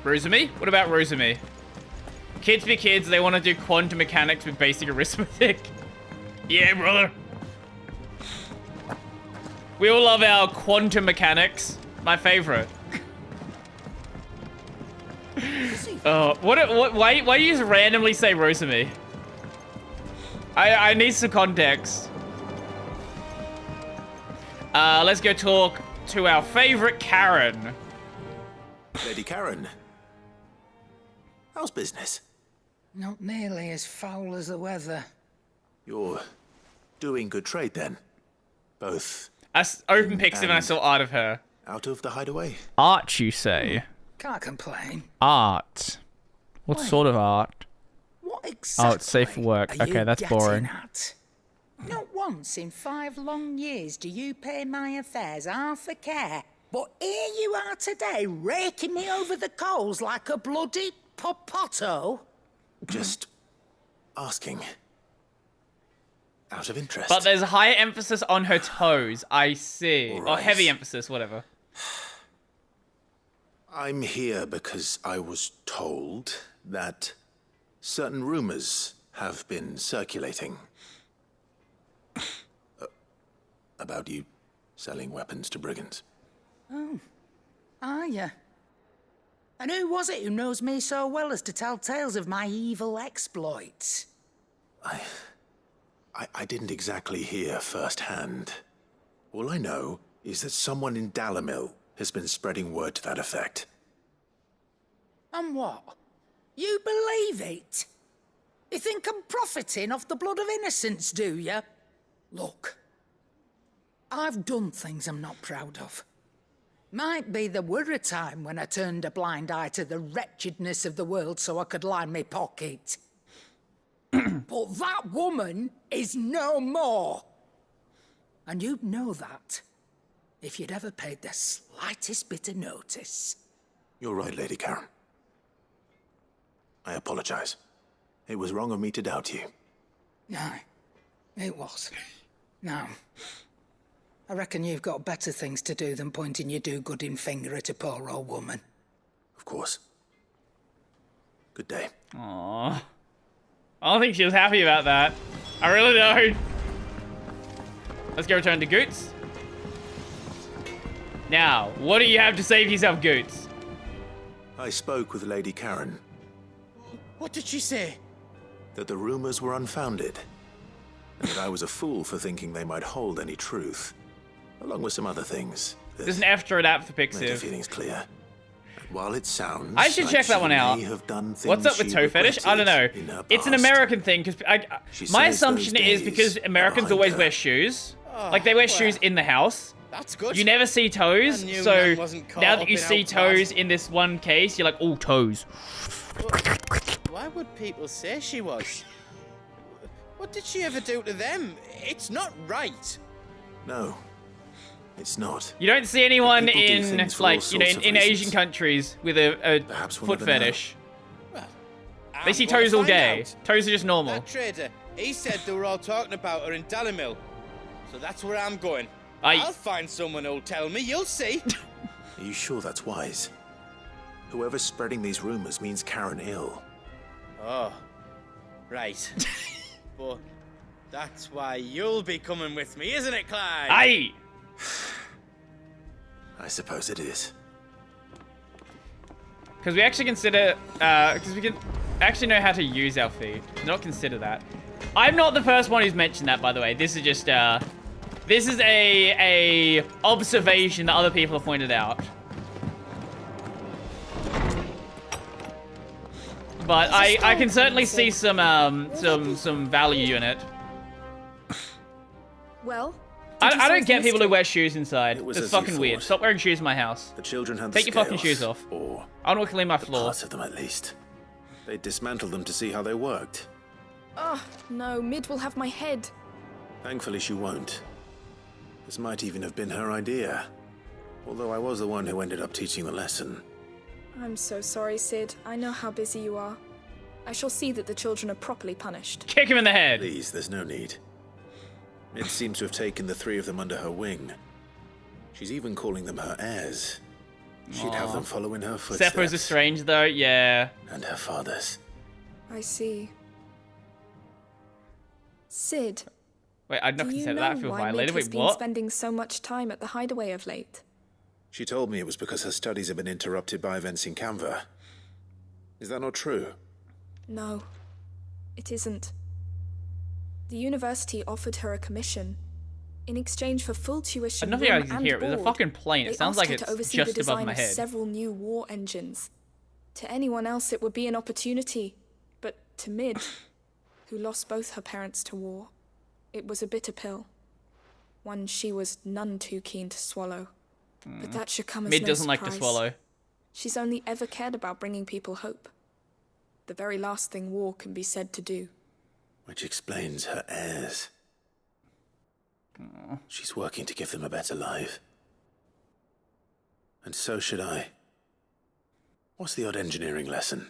Rosamy? What about Rosamy? Kids be kids, they want to do quantum mechanics with basic arithmetic. Yeah, brother. We all love our quantum mechanics. My favorite. Why do you just randomly say Rosamy? I need some context. Let's go talk to our favorite Karen. Lady Karen. How's business? Not nearly as foul as the weather. You're doing good trade then? Both. I opened Pixiv and I saw art of her. Out of the hideaway? Art, you say? Can't complain. Art. What sort of art? What exactly? Oh, it's safe for work. are Okay, you that's getting boring. At? Not once in 5 long years do you pay my affairs half a care. But here you are today, raking me over the coals like a bloody popoto. Just asking. Out of interest. But there's a higher emphasis on her toes. I see. Or Right. heavy emphasis, whatever. I'm here because I was told that certain rumors have been circulating about you selling weapons to brigands. Oh, are you? And who was it who knows me so well as to tell tales of my evil exploits? I didn't exactly hear firsthand. All I know is that someone in Dalimil has been spreading word to that effect. And what? You believe it? You think I'm profiting off the blood of innocents, do you? Look, I've done things I'm not proud of. Might be there were a time when I turned a blind eye to the wretchedness of the world so I could line my pocket. But that woman is no more. And you'd know that if you'd ever paid the slightest bit of notice. You're right, Lady Karen. I apologize. It was wrong of me to doubt you. No, it was. Now, I reckon you've got better things to do than pointing your do-gooding finger at a poor old woman. Of course. Good day. Aww. I don't think she was happy about that. I really don't. Let's go return to Goots. Now, what do you have to say for yourself, Goots? I spoke with Lady Karen. What did she say? That the rumors were unfounded. And that I was a fool for thinking they might hold any truth. Along with some other things. There's an F through that for Make her Pixiv. feelings clear. And while it sounds I should like check that she one out. may have done What's up with things toe she fetish? I don't know. regretted in her It's an past, American thing because She my says assumption those is days because are Americans behind always her. wear shoes. Oh, Like they wear well, shoes in the house. That's good. You never see toes, I knew so Nan wasn't caught now up that you in see outcast. toes in this one case, you're like, oh, toes. Why would people say she was? What did she ever do to them? It's not right. No, it's not. You don't see anyone People do in, things for like, all you know, sorts of in Asian reasons. countries with a Perhaps we'll foot never know. fetish. Well, They I'm see gonna toes all find day. out. Toes are just normal. That trader, he said they were all talking about her in Dalimil. So that's where I'm going. I'll find someone who'll tell me, you'll see. Are you sure that's wise? Whoever's spreading these rumors means Karen ill. Oh, right. But that's why you'll be coming with me, isn't it, Clyde? Aye. I suppose it is. Because we actually consider, because we can actually know how to use our feet. Not consider that. I'm not the first one who's mentioned that, by the way. This is just, this is a observation that other people have pointed out. But I can certainly see some value in it. Well, I don't get people who wear shoes inside. was It's as you fucking weird. thought. Stop wearing shoes in my house. The children had Take the your fucking scales, shoes off. Or I want to clean my floor. parts of them at least. They dismantled them to see how they worked. oh, no, Mid will have my head. Thankfully she won't. This might even have been her idea. Although I was the one who ended up teaching the lesson. I'm so sorry, Sid. I know how busy you are. I shall see that the children are properly punished. Kick him in the head. Please, there's no need. Mid seems to have taken the 3 of them under her wing. She's even calling them her heirs. She'd have them follow in her footsteps. Seppo's estranged though, yeah. And her father's. I see. Sid, Wait, I'd not do you consider know that. I feel why violated. Mid has Wait, been what? spending so much time at the hideaway of late? She told me it was because her studies have been interrupted by events in Canva. Is that not true? No, it isn't. The university offered her a commission. In exchange for full tuition, I don't think I room can and hear it. There's a board, fucking plane. It they sounds asked like her it's to oversee just the above design my of head. several new war engines. To anyone else, it would be an opportunity, but to Mid, who lost both her parents to war, it was a bitter pill. one she was none too keen to swallow. But that should come as Mid no doesn't like to surprise. swallow. She's only ever cared about bringing people hope. The very last thing war can be said to do. Which explains her heirs. She's working to give them a better life. And so should I. What's the odd engineering lesson?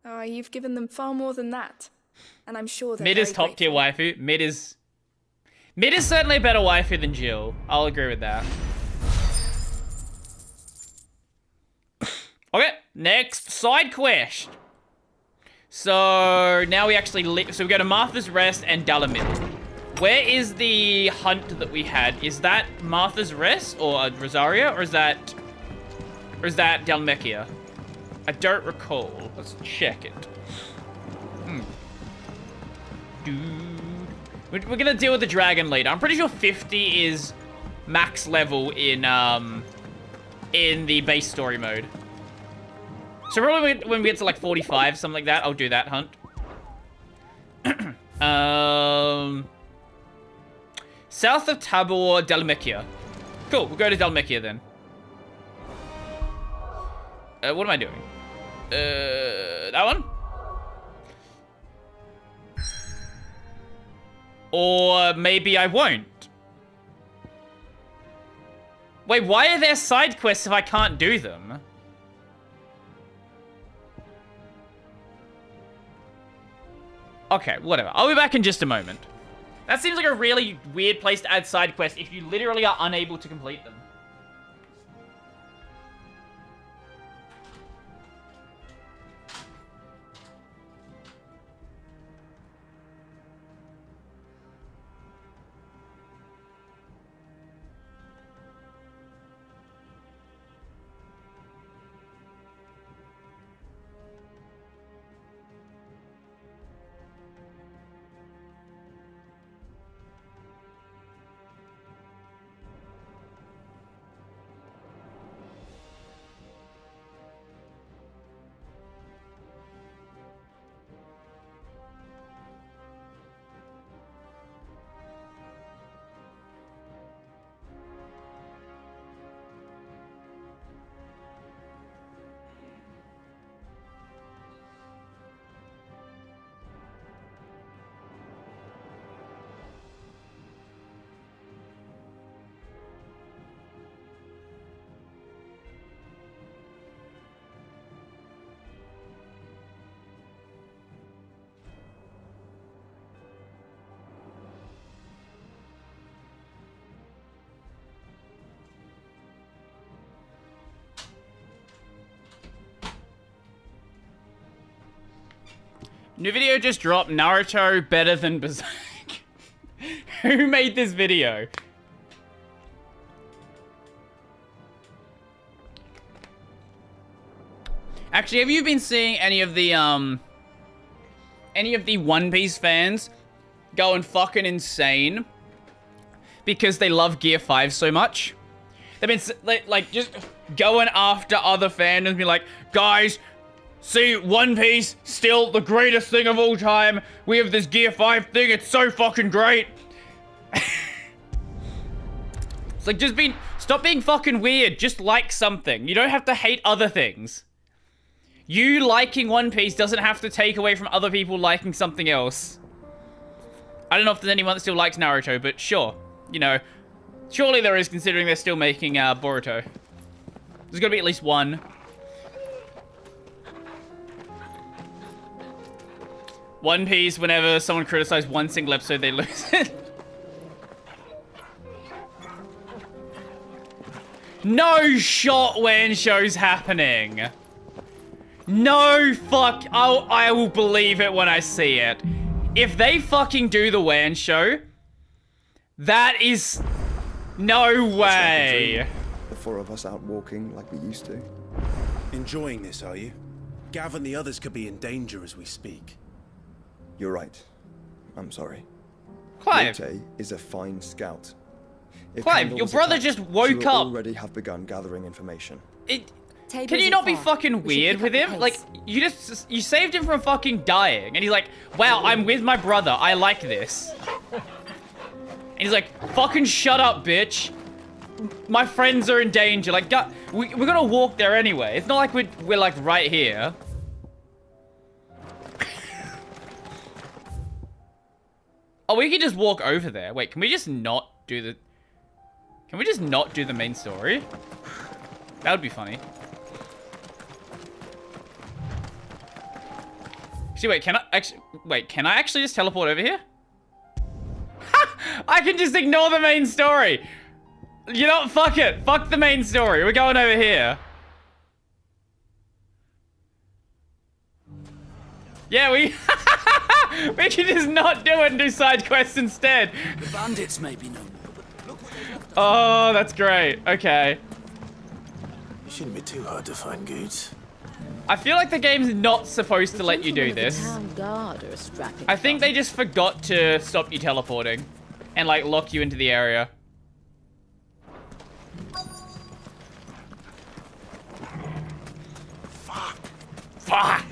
Oh, you've given them far more than that. And I'm sure they're Mid is very top tier waifu. Mid is certainly a better waifu than Jill. I'll agree with that. Okay, next side quest. So now we actually so we go to Martha's Rest and Dalamit. Where is the hunt that we had? Is that Martha's Rest or Rosaria, or is that Dalmekia? I don't recall. Let's check it. We're gonna deal with the dragon later. I'm pretty sure 50 is max level in the base story mode. So probably when we get to like 45, something like that, I'll do that hunt. South of Tabor, Dalmekia. Cool, we'll go to Dalmekia then. What am I doing? That one? Or maybe I won't. Wait, why are there side quests if I can't do them? Okay, whatever. I'll be back in just a moment. That seems like a really weird place to add side quests if you literally are unable to complete them. New video just dropped. Naruto better than Berserk. Who made this video? Actually, have you been seeing any of the One Piece fans going fucking insane because they love Gear 5 so much? They've been like just going after other fandoms, be like, guys, see, One Piece, still the greatest thing of all time. We have this Gear 5 thing, it's so fucking great. It's like, stop being fucking weird, just like something. You don't have to hate other things. You liking One Piece doesn't have to take away from other people liking something else. I don't know if there's anyone that still likes Naruto, but sure. You know, surely there is, considering they're still making Boruto. There's gotta be at least one. One Piece, whenever someone criticizes one single episode, they lose it. No shot when show's happening. No fuck. I will believe it when I see it. If they fucking do the WAN show, that is no way. The four of us out walking like we used to. Enjoying this, are you? Gav and the others could be in danger as we speak. You're right. I'm sorry. Clive. Rote is a fine scout. If Clive, Kendall your was brother attacked, just she woke will up. already have begun gathering information. Can you not be fucking weird with him? Like, you saved him from fucking dying, and he's like, wow, I'm with my brother, I like this. And he's like, fucking shut up, bitch. My friends are in danger. Like, we're gonna walk there anyway. It's not like we're like right here. Oh, we can just walk over there. Wait, can we just not do the... Can we just not do the main story? That would be funny. See, wait, can I actually just teleport over here? I can just ignore the main story. You know what? Fuck it. Fuck the main story. We're going over here. Yeah, we can just not do it and do side quests instead. The bandits may be no more, but look what they've Oh, that's great. Okay. It shouldn't be too hard to find goods. I feel like the game's not supposed to let you do this. I think they just forgot to stop you teleporting and like lock you into the area. Fuck!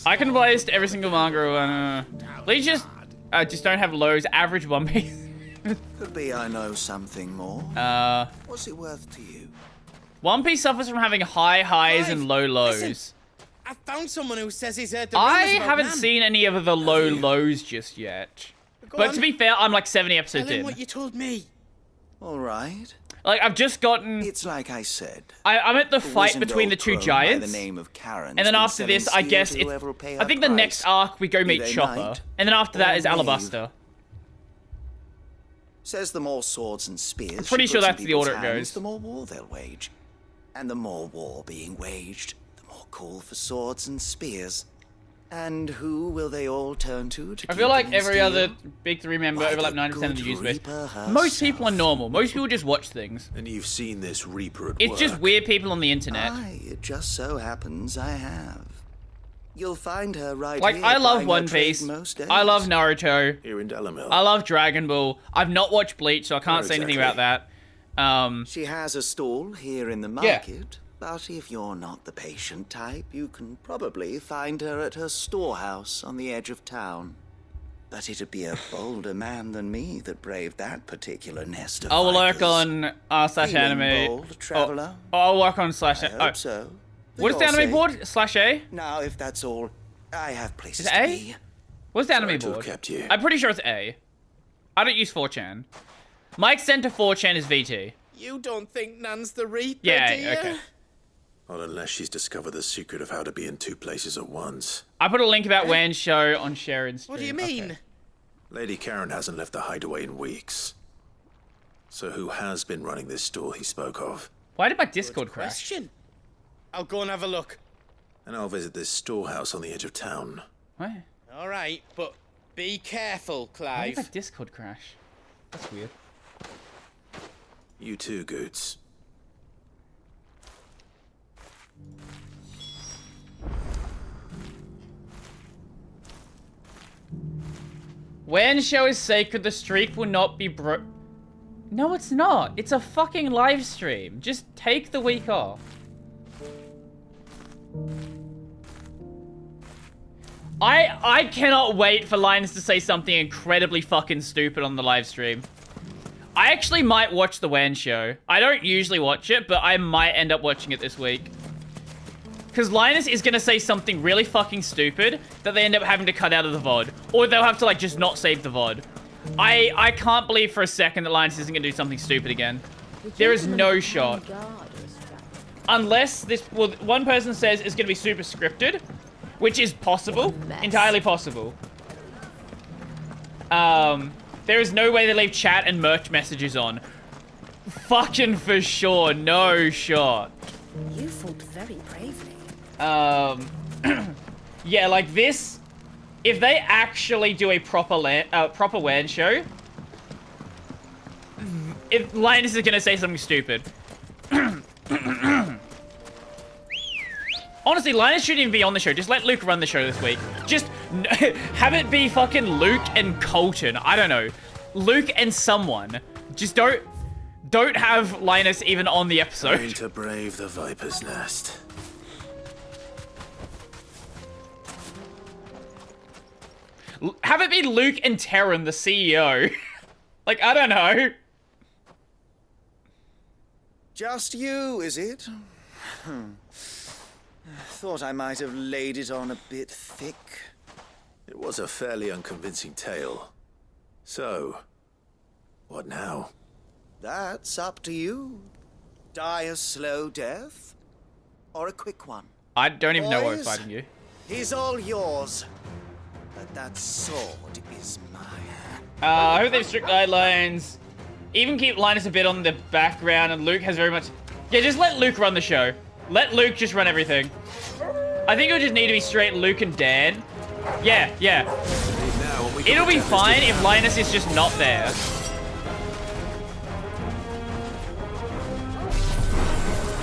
I can waste every single manga. Please just don't have lows. Average One Piece. Could be I know something more. What's it worth to you? One Piece suffers from having high highs and low lows. Listen, I found someone who says he's heard the I rumors about haven't Nan. seen any of the low lows just yet. But to be fair, I'm like 70 episodes Tell him in. what you told me. All right. Like, I've just gotten... It's like I said. I'm at the A fight wizened between the old two crone by giants. the name of Karen's And then been after this, selling I guess steel it's... to whoever will pay I her think the price. next arc, we go Be meet they Chopper. knight And then after that or is knave. Alabaster. Says the more swords and spears I'm pretty she sure puts in that's the people's order it hands, goes. the more war they'll wage. And the more war being waged, the more call for swords and spears. And who will they all turn to I keep feel like them in every steel? other Big Three member Why, overlap the 90% of the good user base. Reaper Most people are normal. Most people just watch things. And you've seen this Reaper at It's work. just weird people on the internet. Aye, it just so happens I have. You'll find her right Like, here I love plying her One trade Piece. most days. I love Naruto. Here in Delamere. I love Dragon Ball. I've not watched Bleach, so I can't say anything about that. She has a stall here in the market, but if you're not the patient type, you can probably find her at her storehouse on the edge of town. But it'd be a bolder man than me that braved that particular nest of I'll work vipers. on Feeling /anime. bold, traveler? I'll work on /. I hope so. What is the anime board? /A? Now, if that's all, I have places Is it to A? be. What's the anime Sorry to have board? kept you. I'm pretty sure it's A. I don't use 4chan. My extent to 4chan is VT. You don't think Nan's the Reaper, Yeah, do you? okay. Not unless she's discovered the secret of how to be in two places at once. I put a link about Wan's show on Sharon's stream. What do you mean? Okay. Lady Karen hasn't left the hideaway in weeks. So who has been running this store he spoke of? Why did my Discord crash? Question. I'll go and have a look. And I'll visit this storehouse on the edge of town. What? All right, but be careful, Why did Clive. my Discord crash? That's weird. You too, Goots. When show is sacred, the streak will not be No, it's not. It's a fucking live stream. Just take the week off. I cannot wait for Linus to say something incredibly fucking stupid on the live stream. I actually might watch the Wan show. I don't usually watch it, but I might end up watching it this week. Because Linus is going to say something really fucking stupid that they end up having to cut out of the VOD. Or they'll have to, like, just not save the VOD. I can't believe for a second that Linus isn't going to do something stupid again. There is no shot. Unless this, well, one person says it's going to be super scripted, which is possible. Entirely possible. There is no way they leave chat and merch messages on. Fucking for sure, no shot. You fought very bravely. Yeah, like this, if they actually do a proper WAN show, if Linus is gonna say something stupid. Honestly, Linus shouldn't even be on the show. Just let Luke run the show this week. Just have it be fucking Luke and Colton. I don't know. Luke and someone. Just don't have Linus even on the episode. Going to brave the Viper's Nest. Have it be Luke and Terran, the CEO. Like, I don't know. Just you, is it? Thought I might have laid it on a bit thick. It was a fairly unconvincing tale. So, what now? That's up to you. Die a slow death, or a quick one. I don't even know why I'm Boys, fighting you. He's all yours. But that sword is mine. I hope they have strict guidelines. Even keep Linus a bit on the background, and Luke has very much... Yeah, just let Luke run the show. Let Luke just run everything. I think it'll just need to be straight Luke and Dan. Yeah. It'll be fine if Linus is just not there.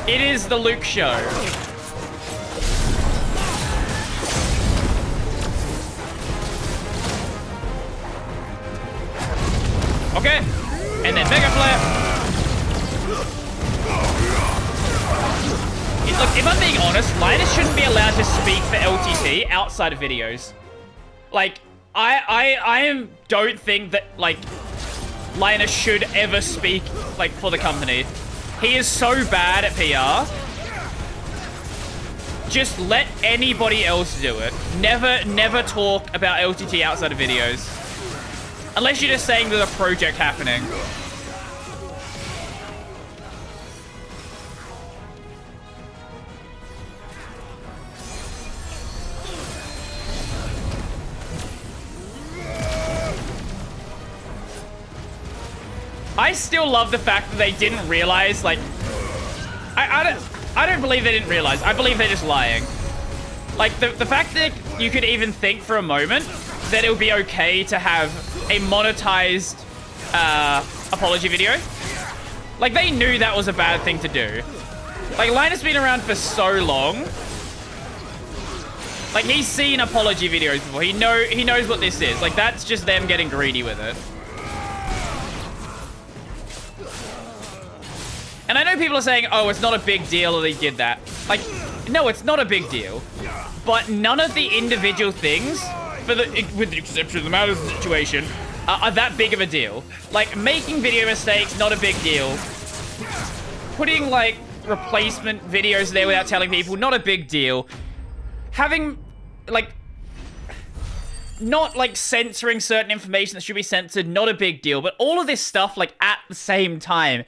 It is the Luke show. Okay. And then Mega Flare. Look, if I'm being honest, Linus shouldn't be allowed to speak for LTT outside of videos. Like, I don't think that, like, Linus should ever speak, like, for the company. He is so bad at PR. Just let anybody else do it. Never talk about LTT outside of videos. Unless you're just saying there's a project happening. I still love the fact that they didn't realize, like... I don't believe they didn't realize. I believe they're just lying. Like, the fact that you could even think for a moment that it would be okay to have a monetized apology video. Like, they knew that was a bad thing to do. Like, Linus has been around for so long. Like, he's seen apology videos before. He knows what this is. Like, that's just them getting greedy with it. And I know people are saying, oh, it's not a big deal that they did that. Like, no, it's not a big deal. But none of the individual things, with the exception of the Matters situation, are that big of a deal. Like, making video mistakes, not a big deal. Putting, like, replacement videos there without telling people, not a big deal. Having, like, not, like, censoring certain information that should be censored, not a big deal. But all of this stuff, like, at the same time...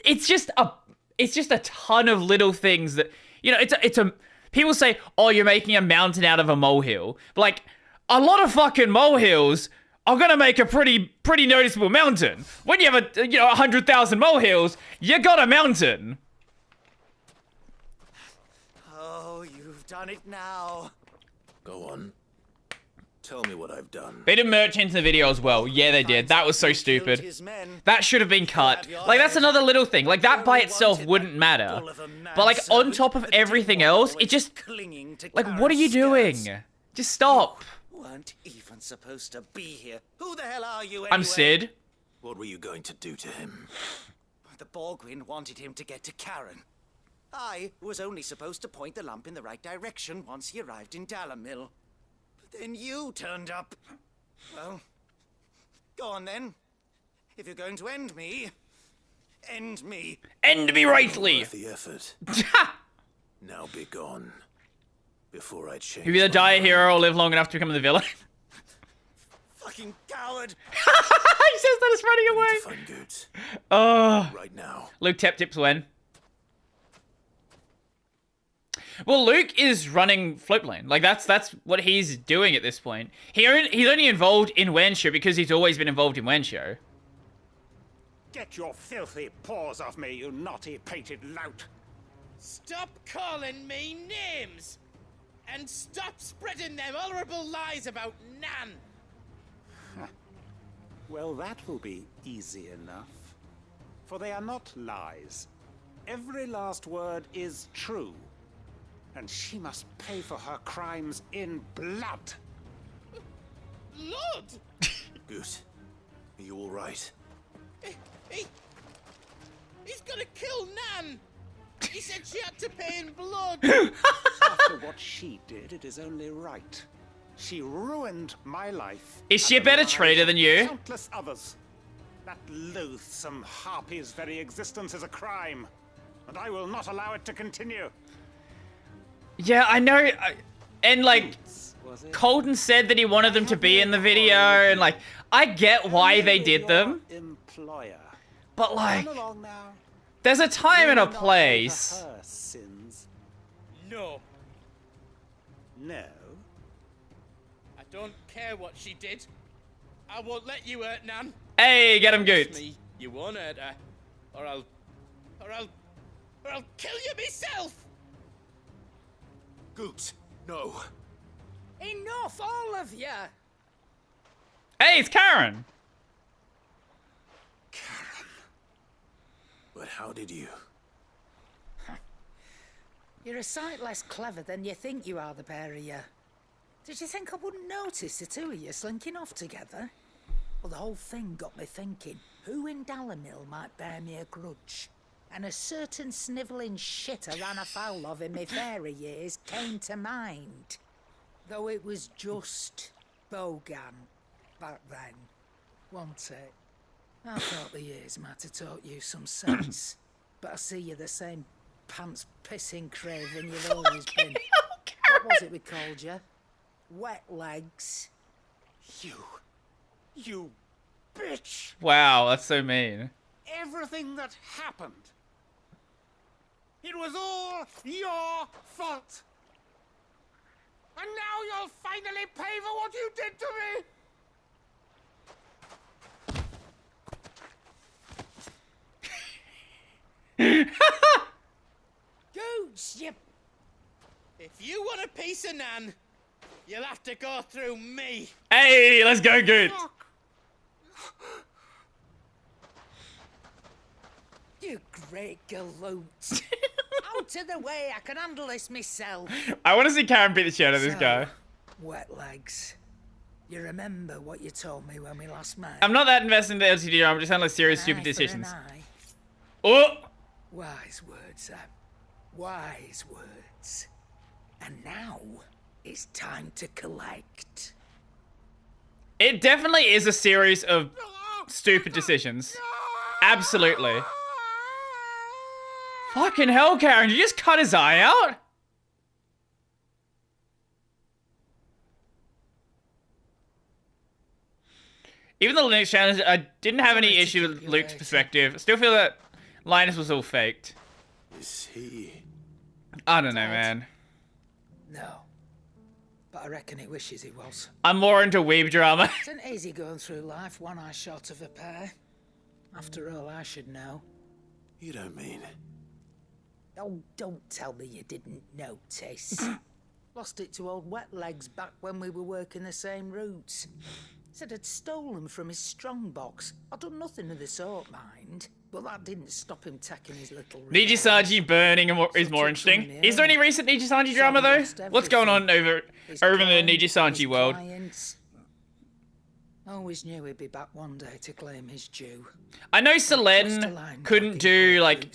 It's just a ton of little things that, you know, it's a people say, oh, you're making a mountain out of a molehill. But, like, a lot of fucking molehills are gonna make a pretty noticeable mountain. When you have 100,000 molehills, you got a mountain. Oh, you've done it now. Go on. Tell me what I've done. They did merch into the video as well. Yeah, they did. That was so stupid. That should have been cut. Like, that's another little thing. Like, that by itself wouldn't matter. But, like, on top of everything else, it just... Like, what are you doing? Just stop. Weren't even supposed to be here. Who the hell are you anyway? I'm Sid. What were you going to do to him? The Borgwyn wanted him to get to Karen. I was only supposed to point the lump in the right direction once he arrived in Dalamil. Then you turned up. Well, go on then. If you're going to end me, end me. End me rightly. Worth the effort. Now be gone. Before I change. You either die a hero or live long enough to become the villain. Fucking coward. He says that it's running away. Find goods. Right now. Luke tips when. Well, Luke is running Floatplane. Like, that's what he's doing at this point. He's only involved in Wenshow because he's always been involved in Wenshow. Get your filthy paws off me, you naughty pated lout! Stop calling me names! And stop spreading them horrible lies about Nan! Well, that will be easy enough. For they are not lies. Every last word is true. And she must pay for her crimes in blood. Blood? Goose, are you all right? He's gonna kill Nan! He said she had to pay in blood! After what she did, it is only right. She ruined my life. Is she a better trader than you? Countless others. That loathsome harpy's very existence is a crime, and I will not allow it to continue. Yeah, I know. And like, Colton said that he wanted them to be in the video, and like, I get why they did them. Employer. But like, Come along now. there's a time and a Not place. over her sins. No. No. I don't care what she did. I won't let you hurt Nan. Hey, get him good. Trust me, you won't hurt her. Or I'll kill you myself! Goot, no. Enough, all of you! Hey, it's Karen. But how did you? You're a sight less clever than you think you are, the pair of you. Did you think I wouldn't notice the two of you slinking off together? Well, the whole thing got me thinking, who in Dalimil might bear me a grudge? And a certain snivelling shit I ran afoul of in my fairy years came to mind. Though it was just Bogan back then, wasn't it? I thought the years might have taught you some sense, but I see you're the same pants-pissing craven you've always been. What was it we called you? Wet legs. You bitch! Wow, that's so mean. Everything that happened. It was all your fault. And now you'll finally pay for what you did to me. Gooch, you... If you want a piece of Nan, you'll have to go through me. Hey, let's go, good. You great galoot. Out of the way, I can handle this myself. I want to see Karen beat the shit out of this guy. Wet legs. You remember what you told me when we last met? I'm not that invested in the LCD drama, just handling serious, stupid Eye for decisions. an eye. Oh! Wise words, Sam. Wise words. And now, it's time to collect. It definitely is a series of stupid decisions. Absolutely. Fucking hell, Karen, you just cut his eye out? Even the Linux challenge, I didn't have any issue with Luke's perspective. I still feel that Linus was all faked. Is he? I don't know, man. No. But I reckon he wishes he was. I'm more into weeb drama. It's an easy going through life, one eye short of a pair. After all, I should know. You don't mean? Oh, don't tell me you didn't notice. Lost it to old Wet Legs back when we were working the same routes. Said I'd stolen from his strongbox. I'd done nothing of the sort, mind. But that didn't stop him taking his little... Nijisanji burning is more interesting. Is there any recent Nijisanji drama, though? What's going on over in the Nijisanji world? Always knew he'd be back one day to claim his due. I know Selene couldn't do, like...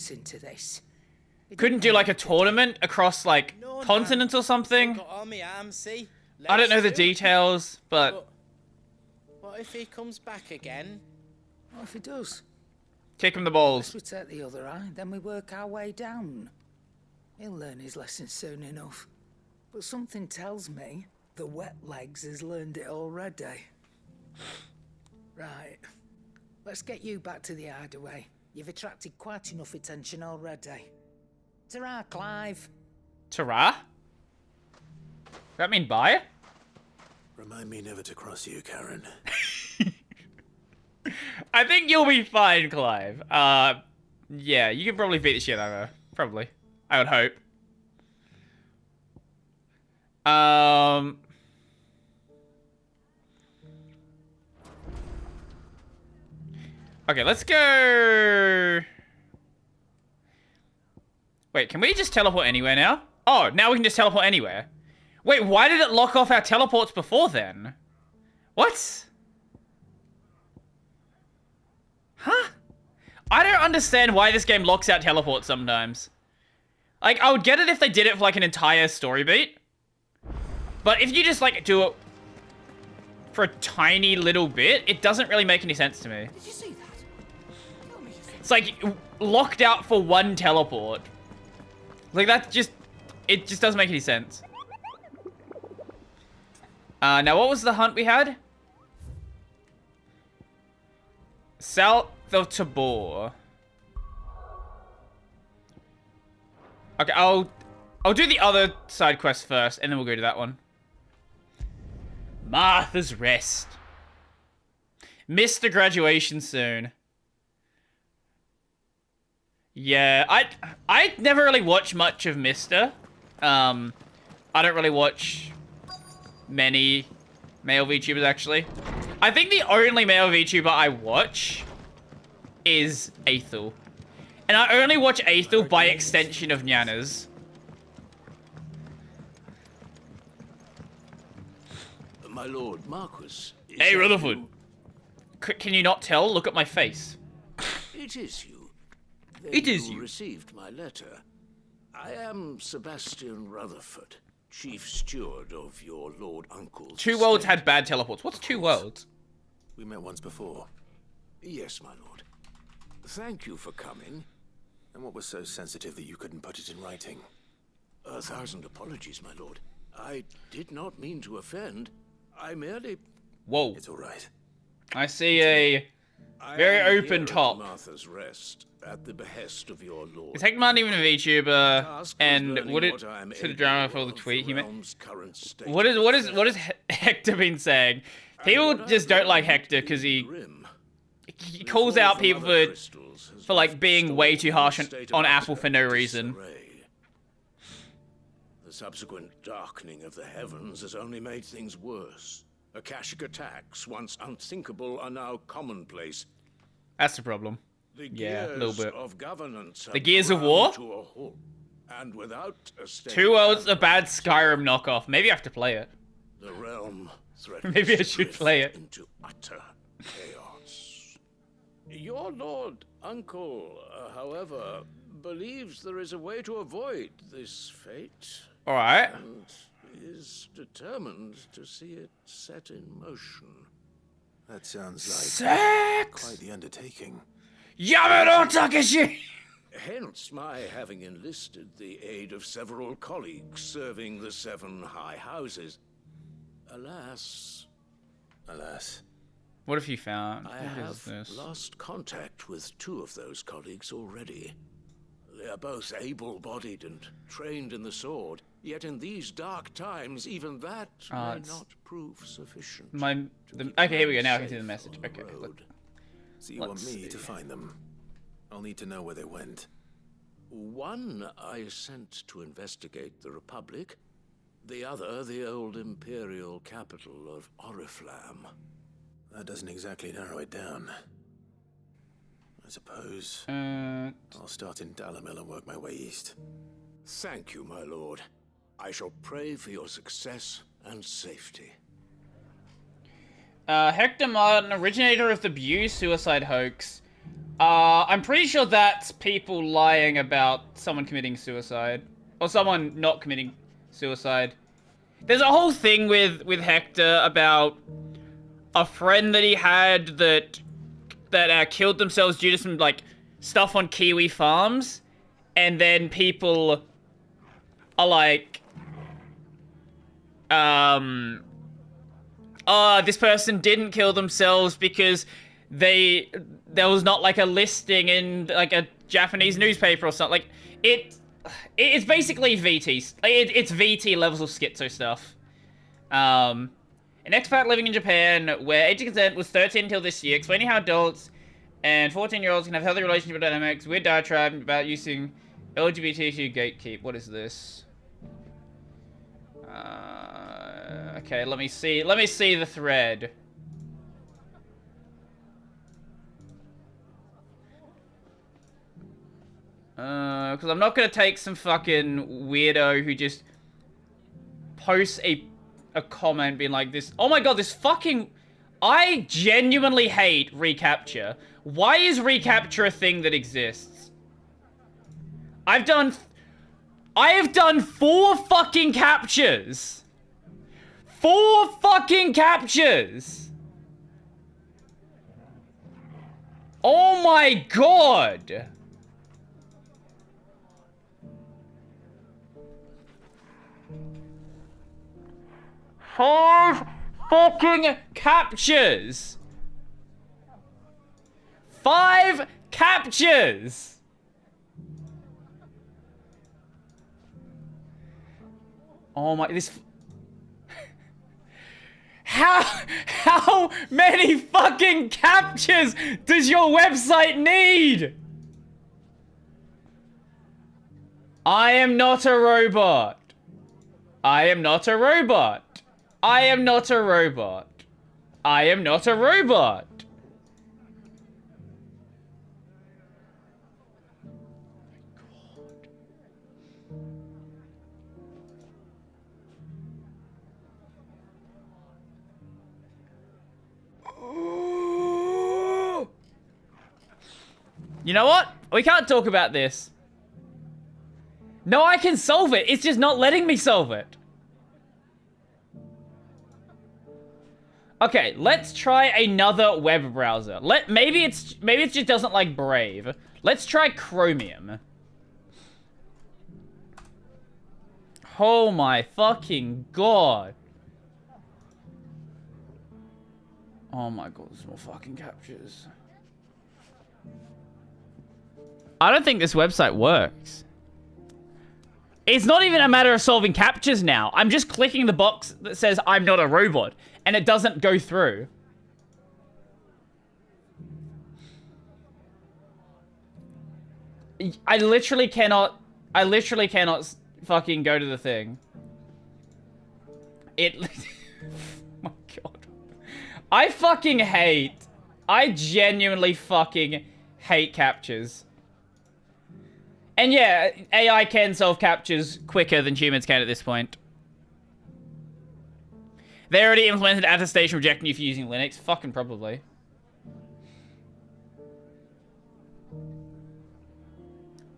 Couldn't do, like, a tournament across, like, continents or something. Got all my arms, see? I don't know the details, but... What if he comes back again? What if he does? Kick him the balls. We take the other eye, then we work our way down. He'll learn his lesson soon enough. But something tells me the Wet Legs has learned it already. Right. Let's get you back to the hideaway. You've attracted quite enough attention already. Ta-ra, Clive. Ta-ra? Does that mean bye? Remind me never to cross you, Karen. I think you'll be fine, Clive. Yeah, you can probably beat the shit out of her. Probably. I would hope. Okay, let's go... Wait, can we just teleport anywhere now? Oh, now we can just teleport anywhere. Wait, why did it lock off our teleports before then? What? Huh? I don't understand why this game locks out teleports sometimes. Like, I would get it if they did it for, like, an entire story beat. But if you just, like, do it for a tiny little bit, it doesn't really make any sense to me. Did you see that? It's like locked out for one teleport. Like that just, it just doesn't make any sense. Now what was the hunt we had? South of Tabor. Okay, I'll do the other side quest first, and then we'll go to that one. Martha's Rest. Missed the graduation soon. Yeah, I never really watch much of Mr. I don't really watch many male VTubers, actually. I think the only male VTuber I watch is Aethel. And I only watch Aethel by extension of Nyanas. My lord, Marquis. Hey, Rutherford. Can you not tell? Look at my face. It is you. It is you. Received my letter. I am Sebastian Rutherford, chief steward of your lord uncle's Two Worlds had bad teleports. What's Two Worlds? We met once before. Yes, my lord. Thank you for coming. And what was so sensitive that you couldn't put it in writing? 1,000 apologies, my lord. I did not mean to offend. I merely... Whoa. It's all right. I see a very open top. Martha's Rest, at the behest of your lord. Is Heckman even a VTuber? And would it to the drama for the tweet he made? What is Hector been saying? People just don't like Hector because he calls out people for like being way too harsh on Apple for no reason. The subsequent darkening of the heavens has only made things worse. Akashic attacks, once unthinkable, are now commonplace. That's the problem. Yeah, a little bit. Of governance the Gears of War? to a halt, and without a Two Worlds, a bad Skyrim knockoff. Maybe I have to play it. The realm threatens Maybe I should play it. into utter chaos. Your lord uncle, however, believes there is a way to avoid this fate. All right. And is determined to see it set in motion. That sounds like Sex! quite the undertaking. Yamano Takeshi! Hence my having enlisted the aid of several colleagues serving the 7 high houses. Alas. What have you found? I have lost contact with 2 of those colleagues already. They are both able-bodied and trained in the sword, yet in these dark times, even that may not prove sufficient. Okay, here we go. Now I can see the message. Okay. So you want me to find them? I'll need to know where they went. One I sent to investigate the Republic, the other the old Imperial capital of Oriflamme. That doesn't exactly narrow it down. I suppose I'll start in Dalimil and work my way east. Thank you, my lord. I shall pray for your success and safety. Hector Martin, originator of the Bew suicide hoax. I'm pretty sure that's people lying about someone committing suicide. Or someone not committing suicide. There's a whole thing with Hector about a friend that he had that killed themselves due to some, like, stuff on Kiwi farms. And then people are like, this person didn't kill themselves because there was not, like, a listing in, like, a Japanese newspaper or something. Like, it's basically VT. It's VT levels of schizo stuff. An expat living in Japan, where age of consent was 13 until this year, explaining how adults and 14-year-olds can have healthy relationship dynamics, weird diatribe about using LGBTQ gatekeep. What is this? Okay, let me see the thread. Because I'm not gonna take some fucking weirdo who just posts a comment being like this. Oh my god, this fucking... I genuinely hate reCAPTCHA. Why is reCAPTCHA a thing that exists? I have done 4 fucking captures. 4 fucking captures! Oh my god! Five fucking captures! 5 captures! Oh my, this... How many fucking captures does your website need? I am not a robot. I am not a robot. I am not a robot. I am not a robot. You know what? We can't talk about this. No, I can solve it. It's just not letting me solve it. Okay, let's try another web browser. Maybe it just doesn't like Brave. Let's try Chromium. Oh my fucking god. Oh my god, there's more fucking captures. I don't think this website works. It's not even a matter of solving captures now. I'm just clicking the box that says I'm not a robot, and it doesn't go through. I literally cannot fucking go to the thing. Oh my god. I genuinely fucking hate captures. And yeah, AI can solve captures quicker than humans can at this point. They already implemented attestation rejecting you for using Linux. Fucking probably.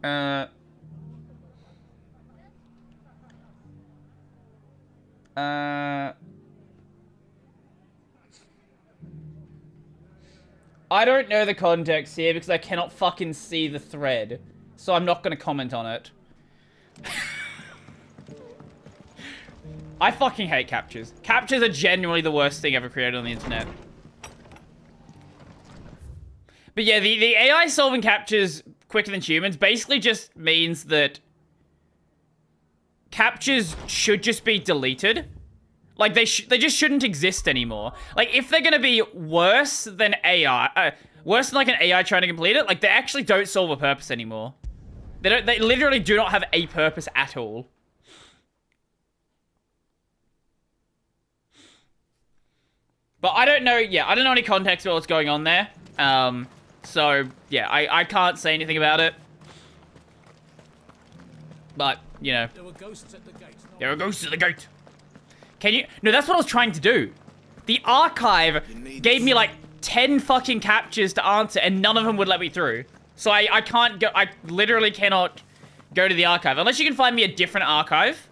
I don't know the context here because I cannot fucking see the thread. So I'm not going to comment on it. I fucking hate captures. Captures are genuinely the worst thing ever created on the internet. But yeah, the AI solving captures quicker than humans basically just means that captures should just be deleted. Like, they just shouldn't exist anymore. Like, if they're going to be worse than AI, worse than like an AI trying to complete it, like, they actually don't solve a purpose anymore. They literally do not have a purpose at all. But I don't know, yeah, I don't know any context about what's going on there. So, yeah, I can't say anything about it. But, you know. There were ghosts at the gate. There were ghosts at the gate. Can you? No, that's what I was trying to do. The archive gave me like 10 fucking captures to answer and none of them would let me through. So I can't go, I literally cannot go to the archive. Unless you can find me a different archive.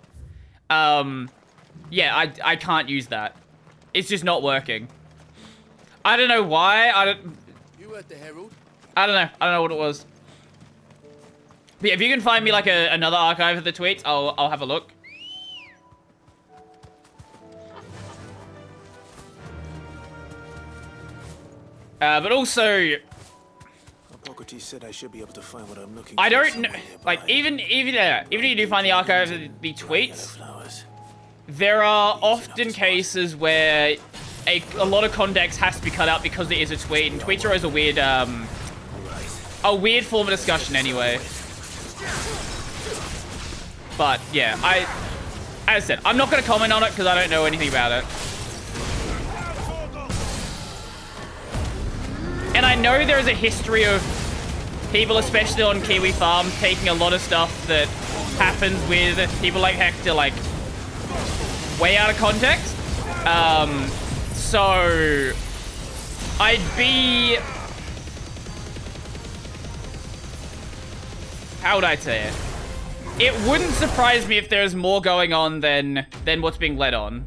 Yeah, I can't use that. It's just not working. I don't know why. You heard the Herald? I don't know. I don't know what it was. But yeah, if you can find me like another archive of the tweets, I'll have a look. But also, Hippocrates said I should be able to find what I'm looking I for. don't know. Like even if you do find the archive of the tweets, there are often cases where a lot of context has to be cut out because it is a tweet, and tweets are always a weird form of discussion anyway. But yeah, as I said, I'm not going to comment on it because I don't know anything about it. And I know there is a history of people, especially on Kiwi Farm, taking a lot of stuff that happens with people like Hector, like, way out of context. So I'd be... How would I say it? It wouldn't surprise me if there's more going on than what's being led on.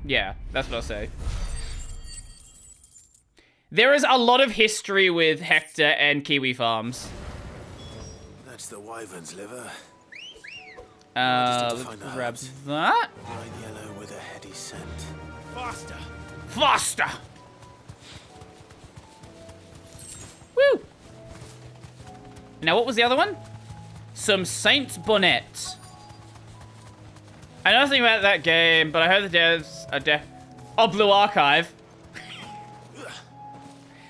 Yeah, that's what I'll say. There is a lot of history with Hector and Kiwi farms. That's the wyvern's liver. Let's grab that. Bright yellow with a heady scent. Faster! Faster! Woo! Now, what was the other one? Some Saint's Bonnet. I know nothing about that game, but I heard the devs are Oh, Blue Archive.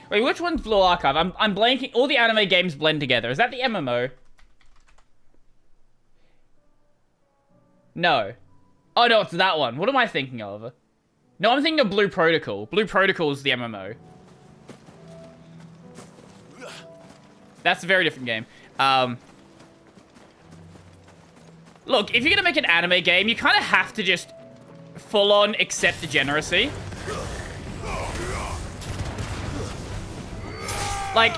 Wait, which one's Blue Archive? I'm blanking. All the anime games blend together. Is that the MMO? No. Oh, no, it's that one. What am I thinking of? No, I'm thinking of Blue Protocol. Blue Protocol is the MMO. That's a very different game. Look, if you're gonna make an anime game, you kind of have to just full-on accept degeneracy. Like,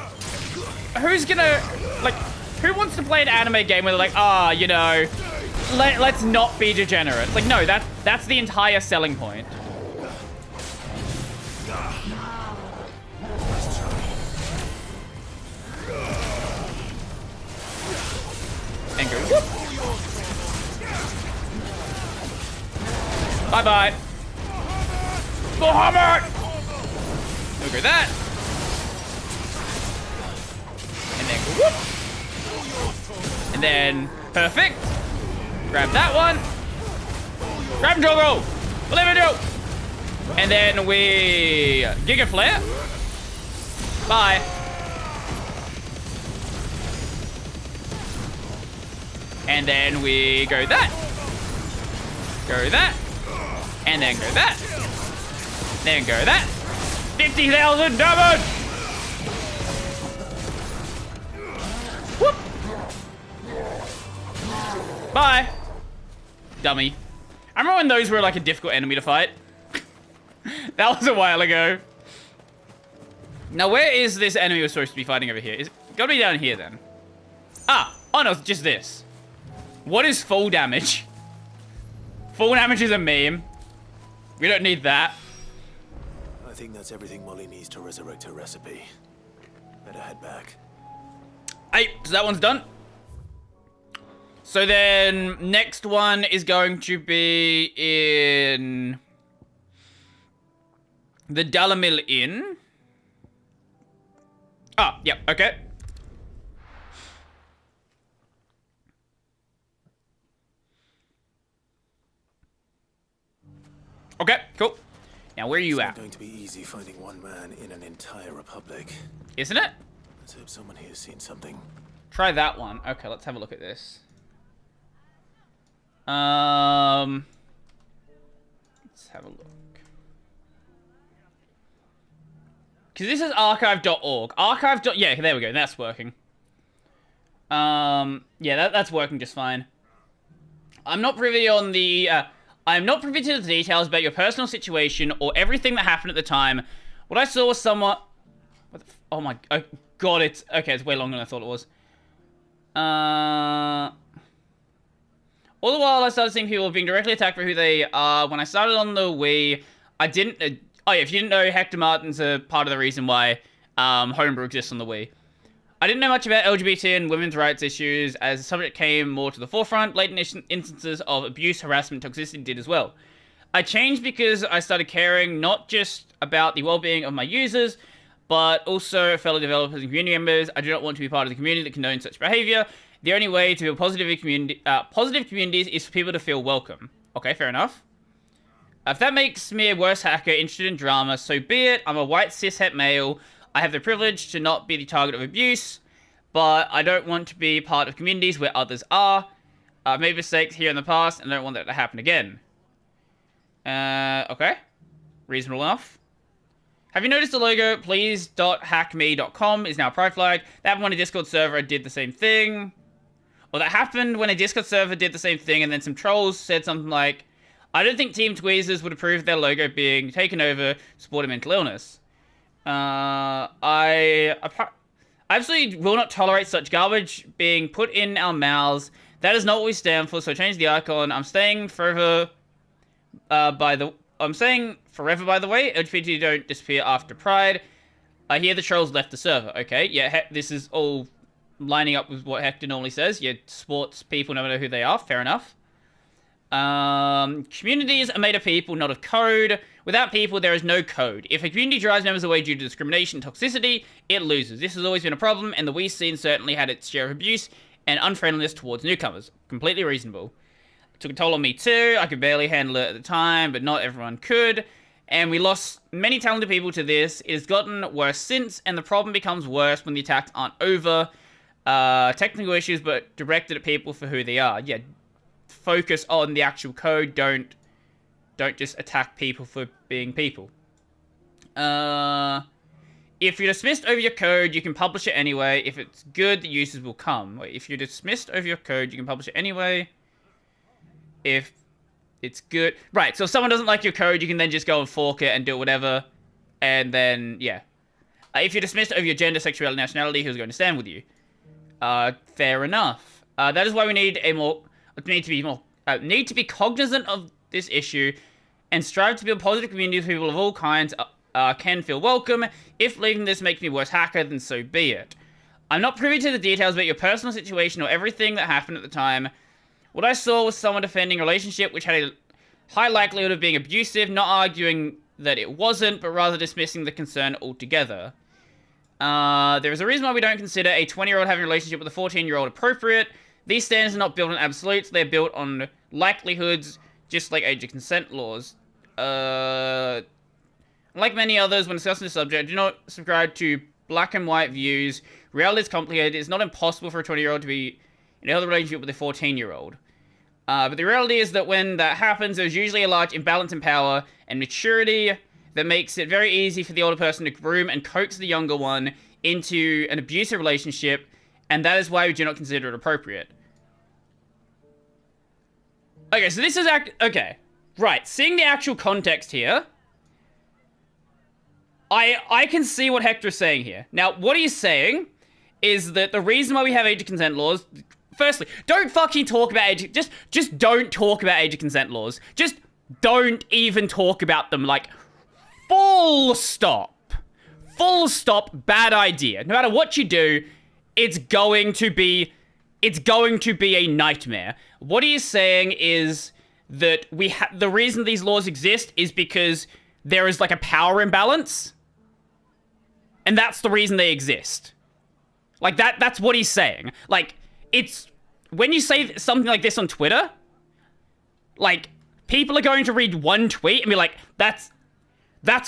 who's gonna... Like, who wants to play an anime game where they're like, ah, you know, let's not be degenerate? Like, no, that's the entire selling point. And go, whoop. Bye-bye. Bahamut! Go that. And then go whoop. And then, perfect. Grab that one. Grab and joggle. Whatever we do. And then we Giga Flare. Bye. And then we go that. Go that. And then go that. Then go that. 50,000 damage! Whoop! Bye. Dummy. I remember when those were like a difficult enemy to fight. That was a while ago. Now, where is this enemy we're supposed to be fighting over here? It's gotta be down here then. Ah! Oh no, it's just this. What is full damage? Full damage is a meme. We don't need that. I think that's everything Molly needs to resurrect her recipe. Better head back. Hey, so that one's done. So then, next one is going to be in the Dalamil Inn. Ah, yep, okay. Okay, cool. Now, where are you at? It's not going to be easy finding one man in an entire republic. Isn't it? Let's hope someone here has seen something. Try that one. Okay, let's have a look at this. Let's have a look. Because this is archive.org. Yeah, there we go. That's working. Yeah, that's working just fine. I'm not privy on the... I'm not privy to the details about your personal situation or everything that happened at the time. What I saw was somewhat... Oh my... Oh God, it's... Okay, it's way longer than I thought it was. All the while, I started seeing people being directly attacked for who they are. When I started on the Wii, I didn't... oh yeah, if you didn't know, Hector Martin's a part of the reason why Homebrew exists on the Wii. I didn't know much about LGBT and women's rights issues as the subject came more to the forefront. Blatant instances of abuse, harassment, toxicity did as well. I changed because I started caring not just about the well-being of my users, but also fellow developers and community members. I do not want to be part of the community that condones such behavior. The only way to build positive communities is for people to feel welcome. Okay, fair enough. If that makes me a worse hacker interested in drama, so be it. I'm a white cishet male. I have the privilege to not be the target of abuse, but I don't want to be part of communities where others are. I've made mistakes here in the past, and I don't want that to happen again. Okay. Reasonable enough. Have you noticed the logo, please.hackme.com is now a pride flag? That happened when a Discord server did the same thing. Well, that happened when a Discord server did the same thing, and then some trolls said something like, I don't think Team Tweezers would approve of their logo being taken over to support a mental illness. I absolutely will not tolerate such garbage being put in our mouths. That is not what we stand for, so change the icon. I'm staying forever by the I'm saying forever, by the way. LGBT don't disappear after Pride. I hear the trolls left the server. Okay, yeah, this is all lining up with what Hector normally says. Yeah, sports people no matter who they are. Fair enough. Communities are made of people, not of code. Without people, there is no code. If a community drives members away due to discrimination and toxicity, it loses. This has always been a problem, and the Wii scene certainly had its share of abuse and unfriendliness towards newcomers. Completely reasonable. It took a toll on me too. I could barely handle it at the time, but not everyone could. And we lost many talented people to this. It has gotten worse since, and the problem becomes worse when the attacks aren't over. Technical issues, but directed at people for who they are. Yeah, focus on the actual code. Don't just attack people for being people. If you're dismissed over your code, you can publish it anyway. If it's good, the users will come. Wait, if you're dismissed over your code, you can publish it anyway. If it's good. Right, so if someone doesn't like your code, you can then just go and fork it and do whatever. And then, yeah. If you're dismissed over your gender, sexuality, nationality, who's going to stand with you? Fair enough. That is why we need need to be cognizant of this issue and strive to build positive communities where people of all kinds can feel welcome. If leaving this makes me a worse hacker, then so be it. I'm not privy to the details about your personal situation or everything that happened at the time. What I saw was someone defending a relationship which had a high likelihood of being abusive, not arguing that it wasn't, but rather dismissing the concern altogether. There is a reason why we don't consider a 20-year-old having a relationship with a 14-year-old appropriate. These standards are not built on absolutes, they're built on likelihoods, just like age of consent laws. Like many others, when discussing the subject, do not subscribe to black and white views. Reality is complicated. It's not impossible for a 20-year-old to be in a healthy relationship with a 14-year-old. But the reality is that when that happens, there's usually a large imbalance in power and maturity that makes it very easy for the older person to groom and coax the younger one into an abusive relationship, and that is why we do not consider it appropriate. Okay, so this is okay. Right, seeing the actual context here, I can see what Hector's saying here. Now, what he's saying is that the reason why we have age of consent laws, firstly, don't fucking talk about age, just don't talk about age of consent laws. Just don't even talk about them, like, full stop. Full stop, bad idea. No matter what you do, it's going to be a nightmare. What he is saying is that the reason these laws exist is because there is like a power imbalance. And that's the reason they exist. Like that's what he's saying. Like, it's when you say something like this on Twitter, like people are going to read one tweet and be like, that's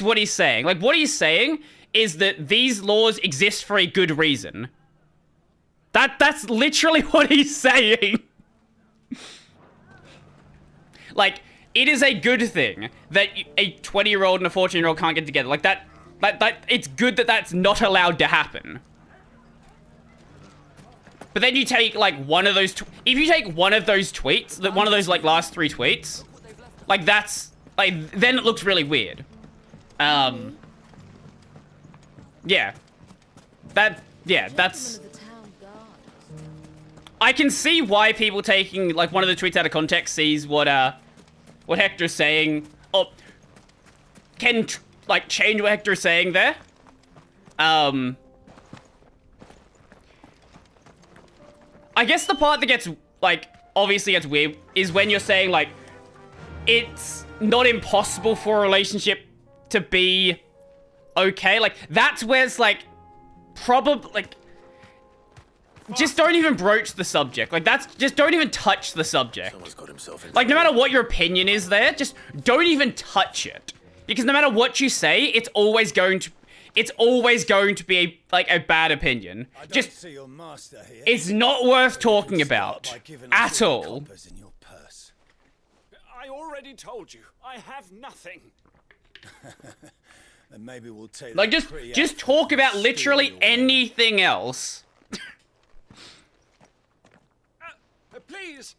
what he's saying. Like, what he's saying is that these laws exist for a good reason. That's literally what he's saying. Like, it is a good thing that a 20-year-old and a 14-year-old can't get together. Like, that it's good that that's not allowed to happen. But then you take, like, one of those... if you take one of those tweets, one of those, like, last 3 tweets, like, that's... like, then it looks really weird. Yeah. That's... I can see why people taking, like, one of the tweets out of context sees what Hector's saying, or can, like, change what Hector's saying there. I guess the part that gets, like, obviously gets weird is when you're saying, like, it's not impossible for a relationship to be okay. Like, that's where it's, like, probably, like, just don't even broach the subject. Like, just don't even touch the subject. Someone's got himself in like, no matter what your opinion is there, just don't even touch it. Because no matter what you say, it's always going to be a bad opinion. Just, see your master here. It's not worth talking about at all. I already told you, I have nothing. And maybe we'll take like, just talk about literally anything else. Please!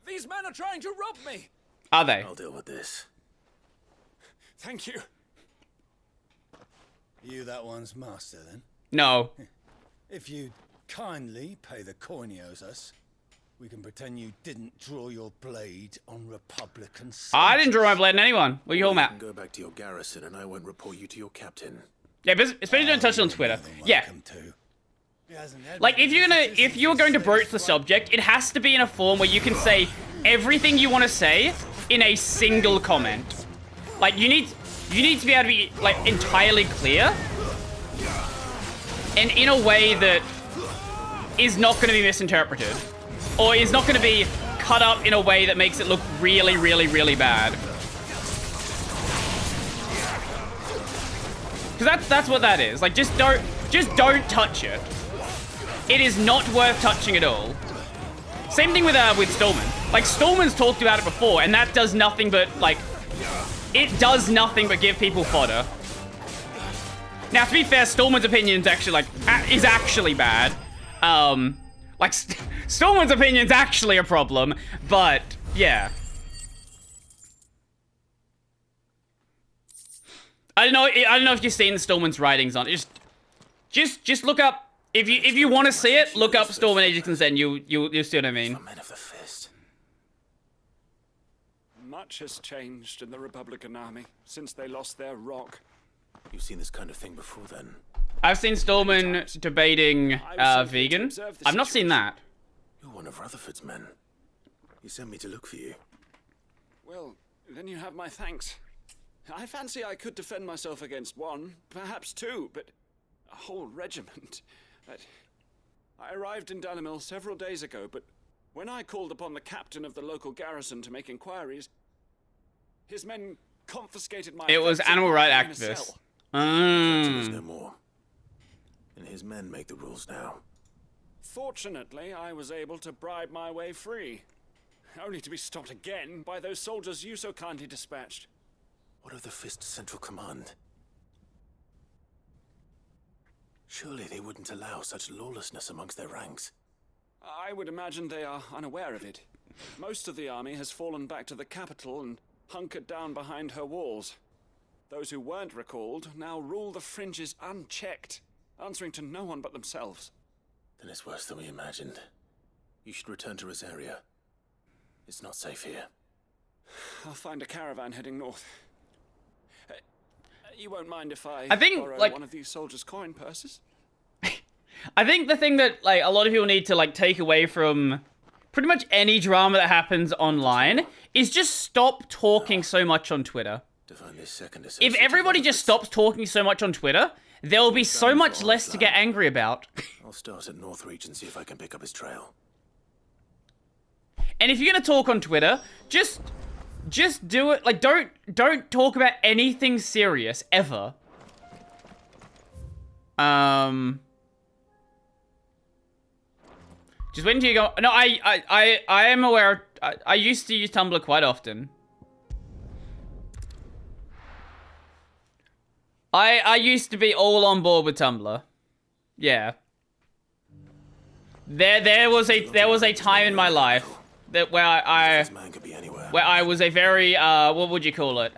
These men are trying to rob me! Are they? I'll deal with this. Thank you. You that one's master, then? No. If you kindly pay the coin he owes us, We can pretend you didn't draw your blade on Republican soldiers. I didn't draw my blade on anyone. What are you all about? Go back to your garrison and I won't report you to your captain. Yeah, but especially don't touch it on Twitter. Yeah. Like, if you're going to broach the subject, it has to be in a form where you can say everything you want to say in a single comment. Like, you need to be able to be, like, entirely clear. And in a way that is not going to be misinterpreted. Or is not going to be cut up in a way that makes it look really, really, really bad. Because that's what that is. Like, just don't touch it. It is not worth touching at all. Same thing with Stallman. Like, Stallman's talked about it before, and that does nothing but, like, it does nothing but give people fodder. Now, to be fair, Stallman's opinion is actually, is actually bad. Like, Stallman's opinion's actually a problem, but, yeah. I don't know if you've seen Stallman's writings on it. Just look up, if you want to see it, look up Stallman Aegis Consent, you'll see what I mean. Men of the Fist. Much has changed in the Republican Army since they lost their rock. You've seen this kind of thing before, then? I've seen Stallman debating vegan. I've not seen that. You're one of Rutherford's men. He sent me to look for you. Well, then you have my thanks. I fancy I could defend myself against one, perhaps two, but a whole regiment. I arrived in Dalimil several days ago, but when I called upon the captain of the local garrison to make inquiries, his men confiscated my... It was animal rights activists. There's no more. And his men make the rules now. Fortunately, I was able to bribe my way free. Only to be stopped again by those soldiers you so kindly dispatched. What of the Fist's Central Command? Surely they wouldn't allow such lawlessness amongst their ranks. I would imagine they are unaware of it. Most of the army has fallen back to the capital and hunkered down behind her walls. Those who weren't recalled now rule the fringes unchecked, answering to no one but themselves. Then it's worse than we imagined. You should return to Rosaria. It's not safe here. I'll find a caravan heading north. You won't mind if I think, borrow like, one of these soldiers' coin purses? I think the thing that, like, a lot of people need to, like, take away from pretty much any drama that happens online is just stop talking so much on Twitter. If everybody just stops talking so much on Twitter, there will be so much less to get angry about. I'll start at Northreach and see if I can pick up his trail. And if you're gonna talk on Twitter, just do it. Like, don't talk about anything serious ever. Just when do you go? No, I am aware. I used to use Tumblr quite often. I used to be all on board with Tumblr. Yeah. There was a time in my life that where I was a very what would you call it?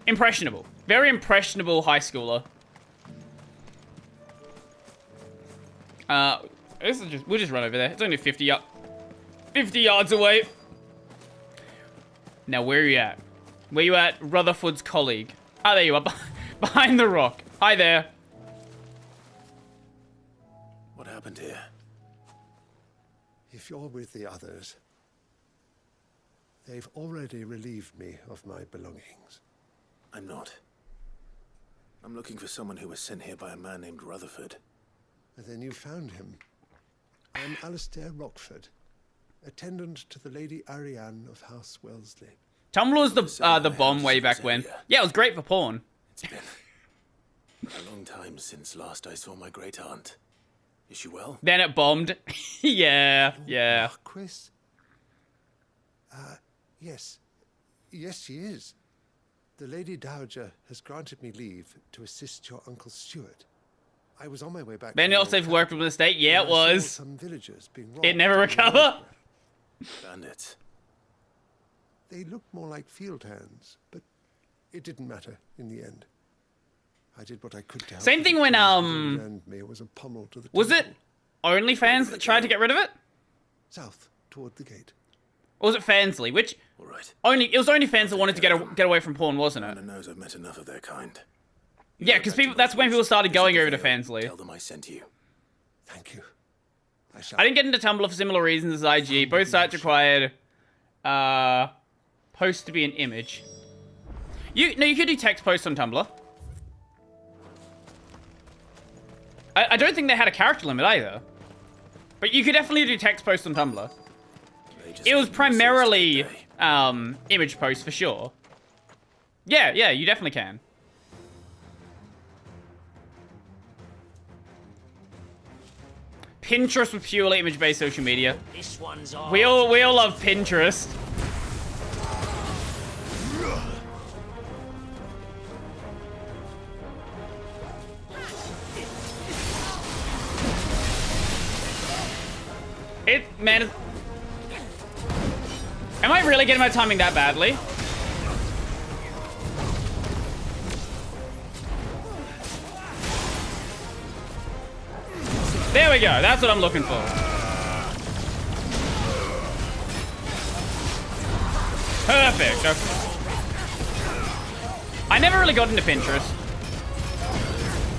Impressionable. Very impressionable high schooler. We'll just run over there. It's only 50 yards away. Now where are you at? Where you at, Rutherford's colleague? Ah, there you are, behind the rock. Hi there. What happened here? If you're with the others, they've already relieved me of my belongings. I'm not. I'm looking for someone who was sent here by a man named Rutherford. And then you found him. I'm Alistair Rockford, attendant to the Lady Ariane of House Wellesley. Tumblr was the bomb way back when. Yeah, it was great for porn. It's been a long time since last I saw my great aunt. Is she well? Then it bombed. Yeah. Chris? Yes. Yes, she is. The Lady Dowager has granted me leave to assist your Uncle Stuart. I was on my way back. Ben also worked with the state. Yeah, it was. Some villagers being robbed. It never recover. Bandits. They looked more like field hands, but it didn't matter in the end. I did what I could to help. Same thing when and me was a pummel to the was temple. it OnlyFans that tried to get rid of it? South, toward the gate. Or was it Fansly? Which? All right. It was OnlyFans that wanted to get away from porn, wasn't it? Anna knows I've met enough of their kind. Yeah, because that's when people started going over to Fansly. Tell them I sent you. Thank you. I didn't get into Tumblr for similar reasons as IG. Both sites required post to be an image. You could do text posts on Tumblr. I don't think they had a character limit either. But you could definitely do text posts on Tumblr. It was primarily image posts for sure. Yeah, you definitely can. Pinterest was purely image-based social media. This one's We all love Pinterest. Man, am I really getting my timing that badly? There we go. That's what I'm looking for. Perfect. Okay. I never really got into Pinterest.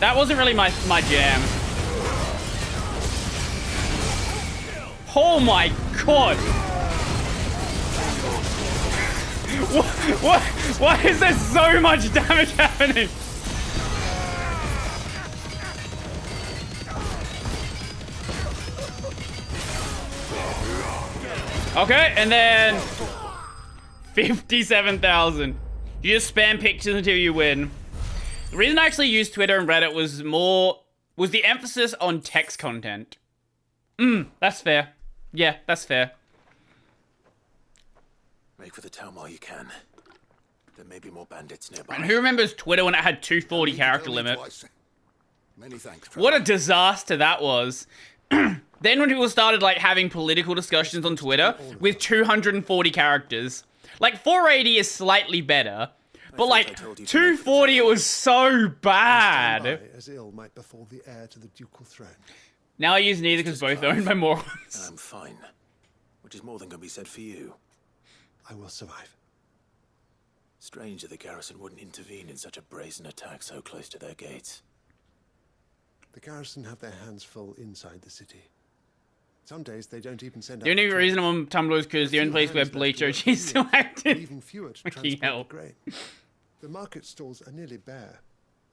That wasn't really my jam. Oh my god! Why is there so much damage happening? Okay, and then 57,000. You just spam pictures until you win. The reason I actually used Twitter and Reddit was the emphasis on text content. That's fair. Yeah, that's fair. Make for the town while you can. There may be more bandits nearby. And who remembers Twitter when it had 240 character limit? Many thanks. What a disaster that was. Then when people started like having political discussions on Twitter with 240 characters. Like 480 is slightly better, but like 240 it was so bad. As ill might befall the heir to the ducal throne. Now I use neither because both are owned by morons. And I'm fine. Which is more than can be said for you. I will survive. Strange that the garrison wouldn't intervene in such a brazen attack so close to their gates. The garrison have their hands full inside the city. Some days they don't even send out The only reason I'm on Tumblr is because the only place where Bleach OG is still active. Even fewer to transport the grain. The market stalls are nearly bare,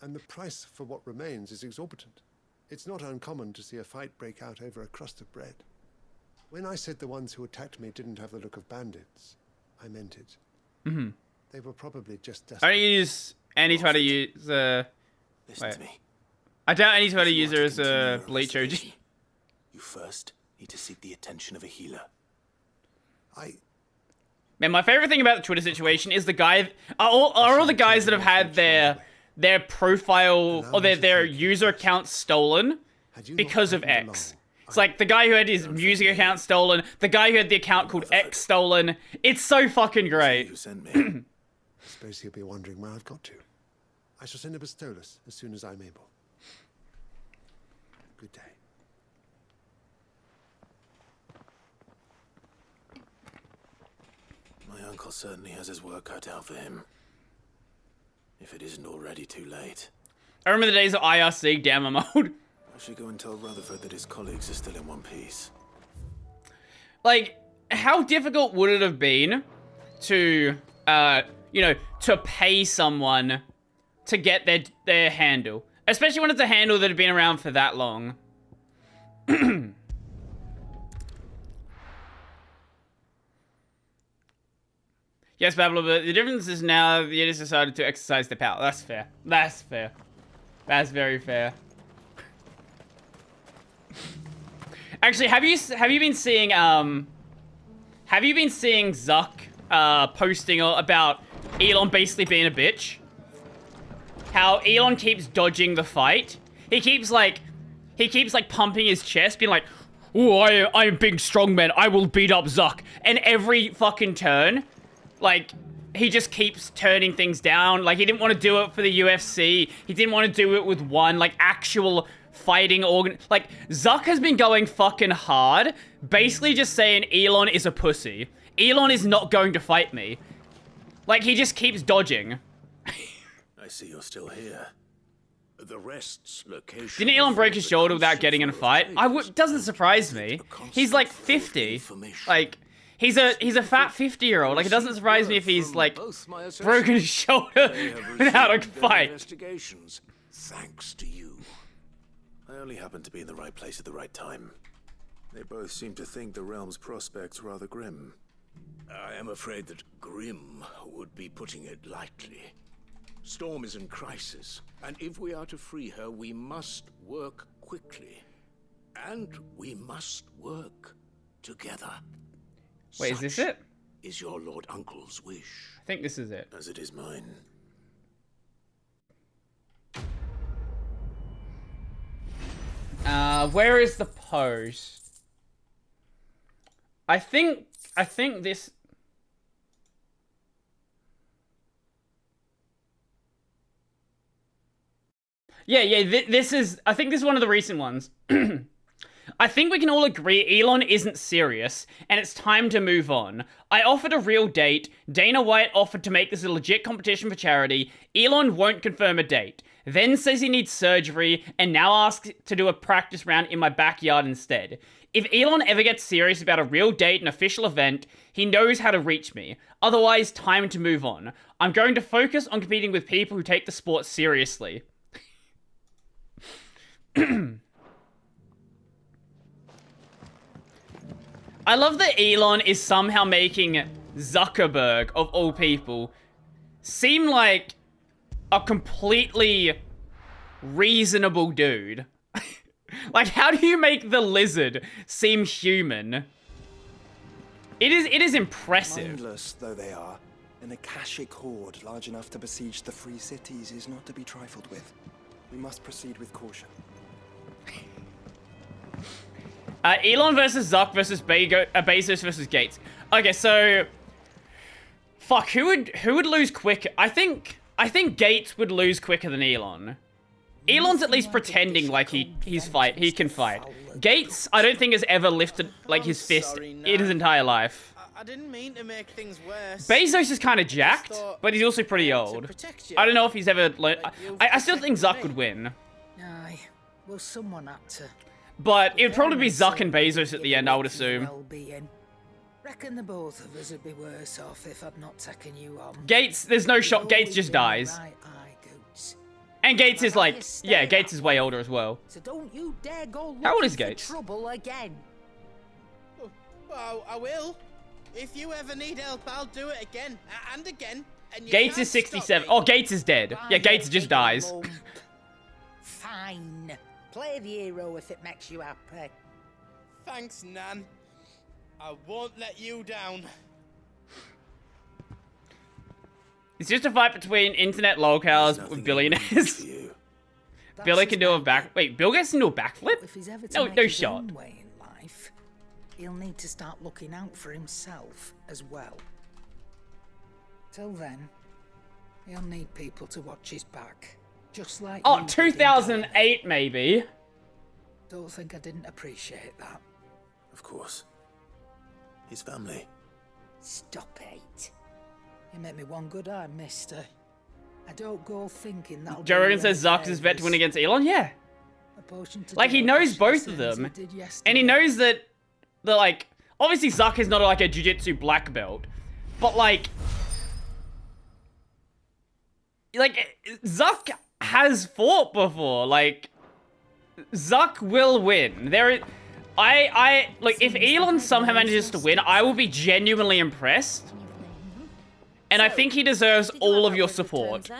and the price for what remains is exorbitant. It's not uncommon to see a fight break out over a crust of bread. When I said the ones who attacked me didn't have the look of bandits, I meant it. Mm-hmm. They were probably just desperate. I don't use any try to use Listen to me. I doubt any try to use her as a Bleach OG. You first need to seek the attention of a healer. Man, my favorite thing about the Twitter situation is the guy are all the guys that have had their profile or their user account stolen because of X. It's like the guy who had his music account stolen, the guy who had the account called X stolen. It's so fucking great. I suppose he'll be wondering where I've got to. I shall send a Bistolus as soon as I'm able. Good day. My uncle certainly has his work cut out for him. If it isn't already too late. I remember the days of IRC, damn I'm old. I should go and tell Rutherford that his colleagues are still in one piece. Like, how difficult would it have been to, to pay someone to get their handle? Especially when it's a handle that had been around for that long. Yes, Babylon, but the difference is now the Yiddish decided to exercise their power. That's fair. That's fair. That's very fair. Actually, have you been seeing Zuck posting about Elon basically being a bitch? How Elon keeps dodging the fight. He keeps pumping his chest, being like, "Oh, I'm a big strong man. I will beat up Zuck." And every fucking turn, like, he just keeps turning things down. Like, he didn't want to do it for the UFC. He didn't want to do it with one, like, actual fighting organ. Like, Zuck has been going fucking hard, basically just saying Elon is a pussy. Elon is not going to fight me. Like, he just keeps dodging. I see you're still here. The rest's location. Didn't Elon break his shoulder without getting in a fight? Doesn't surprise me. He's like 50. Like, he's a fat 50-year-old. Like, it doesn't surprise me if he's like broken his shoulder without a fight. Investigations, thanks to you. I only happened to be in the right place at the right time. They both seem to think the realm's prospects rather grim. I am afraid that grim would be putting it lightly. Storm is in crisis, and if we are to free her, we must work quickly. And we must work together. Wait, is this it? Is your Lord Uncle's wish. I think this is it. As it is mine. Where is the post? I think this... Yeah, this is... I think this is one of the recent ones. I think we can all agree Elon isn't serious, and it's time to move on. I offered a real date. Dana White offered to make this a legit competition for charity. Elon won't confirm a date. Then says he needs surgery, and now asks to do a practice round in my backyard instead. If Elon ever gets serious about a real date and official event, he knows how to reach me. Otherwise, time to move on. I'm going to focus on competing with people who take the sport seriously. I love that Elon is somehow making Zuckerberg, of all people, seem like a completely reasonable dude. Like, how do you make the lizard seem human? It is impressive. Mindless though they are, an Akashic horde large enough to besiege the free cities is not to be trifled with. We must proceed with caution. Elon versus Zuck versus Bezos versus Gates. Okay, so fuck, who would lose quicker? I think Gates would lose quicker than Elon. Elon's at least pretending like he can fight. Gates, I don't think has ever lifted like his fist in his entire life. I didn't mean to make things worse. Bezos is kind of jacked, but he's also pretty old. I don't know if he's ever learned. I still think Zuck would win. Aye, well, someone had to. But it would probably be Zuck and Bezos at the end, I would assume. Reckon the both of us would be worse off if I'd not taken you on. Gates, there's no shot. Gates just dies. And Gates is like, yeah, Gates is way older as well. So don't you dare go How old is Gates? trouble again. Well, I will. If you ever need help, I'll do it again and again. And you Gates is 67. Oh, Gates is dead. Yeah, Gates just dies. Fine. Play the hero if it makes you happy. Thanks, Nan. I won't let you down. It's just a fight between internet lolcows with billionaires. Billy can do a back... Wait, Bill gets to do a backflip? If he's ever to No, make no his shot. own way in life, he'll need to start looking out for himself as well. Till then, he'll need people to watch his back. Just like Oh, you did in 2008 maybe. Don't think I didn't appreciate that. Of course. His family. Stop it. You make me one good eye, mister. I don't go thinking that'll Joe do Rogan you says any Zuck is bet to win favours. against Elon? Yeah. A potion to Like, he do knows as both same of as them. he did yesterday. And he knows that, like, obviously Zuck is not like a jiu-jitsu black belt. But, like, Zuck has fought before. Like, Zuck will win. Like, if Elon somehow manages to win, I will be genuinely impressed. And I think he deserves all of your support.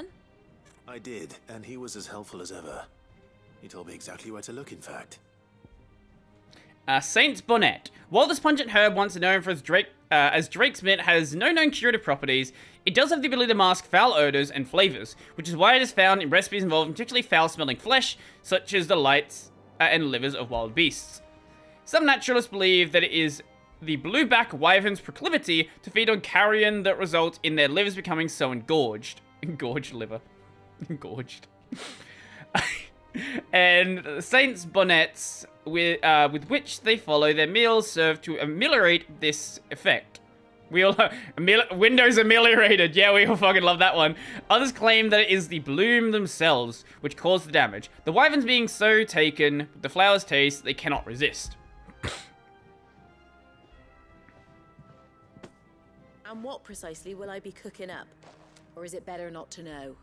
I did, and he was as helpful as ever. He told me exactly where to look, in fact. Saint's Bonnet. While this pungent herb, once known for as Drake's Mint, has no known curative properties, it does have the ability to mask foul odors and flavors, which is why it is found in recipes involving particularly foul-smelling flesh, such as the lights and livers of wild beasts. Some naturalists believe that it is the blueback wyvern's proclivity to feed on carrion that results in their livers becoming so engorged. Engorged liver. Engorged. And saints' bonnets with which they follow their meals serve to ameliorate this effect. We all Windows ameliorated. Yeah, we all fucking love that one. Others claim that it is the bloom themselves which cause the damage. The wyverns being so taken with the flower's taste, they cannot resist. And what precisely will I be cooking up? Or is it better not to know?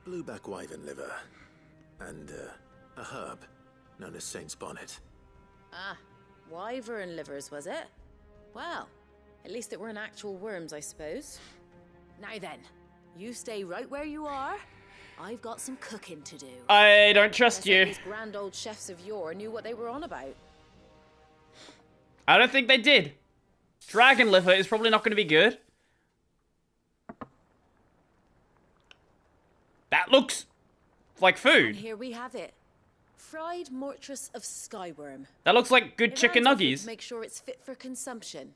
Blueback wyvern liver. And a herb known as Saint's Bonnet. Ah, wyvern livers, was it? Well, at least it weren't actual worms, I suppose. Now then, you stay right where you are. I've got some cooking to do. I don't trust you. These grand old chefs of yore knew what they were on about. I don't think they did. Dragon liver is probably not going to be good. That looks like food. And here we have it. Fried mortress of skyworm. That looks like good chicken nuggies. To make sure it's fit for consumption.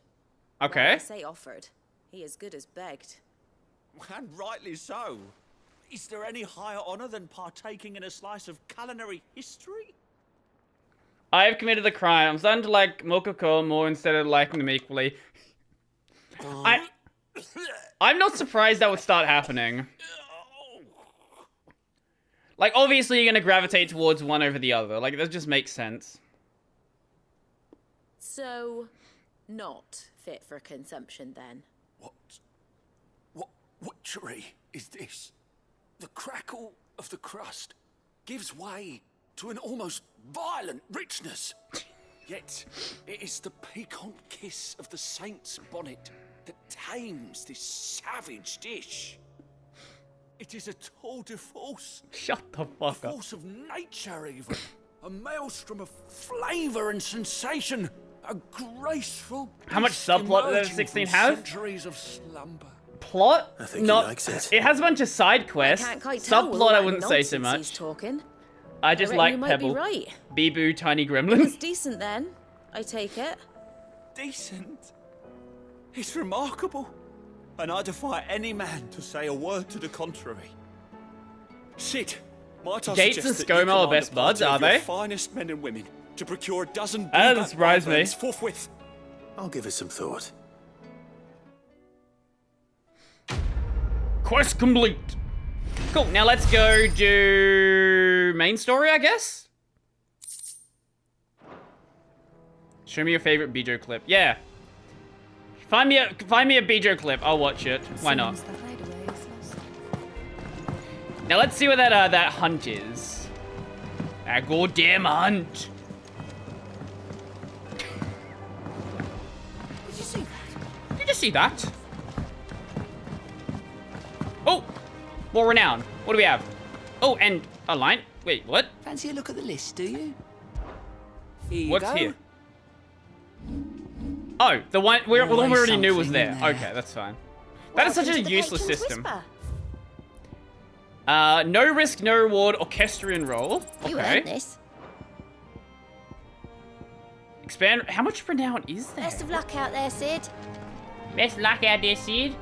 Okay. Well, I say offered. He as good as begged. And rightly so. Is there any higher honor than partaking in a slice of culinary history? I have committed a crime. I'm starting to like Mokoko more instead of liking them equally. I'm not surprised that would start happening. Like, obviously you're gonna gravitate towards one over the other. Like, that just makes sense. So, not fit for consumption then? What witchery is this? The crackle of the crust gives way to an almost violent richness. Yet, it is the piquant kiss of the Saint's Bonnet that tames this savage dish. It is a tour de force. Shut the fuck up. A force of nature, even. A maelstrom of flavour and sensation. A graceful. How much subplot does 16 have? Centuries of slumber. Plot? I think not. He likes it. It has a bunch of side quests. I can't quite tell Subplot, I what wouldn't say so nonsense he's much. Talking. I just reckon like you might Pebble. Be right. Bee-boo, tiny It's gremlin. decent then, I take it. Decent? It's remarkable. And I defy any man to say a word to the contrary. Sid, might I Gates and suggest that you ScoMo are command best a party buds, of are your they? finest men and women to procure a dozen That doesn't blueback surprise me. wyverns forthwith. I'll give it some thought. Quest complete. Cool, now let's go do main story, I guess? Show me your favorite Bijo clip. Yeah. Find me a Bijo clip. I'll watch it. Why not? Now let's see what that hunt is. That goddamn hunt. Did you see that? Did you see that? Oh! More renown. What do we have? Oh, and a line. Wait, what? Fancy a look at the list, do you? Here you What's go. here? Oh, the one the one we Always already knew was something there. in there. Okay, that's fine. That is such a Welcome to the useless Patron's system. Whisper. No risk, no reward, orchestrion roll. You Okay. earned this. Expand. How much renown is there? Best of luck out there, Sid. Best luck out there, Sid.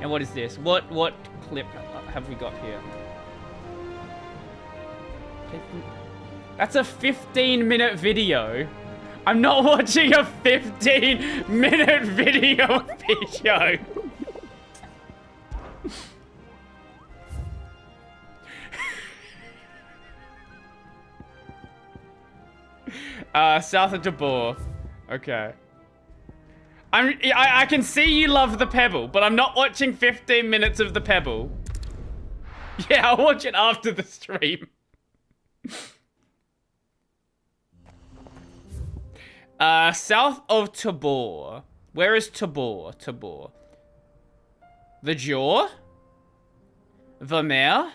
And what is this? What clip have we got here? That's a 15-minute video. I'm not watching a 15-minute video video. South of Tabor. Okay. I can see you love the Pebble, but I'm not watching 15 minutes of the Pebble. Yeah, I'll watch it after the stream. South of Tabor. Where is Tabor? Tabor. The Jaw? The Mare?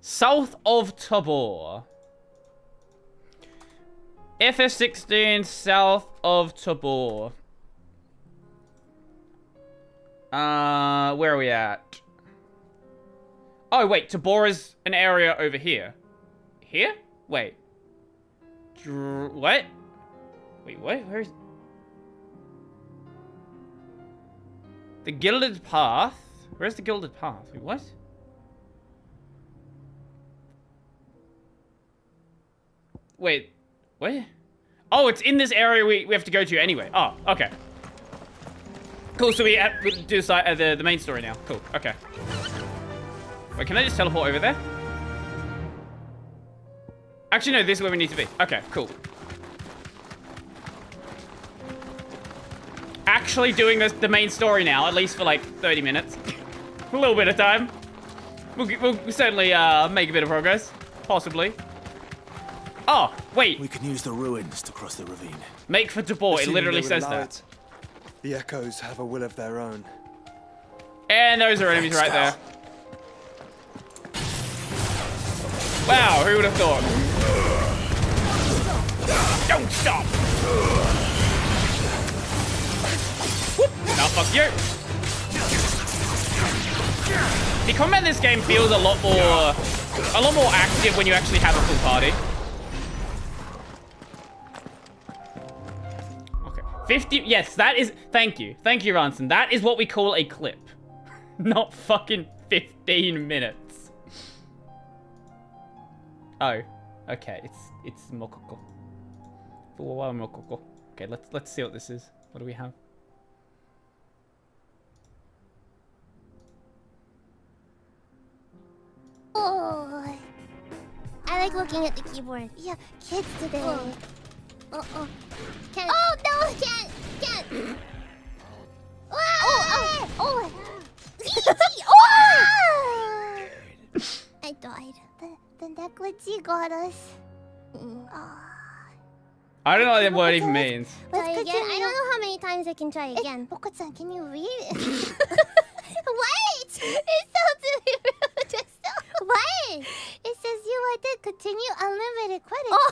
South of Tabor. FF16 south of Tabor. Where are we at? Oh, wait, Tabor is an area over here. Here? Wait. What? Wait, what? Where's... The Gilded Path? Where's the Gilded Path? Wait, what? Wait, where? Oh, it's in this area we have to go to anyway. Oh, okay. Cool, so we have to do the main story now. Cool, okay. Wait, can I just teleport over there? Actually, no, this is where we need to be. Okay, cool. Actually doing the main story now, at least for like 30 minutes. A little bit of time. We'll certainly make a bit of progress. Possibly. Oh, wait. We can use the ruins to cross the ravine. Make for Tabor, it literally says that. The echoes have a will of their own. And those are enemies right there. Wow, who would have thought? Don't stop! Whoop. Now fuck you! The combat in this game feels a lot more active when you actually have a full party. Okay, 50. Yes, that is. Thank you, Ransom. That is what we call a clip, not fucking 15 minutes. Oh, okay. It's Mokoko. Mokoko. Okay, let's see what this is. What do we have? Oh, I like looking at the keyboard. Yeah, kids today. Oh, can't. Oh no, can't. Oh. I died. The necklace got us. I don't know what it even means. Let's try again. I don't know how many times I can try again. Boko-san, can you read it? What? It sounds really rude. What? It says you want to continue unlimited credits. Oh.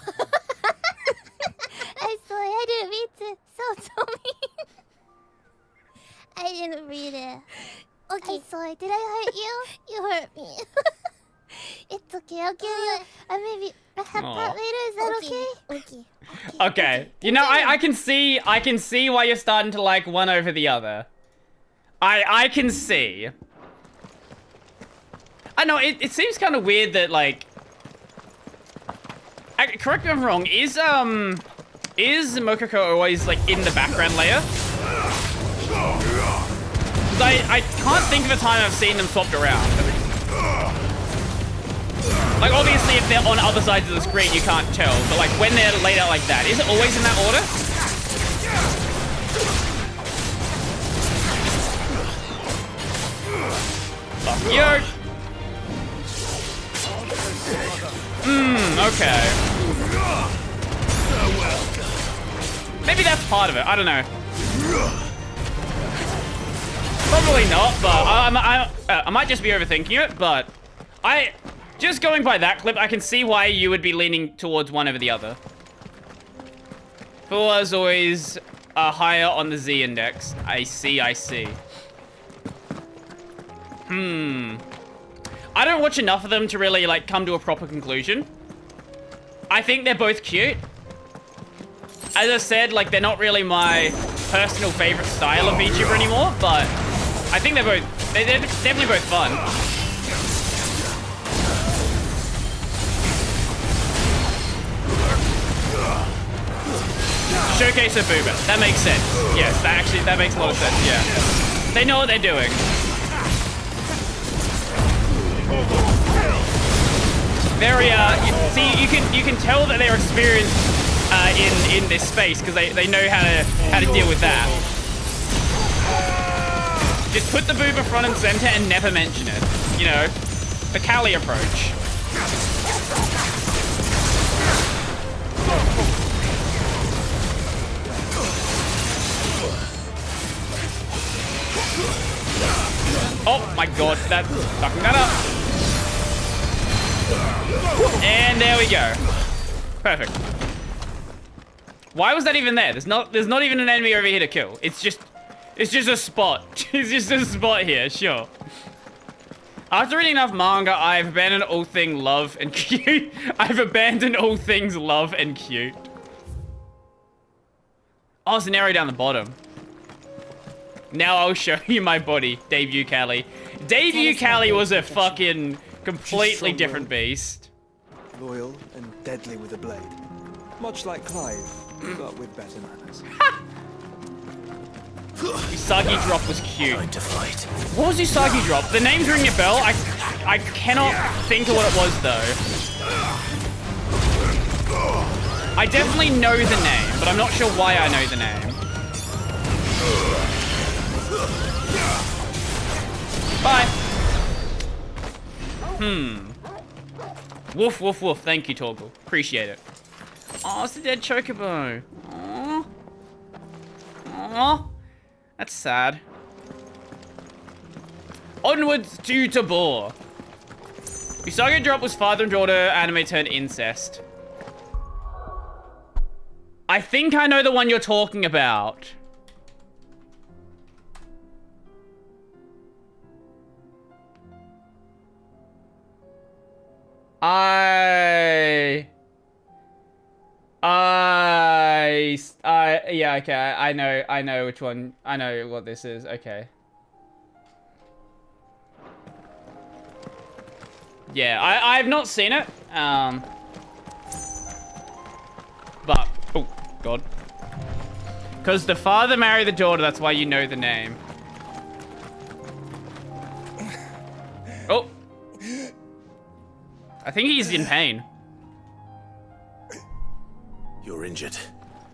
I'm sorry, I didn't mean to sound so mean. I didn't read it. Okay. I'm sorry, did I hurt you? You hurt me. It's okay, I'll give you maybe a head pat later, is that okay? Okay. You know, I can see why you're starting to like one over the other. I can see. I know, it seems kind of weird that, like... Correct me if I'm wrong, is Mokoko always, like, in the background layer? I can't think of a time I've seen them swapped around. Like, obviously, if they're on other sides of the screen, you can't tell. But, like, when they're laid out like that, is it always in that order? Fuck you. Okay. Maybe that's part of it. I don't know. Probably not, but I might just be overthinking it, but just going by that clip, I can see why you would be leaning towards one over the other. Fulla's always higher on the Z index. I see. I don't watch enough of them to really, like, come to a proper conclusion. I think they're both cute. As I said, like, they're not really my personal favorite style of VTuber anymore, but I think they're definitely both fun. Showcase a boober. That makes sense. Yes, that makes a lot of sense, yeah. They know what they're doing. Very, you can tell that they're experienced in this space because they know how to deal with that. Just put the boober front and center and never mention it. You know, the Cali approach. Oh my god, that's fucking that up. And there we go. Perfect. Why was that even there? There's not even an enemy over here to kill. It's just a spot. It's just a spot here, sure. After reading enough manga, I've abandoned all things love and cute. I've abandoned all things love and cute. Oh, it's an arrow down the bottom. Now I'll show you my body, Debut Callie. Debut Callie was a fucking completely different beast. Loyal and deadly with a blade. Much like Clive, but with better manners. Usagi drop was cute. Time to fight. What was Usagi drop? The name's ringing a bell. I cannot think of what it was though. I definitely know the name, but I'm not sure why I know the name. Bye. Woof, woof, woof. Thank you, Torgal. Appreciate it. Oh, it's a dead chocobo. Aww. Aww. That's sad. Onwards to Tabor. Usagi drop was father and daughter anime turned incest. I think I know the one you're talking about. Yeah, okay, I know which one, I know what this is, okay. Yeah, I've not seen it, but, oh, God. Because the father married the daughter, that's why you know the name. Oh. I think he's in pain. You're injured.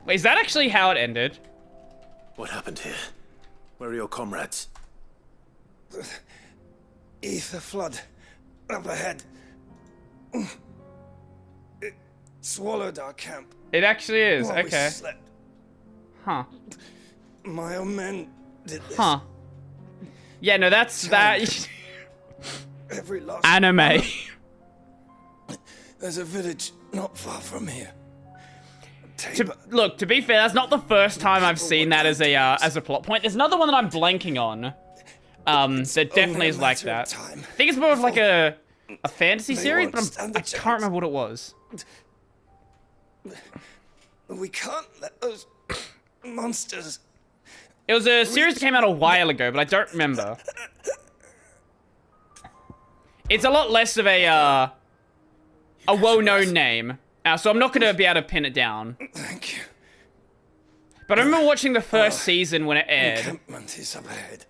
Wait, is that actually how it ended? What happened here? Where are your comrades? Ether flood. Up ahead. It swallowed our camp. It actually is, while we okay. slept. Huh. My own men did this. Huh. Yeah, no, that's that. Every last Anime. There's a village not far from here. Look, to be fair, that's not the first time I've seen that as a plot point. There's another one that I'm blanking on. That definitely is like that. I think it's more of like a fantasy series, but I can't remember what it was. We can't let those monsters. It was a series that came out a while ago, but I don't remember. It's a lot less of a well-known name, so I'm not going to be able to pin it down. Thank you. But I remember watching the first season when it aired. Encampment is up ahead.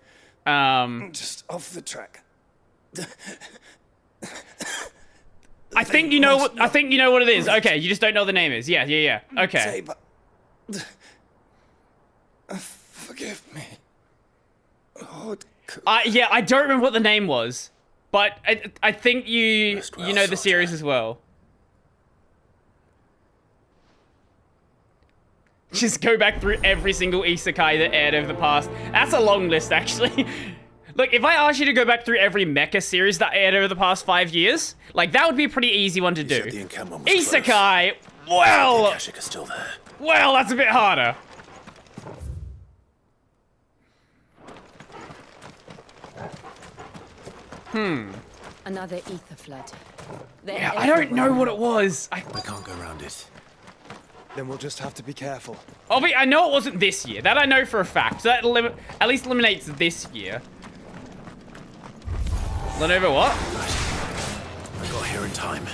Just off the track. I think you know what. I think you know what it is. Okay, you just don't know what the name is. Yeah. Okay. Forgive me. Lord. Yeah, I don't remember what the name was, but I think you know the series as well. Just go back through every single isekai that aired over the past. That's a long list, actually. Look, if I asked you to go back through every mecha series that aired over the past 5 years, like, that would be a pretty easy one to do. Isekai, well, still there. Well, that's a bit harder. Another ether flood. Yeah, I don't know what it was. I can't go around it. Then we'll just have to be careful. I know it wasn't this year. That I know for a fact. So that at least eliminates this year. Lenovo what? I got here in time.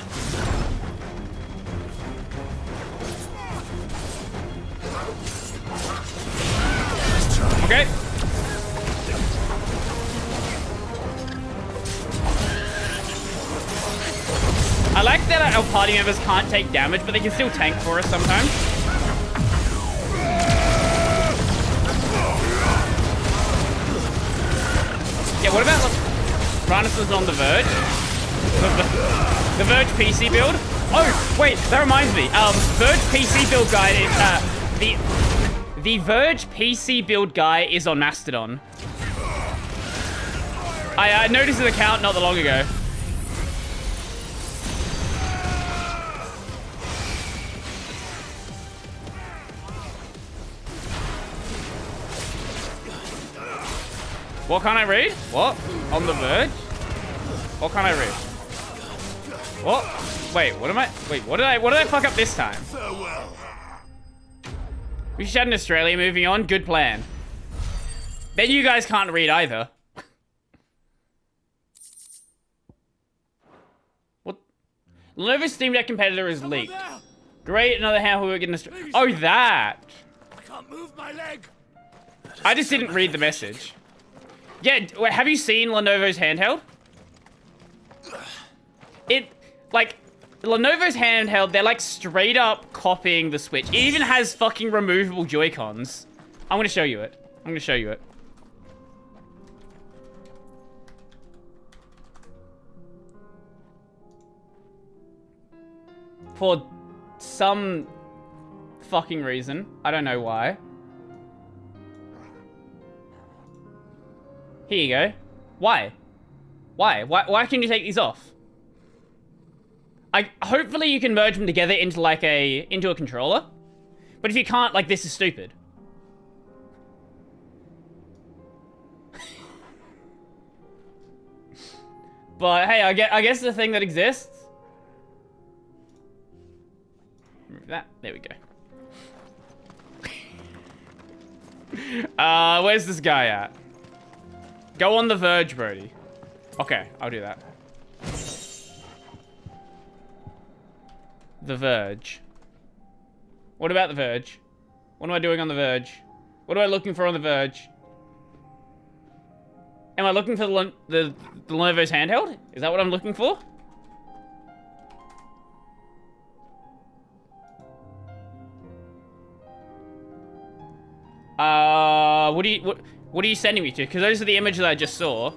Okay. I like that our party members can't take damage, but they can still tank for us sometimes. Yeah, what about Ranus was on the Verge? The Verge PC build? Oh, wait, that reminds me. Verge PC build guide is, the Verge PC build guy is on Mastodon. I noticed his account not that long ago. What can I read? What? On the Verge? What can I read? What? Wait, what am I? Wait, what did I fuck up this time? We should have an Australia moving on. Good plan. Then you guys can't read either. What? Lenovo's Steam Deck competitor is leaked. Great, another handhold we're getting. Oh, that. I can't move my leg. I just didn't read the message. Yeah, wait, have you seen Lenovo's handheld? Lenovo's handheld, they're like straight up copying the Switch. It even has fucking removable Joy-Cons. I'm gonna show you it. I'm gonna show you it. For some fucking reason. I don't know why. Here you go. Why? Why can you take these off? Hopefully you can merge them together into like into a controller. But if you can't, like, this is stupid. But hey, I guess the thing that exists. Remove that. There we go. Where's this guy at? Go on the verge, Brody. Okay, I'll do that. The verge. What about the verge? What am I doing on the verge? What am I looking for on the verge? Am I looking for the Lenovo's handheld? Is that what I'm looking for? What are you sending me to? Because those are the images I just saw.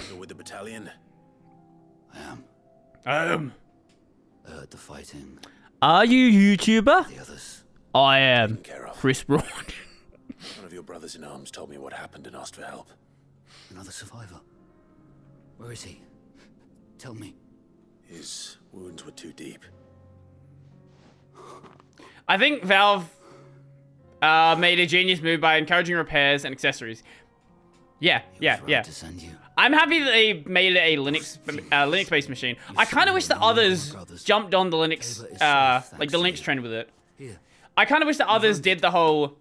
You're with the battalion? I am. I heard the fighting. Are you YouTuber? The others. I am. Chris Broad. One of your brothers in arms told me what happened and asked for help. Another survivor. Where is he? Tell me. His wounds were too deep. I think Valve made a genius move by encouraging repairs and accessories. Yeah. To send you. I'm happy that they made it a Linux-based machine. I kind of wish that others jumped on the Linux, like the Linux trend with it. I kind of wish that others did the whole,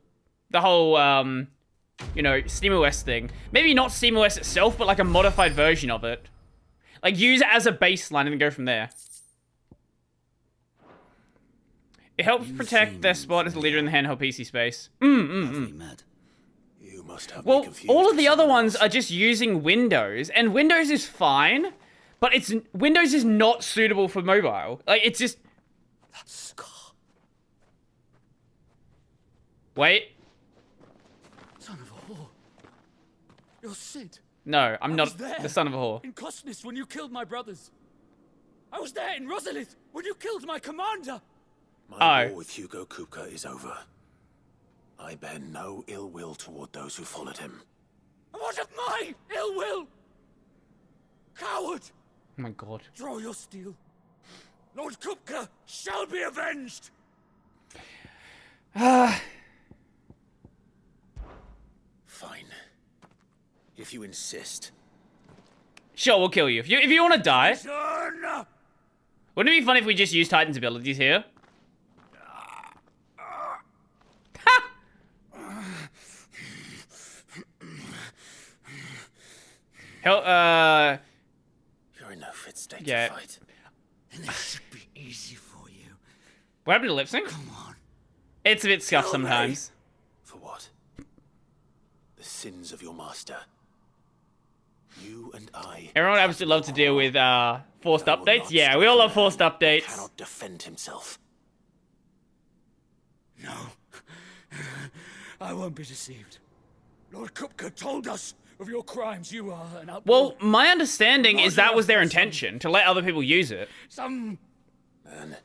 you know, SteamOS thing. Maybe not SteamOS itself, but like a modified version of it. Like use it as a baseline and then go from there. It helps protect their spot as a leader in the handheld PC space. You must have well, all of the other ones are just using Windows, and Windows is fine, but Windows is not suitable for mobile. Like, it's just... That's Scar. Wait. Son of a whore. You're Sid. No, I'm not there, the son of a whore. In Kosnis when you killed my brothers. I was there in Rosalith when you killed my commander. My war with Hugo Kupka is over. I bear no ill will toward those who followed him. What of my ill will? Coward! Oh my god. Draw your steel. Lord Kupka shall be avenged! Fine. If you insist. Sure, we'll kill you. If you want to die. Wouldn't it be funny if we just used Titan's abilities here? Hell, You're in no fit state yeah. to fight. And this should be easy for you. What happened to lip sync? Come on. It's a bit scuffed sometimes. For what? The sins of your master. You and I. Everyone would absolutely love to deal with forced updates. Yeah, we all love forced updates. Cannot defend himself. No. I won't be deceived. Lord Kupka told us of your crimes. You are an outlaw. Well, my understanding is that was their intention, to let other people use it. Some man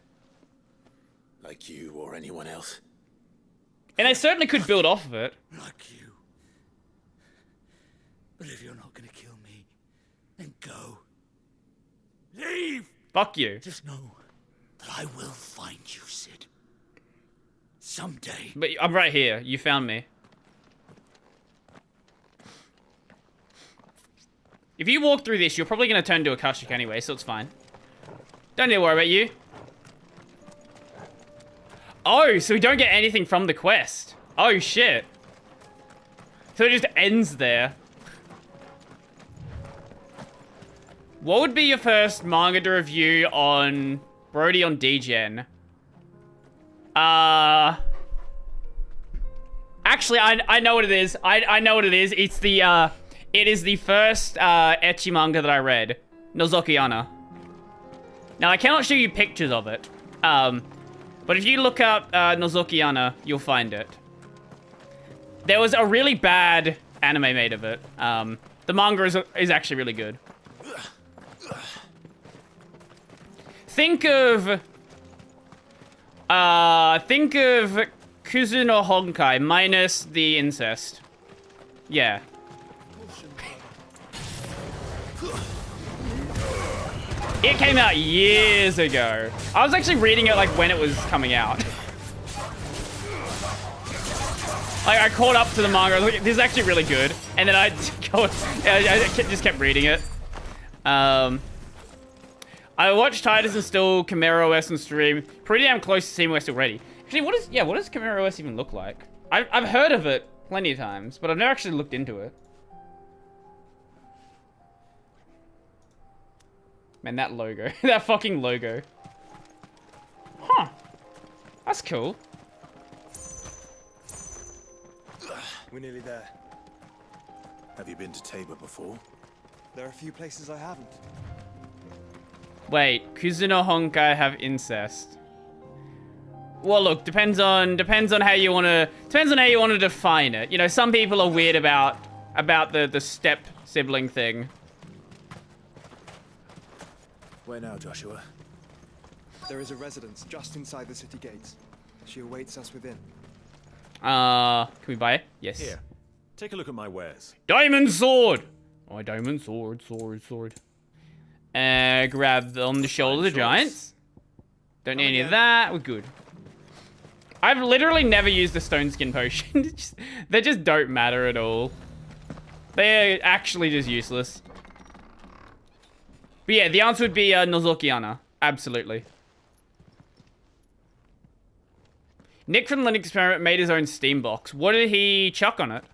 like you or anyone else. And they certainly could build off of it. Like you. But if you're not gonna kill me, then go. Leave! Fuck you. Just know that I will find you, Sid. Someday. But I'm right here. You found me. If you walk through this, you're probably going to turn into a Kashik anyway, so it's fine. Don't need to worry about you. Oh, so we don't get anything from the quest. Oh, shit. So it just ends there. What would be your first manga to review on Brody on DGen? Actually, I know what it is. I know what it is. It's the, it is the first, ecchi manga that I read. Nozoki Anna. Now, I cannot show you pictures of it. But if you look up, Nozoki Anna, you'll find it. There was a really bad anime made of it. The manga is actually really good. Think of Kuzu no Honkai minus the incest. Yeah. It came out years ago. I was actually reading it like when it was coming out. Like I caught up to the manga. I was like, this is actually really good. And then I just kept reading it. I watched Titus install Chimera OS on stream. Pretty damn close to SteamOS already. Actually, what does Chimera OS even look like? I've heard of it plenty of times, but I've never actually looked into it. Man, that logo. That fucking logo. Huh. That's cool. We're nearly there. Have you been to Tabor before? There are a few places I haven't. Wait, Kuzu no Honkai have incest. Well, look, depends on how you wanna define it. You know, some people are weird about the step sibling thing. Where now, Joshua? There is a residence just inside the city gates. She awaits us within. Can we buy it? Yes. Here, take a look at my wares. Diamond sword! Oh, diamond sword. Grab on the shoulder of the giants. Don't need any of that. We're good. I've literally never used a stone skin potion. They just don't matter at all. They're actually just useless. But yeah, the answer would be Nozoki Anna. Absolutely. Nick from Linux Experiment made his own Steam box. What did he chuck on it?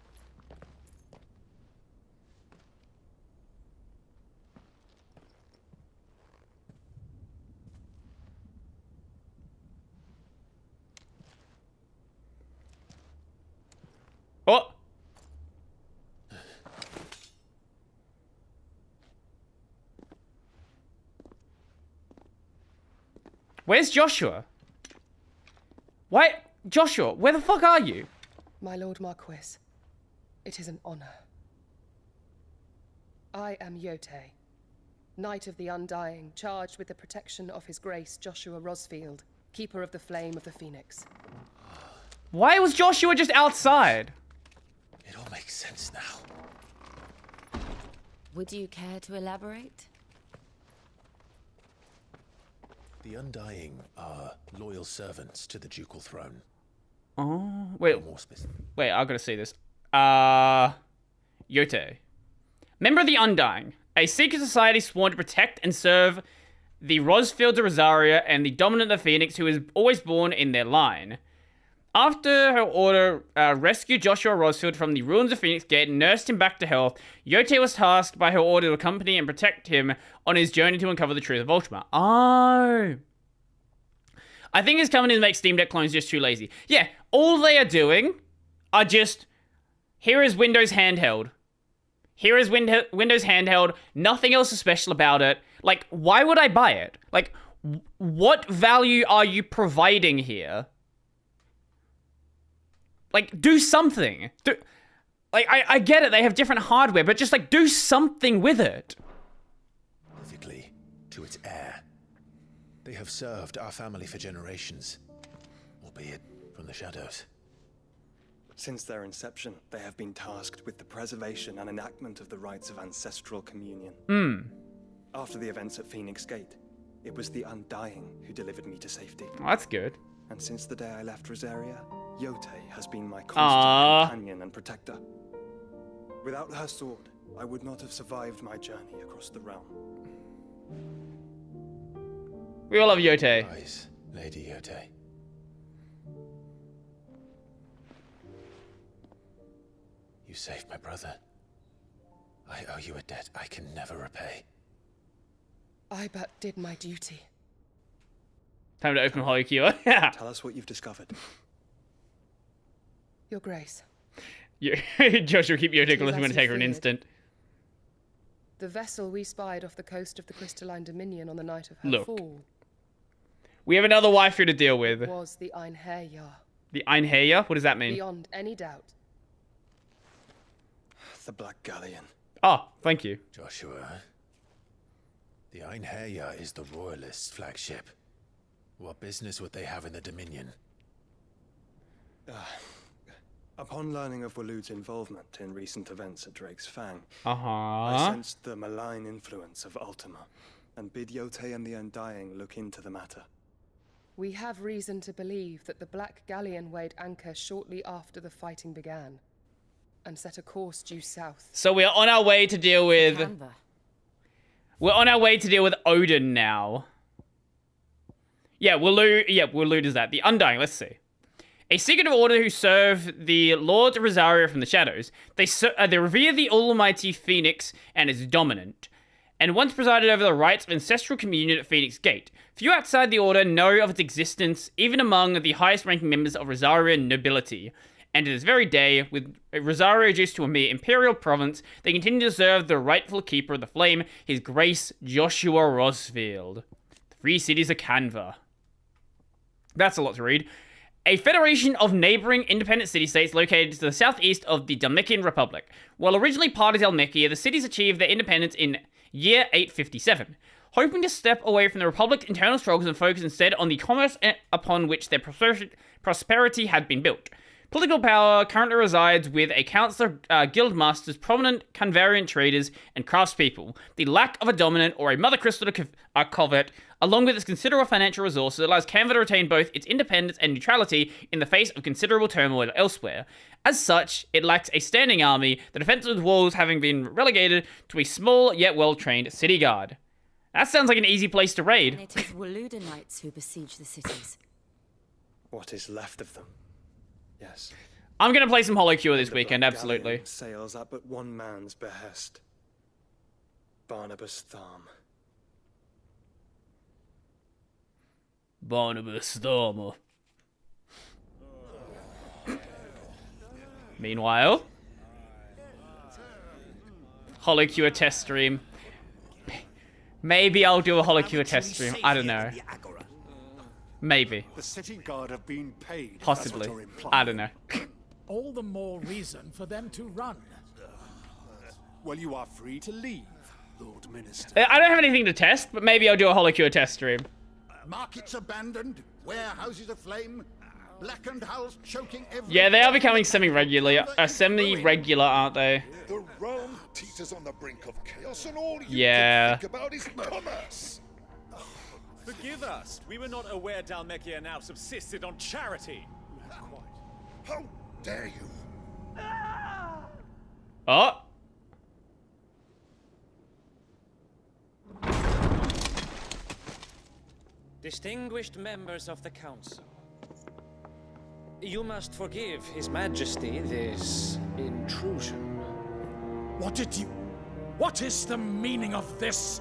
Oh! Where's Joshua? Why? Joshua, where the fuck are you? My Lord Marquis, it is an honor. I am Yotei, Knight of the Undying, charged with the protection of His Grace Joshua Rosfield, Keeper of the Flame of the Phoenix. Why was Joshua just outside? It all makes sense now. Would you care to elaborate? The Undying are loyal servants to the ducal throne. Oh, wait, I gotta see this. Yotei. Member of the Undying, a secret society sworn to protect and serve the Rosfield de Rosaria and the Dominant of the Phoenix, who is always born in their line. After her order rescued Joshua Rosfield from the ruins of Phoenix Gate and nursed him back to health, Yotei was tasked by her order to accompany and protect him on his journey to uncover the truth of Ultima. Oh. I think his company to make Steam Deck clones just too lazy. Yeah, all they are doing are just, here is Windows handheld. Here is Windows handheld. Nothing else is special about it. Like, why would I buy it? Like, what value are you providing here? Like, do something. I get it, they have different hardware, but just, like, do something with it. Specifically, to its heir. They have served our family for generations, albeit from the shadows. Since their inception, they have been tasked with the preservation and enactment of the rites of ancestral communion. After the events at Phoenix Gate, it was the Undying who delivered me to safety. Oh, that's good. And since the day I left Rosaria, Yotei has been my constant companion and protector. Without her sword, I would not have survived my journey across the realm. We all love Yotei. Rise, Lady Yotei. You saved my brother. I owe you a debt I can never repay. I but did my duty. Time to open Holy Cure. Yeah. Tell us what you've discovered. Your Grace. Joshua, keep your ridiculous. It I'm is going as to you take her an feared. instant. The vessel we spied off the coast of the Crystalline Dominion on the night of her Look. fall We have another waifu to deal with. was the Einherjar. The Einherjar? What does that mean? Beyond any doubt. The Black Galleon. Oh, thank you. Joshua, the Einherjar is the Royalists' flagship. What business would they have in the Dominion? Upon learning of Waloed's involvement in recent events at Drake's Fang, Uh-huh. I sensed the malign influence of Ultima, and bid Yotei and the Undying look into the matter. We have reason to believe that the Black Galleon weighed anchor shortly after the fighting began, and set a course due south. So we're on our way to deal with... We're on our way to deal with Odin now. Yeah, Waloed is that. The Undying, let's see. A secretive order who serve the Lord Rosario from the shadows. They revere the almighty Phoenix and is dominant, and once presided over the rites of ancestral communion at Phoenix Gate. Few outside the order know of its existence, even among the highest-ranking members of Rosarian nobility. And to this very day, with Rosario reduced to a mere imperial province, they continue to serve the rightful keeper of the flame, His Grace Joshua Rosfield. The Free Cities of Canva. That's a lot to read. A federation of neighboring independent city-states located to the southeast of the Dalmekian Republic. While originally part of Dalmekia, the cities achieved their independence in year 857. Hoping to step away from the Republic's internal struggles and focus instead on the commerce upon which their prosperity had been built. Political power currently resides with a council of guild masters, prominent Canvarian traders, and craftspeople. The lack of a dominant or a mother crystal covert, along with its considerable financial resources, allows Canva to retain both its independence and neutrality in the face of considerable turmoil elsewhere. As such, it lacks a standing army, the defensive walls having been relegated to a small yet well-trained city guard. That sounds like an easy place to raid. And it is Waloedanites who besiege the cities. What is left of them? Yes. I'm going to play some Hollow Cure this The weekend, Black absolutely. Galleon sails at but one man's behest. Barnabas Tharm. Barnabas Tharm. Meanwhile, Hollow Cure test stream. Maybe I'll do a Hollow Cure test stream. I don't know. Maybe. The city guard have been paid. Possibly. I don't know. All the more reason for them to run. Well, you are free to leave, Lord Minister. I don't have anything to test, but maybe I'll do a Hollow Cure test stream. Markets abandoned, warehouses aflame, blackened hulls choking every... Yeah, they are becoming semi-regular, aren't they? The realm teeters on the brink of chaos, and all you Yeah. can think about is commerce. Forgive us. We were not aware Dalmekia now subsisted on charity. How dare you? Oh. Distinguished members of the council, you must forgive His Majesty this intrusion. What is the meaning of this?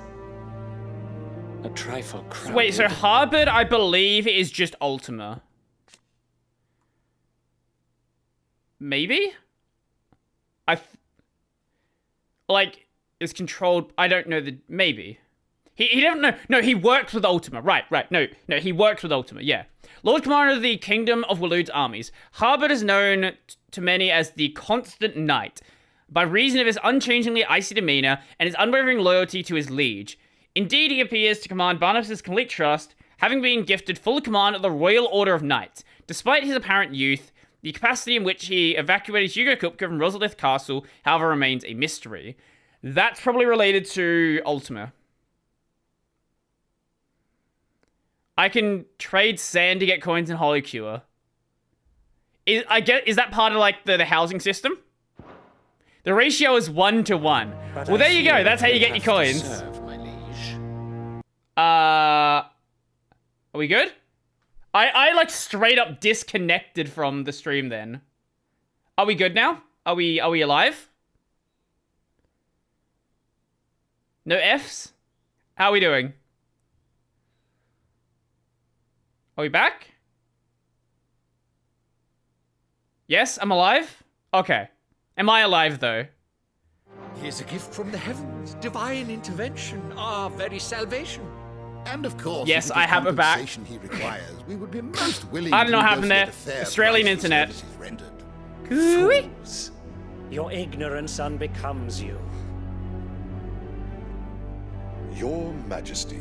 A trifle crowded. Wait, so Harbored, I believe, is just Ultima. Maybe? Like, is controlled... I don't know the... Maybe. He don't know... No, he works with Ultima. Right. No, he works with Ultima, yeah. Lord Commander of the Kingdom of Waloed's armies. Harbored is known to many as the Constant Knight, by reason of his unchangingly icy demeanor and his unwavering loyalty to his liege. Indeed, he appears to command Barnabas' complete trust, having been gifted full command of the Royal Order of Knights. Despite his apparent youth, the capacity in which he evacuated Hugo Kupka from Rosalith Castle, however, remains a mystery. That's probably related to Ultima. I can trade sand to get coins in Holy Cure. Is that part of, like, the housing system? The ratio is 1-to-1. Well, there you go. That's how you get your coins. Are we good? I like straight up disconnected from the stream then. Are we good now? Are we alive? No Fs? How are we doing? Are we back? Yes, I'm alive? Okay. Am I alive, though? Here's a gift from the heavens. Divine intervention, our very salvation. And of course, yes, I have a back. He requires, we would be most willing I don't know what to happened there. Australian internet. Fools. Your ignorance unbecomes you. Your Majesty,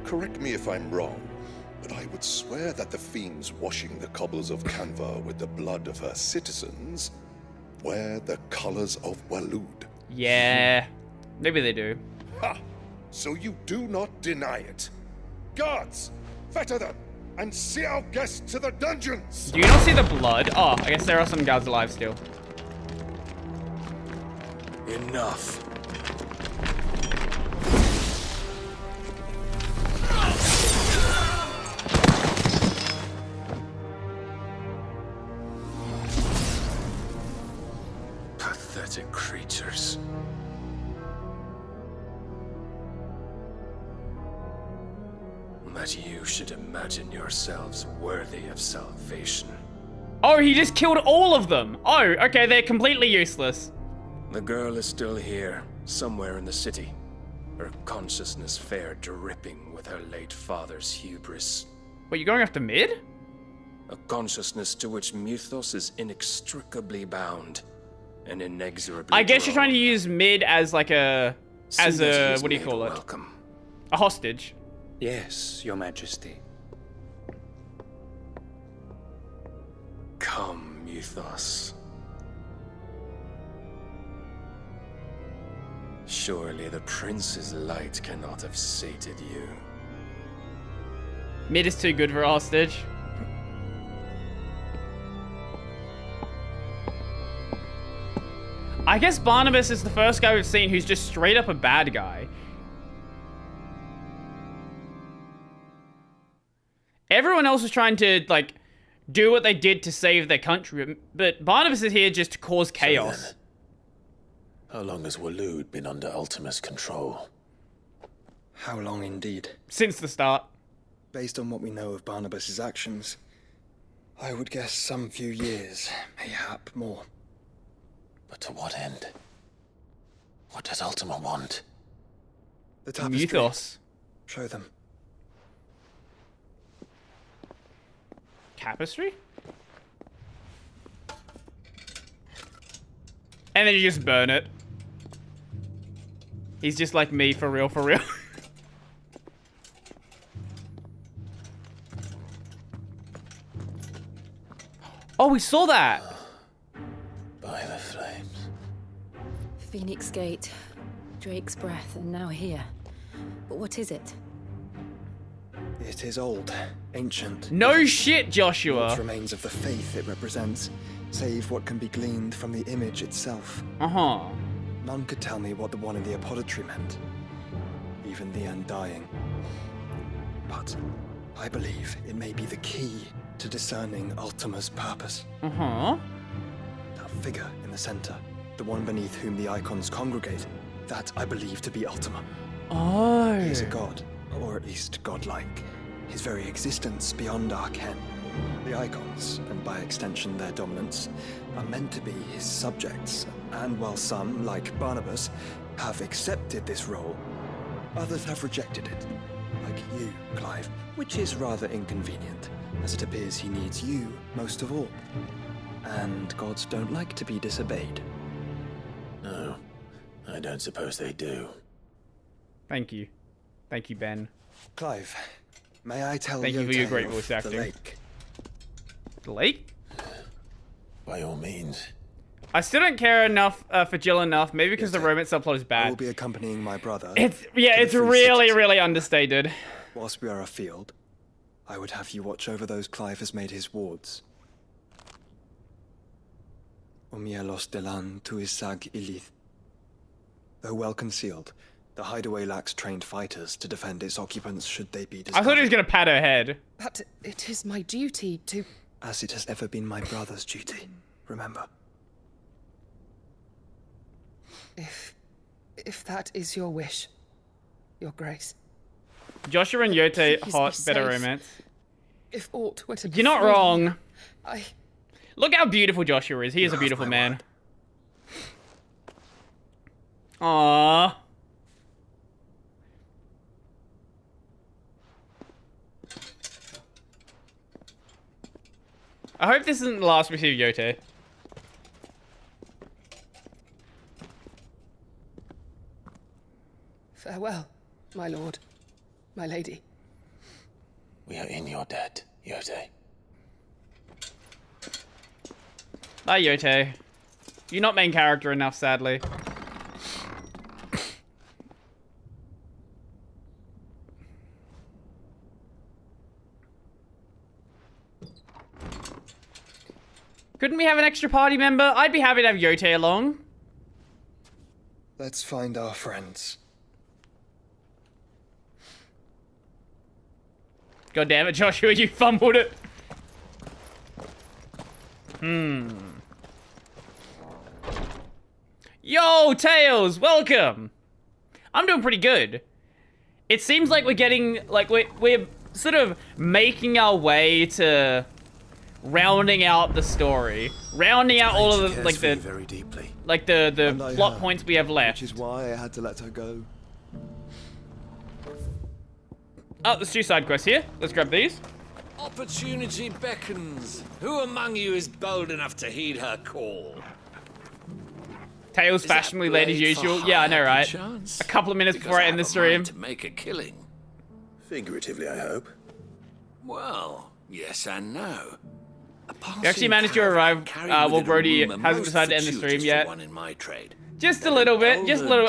correct me if I'm wrong, but I would swear that the fiends washing the cobbles of Canva with the blood of her citizens wear the colors of Waloed. Yeah, maybe they do. Ha! So you do not deny it. Guards, fetter them and see our guests to the dungeons. Do you not see the blood? Oh, I guess there are some guards alive still. Enough. Pathetic creatures. That you should imagine yourselves worthy of salvation. Oh, he just killed all of them. Oh, okay, they're completely useless. The girl is still here, somewhere in the city. Her consciousness fair dripping with her late father's hubris. Wait, you going after Mid? A consciousness to which Mythos is inextricably bound and inexorably I guess you're drawn. trying to use Mid as like a... See that he is what do you made call it? welcome. A hostage. Yes, Your Majesty. Come, Mythos. Surely the prince's light cannot have sated you. Mid is too good for a hostage. I guess Barnabas is the first guy we've seen who's just straight up a bad guy. Everyone else was trying to, like, do what they did to save their country, but Barnabas is here just to cause chaos. So then, how long has Waloed been under Ultima's control? How long indeed? Since the start. Based on what we know of Barnabas's actions, I would guess some few years, mayhap more. But to what end? What does Ultima want? The tapestry. Mythos. Show them. Tapestry? And then you just burn it. He's just like me, for real, for real. Oh, we saw that! By the flames. Phoenix Gate, Drake's Breath, and now here. But what is it? It is old, ancient. No shit, Joshua! What remains of the faith it represents, save what can be gleaned from the image itself. Uh-huh. None could tell me what the one in the apothecary meant. Even the Undying. But I believe it may be the key to discerning Ultima's purpose. Uh-huh. That figure in the center, the one beneath whom the icons congregate, that I believe to be Ultima. Oh. He is a god, or at least godlike. His very existence beyond our ken. The icons, and by extension their dominance, are meant to be his subjects, and while some, like Barnabas, have accepted this role, others have rejected it. Like you, Clive, which is rather inconvenient, as it appears he needs you most of all. And gods don't like to be disobeyed. No, I don't suppose they do. Thank you. Thank you, Ben. Clive, may I tell Thank you for your Yotei great of voice the acting. lake? The lake? By all means. I still don't care enough for Jill enough, maybe because the romance subplot is I will bad. be accompanying my brother. It's really, really understated. Whilst we are afield, I would have you watch over those Clive has made his wards. Umielos delan tuisag ilith. Though well concealed, the hideaway lacks trained fighters to defend its occupants should they be discovered. I thought he was gonna pat her head. But it is my duty to... As it has ever been my brother's duty, remember. If that is your wish, Your Grace. Joshua and Yotei, Please hot, be better safe. romance. If aught were to You're not wrong. I... Look how beautiful Joshua is. He is a beautiful man. Aww. I hope this isn't the last we see of Yote. Farewell, my lord, my lady. We are in your debt, Yote. Bye, Yote. You're not main character enough, sadly. Couldn't we have an extra party member? I'd be happy to have Yote along. Let's find our friends. God damn it, Joshua, you fumbled it. Yo, Tails, welcome. I'm doing pretty good. It seems like we're getting, like, we're sort of making our way to rounding out the story. Rounding out all of the, like, the, very deeply. Like, the plot points we have left. Which is why I had to let her go. Oh, there's 2 side quests here. Let's grab these. Opportunity beckons. Who among you is bold enough to heed her call? Tails fashionably late as usual. Yeah, I know, right? A couple of minutes before I end the stream. To make a killing. Figuratively, I hope. Well, yes and no. We actually managed to arrive while Brody hasn't decided to end the stream yet. Just a little bit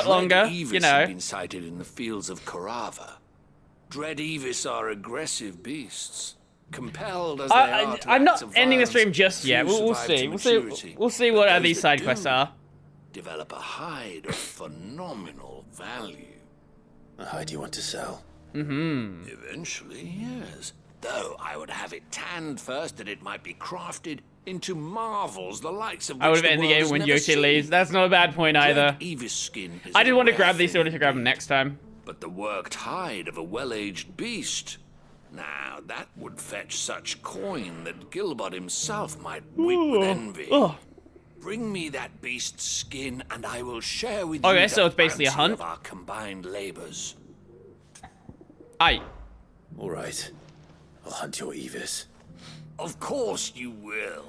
longer, you know. Been sighted in the fields of Karava. Dread Evis are aggressive beasts. Compelled as they are to I'm acts not of ending the violence, stream just yet. few We'll survive see. to We'll see maturity. what But these those side that quests do are. Develop a hide of phenomenal value. A hide you want to sell? Mm-hmm. Eventually, yes. Though I would have it tanned first that it might be crafted into marvels the likes of which I would have ended the game when Yoshi leaves. That's not a bad point either. Evis skin is I did want to a grab rare these so I thing could grab them next time. But the worked hide of a well-aged beast. Now, that would fetch such coin that Gilbert himself might weep with envy. Bring me that beast's skin, and I will share with you Okay, so the it's basically a bounty hunt? of our combined labors. Aye. All right. I'll hunt your Evis. Of course you will.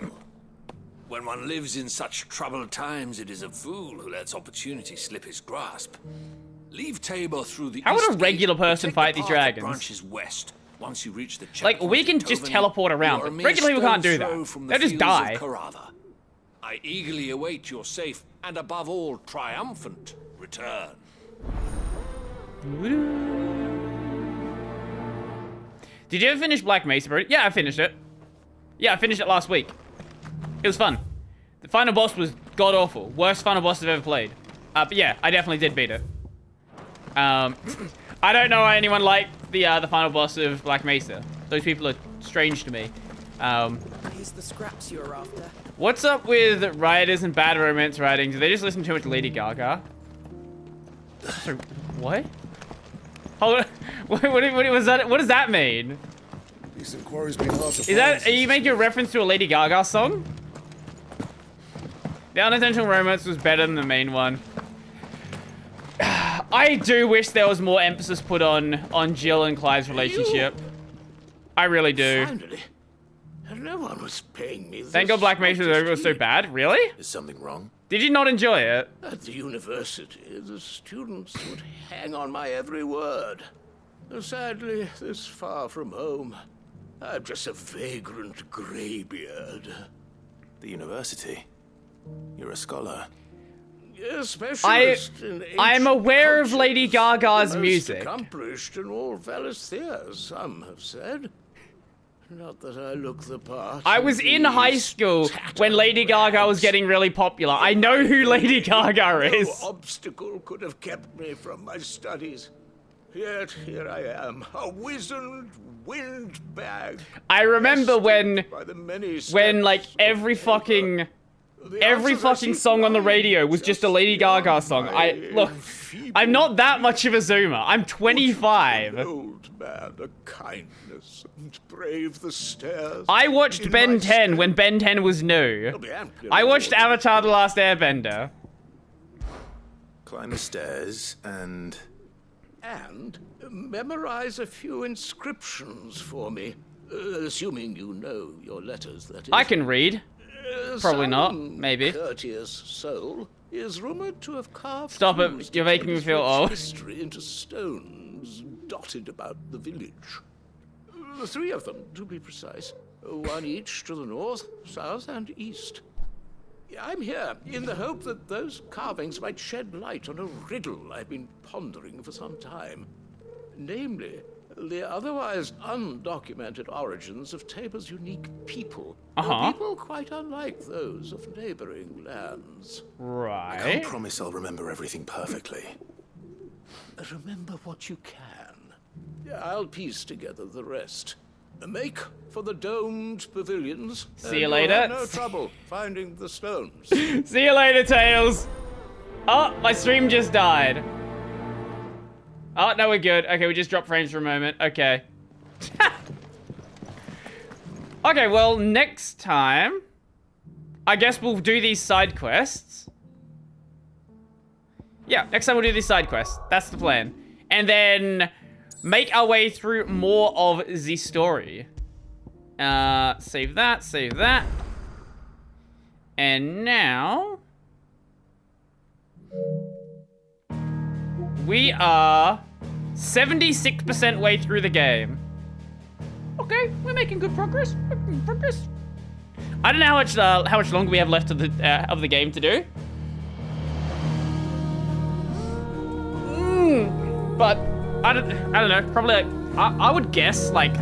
When one lives in such troubled times, it is a fool who lets opportunity slip his grasp. Leave Tabor through the How would a east regular gate, person take fight the these path that dragons? branches west. Once you reach the Like, we can just teleport around, but regular people can't do that. They'll just die. I eagerly await your safe and, above all, triumphant return. Did you ever finish Black Mesa, bro? Yeah, I finished it. Yeah, I finished it last week. It was fun. The final boss was god-awful. Worst final boss I've ever played. But yeah, I definitely did beat it. I don't know why anyone liked the final boss of Black Mesa. Those people are strange to me. Here's the scraps you were after. What's up with writers and bad romance writing? Do they just listen to too much Lady Gaga? So, what? Hold on. What was that? What does that mean? These inquiries been hard to Is that? Are you making a reference to a Lady Gaga song? The unintentional romance was better than the main one. I do wish there was more emphasis put on Jill and Clyde's relationship. I really do. Finally, no one was paying me this. Thank God Black Mesa was so bad. Really? Is something wrong? Did you not enjoy it? At the university, the students would hang on my every word. Sadly, this far from home, I'm just a vagrant greybeard. The university? You're a scholar. I'm aware of Lady Gaga's most music. Accomplished in all Valisthea, some have said. Not that I look the part. I was in high school when Lady Gaga was getting really popular. I know who Lady Gaga is. No obstacle could have kept me from my studies. Yet here I am, a wizened windbag. I remember when like every fucking every fucking song on the radio was just a Lady Gaga song. Look, I'm not that much of a zoomer. I'm 25. Old man, a kindness and brave the stairs. I watched Ben 10 when Ben 10 was new. I watched Avatar: The Last Airbender. Climb the stairs and memorize a few inscriptions for me. Assuming you know your letters, that is. I can read. Probably not. Maybe. Courteous soul is rumored to have carved. Stop it! You're making me feel old. History into stones dotted about the village. 3 of them, to be precise. 1 each to the north, south, and east. I'm here in the hope that those carvings might shed light on a riddle I've been pondering for some time. Namely, the otherwise undocumented origins of Tabor's unique people. People quite unlike those of neighboring lands. Right. I can't promise I'll remember everything perfectly. Remember what you can. I'll piece together the rest. Make for the domed pavilions. See you later. No trouble finding the stones. See you later, Tails. Oh, my stream just died. Oh, no, we're good. Okay, we just dropped frames for a moment. Okay. Okay, well, next time, I guess we'll do these side quests. Yeah, next time we'll do these side quests. That's the plan. And then make our way through more of the story. Save that, save that. And now we are 76% way through the game. Okay, we're making good progress. I don't know how much longer we have left of the game to do. But I don't know. Probably I would guess like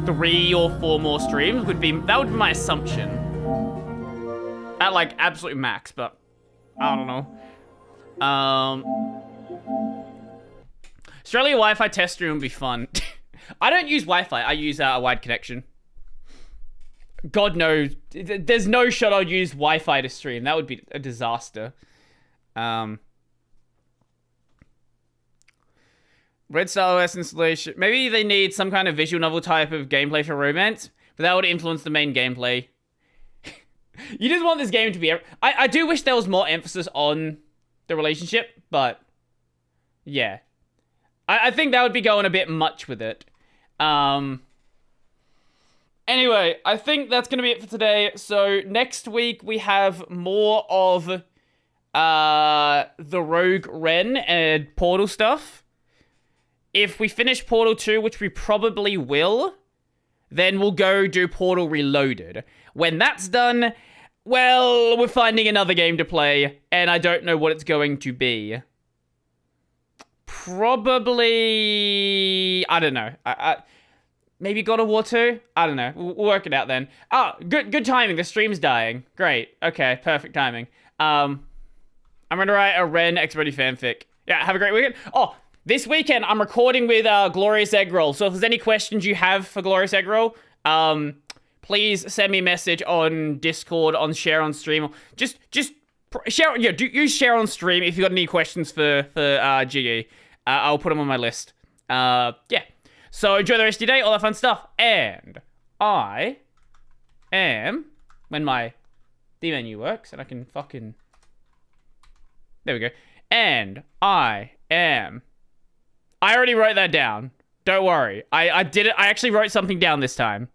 3 or 4 more streams would be my assumption. At like absolute max, but I don't know. Australia Wi-Fi test stream would be fun. I don't use Wi-Fi. I use a wide connection. God knows, there's no shot I'd use Wi-Fi to stream. That would be a disaster. Red Star OS installation. Maybe they need some kind of visual novel type of gameplay for romance, but that would influence the main gameplay. You just want this game to be... I do wish there was more emphasis on the relationship, but yeah. I think that would be going a bit much with it. Anyway, I think that's going to be it for today. So next week we have more of the Rogue Ren and Portal stuff. If we finish Portal 2, which we probably will, then we'll go do Portal Reloaded. When that's done, well, we're finding another game to play, and I don't know what it's going to be. Probably... I don't know. Maybe God of War 2? I don't know. We'll work it out then. Oh, good timing. The stream's dying. Great. Okay, perfect timing. I'm gonna write a Ren X-Ready fanfic. Yeah, have a great weekend. Oh, this weekend I'm recording with Glorious Eggroll. So if there's any questions you have for Glorious Eggroll, please send me a message on Discord, on Share on Stream. Just share. Yeah, use Share on Stream if you've got any questions for GE. I'll put them on my list. Yeah. So enjoy the rest of your day, all that fun stuff. And I am, when my D menu works and I can fucking... There we go. And I am... I already wrote that down. Don't worry. I did it. I actually wrote something down this time.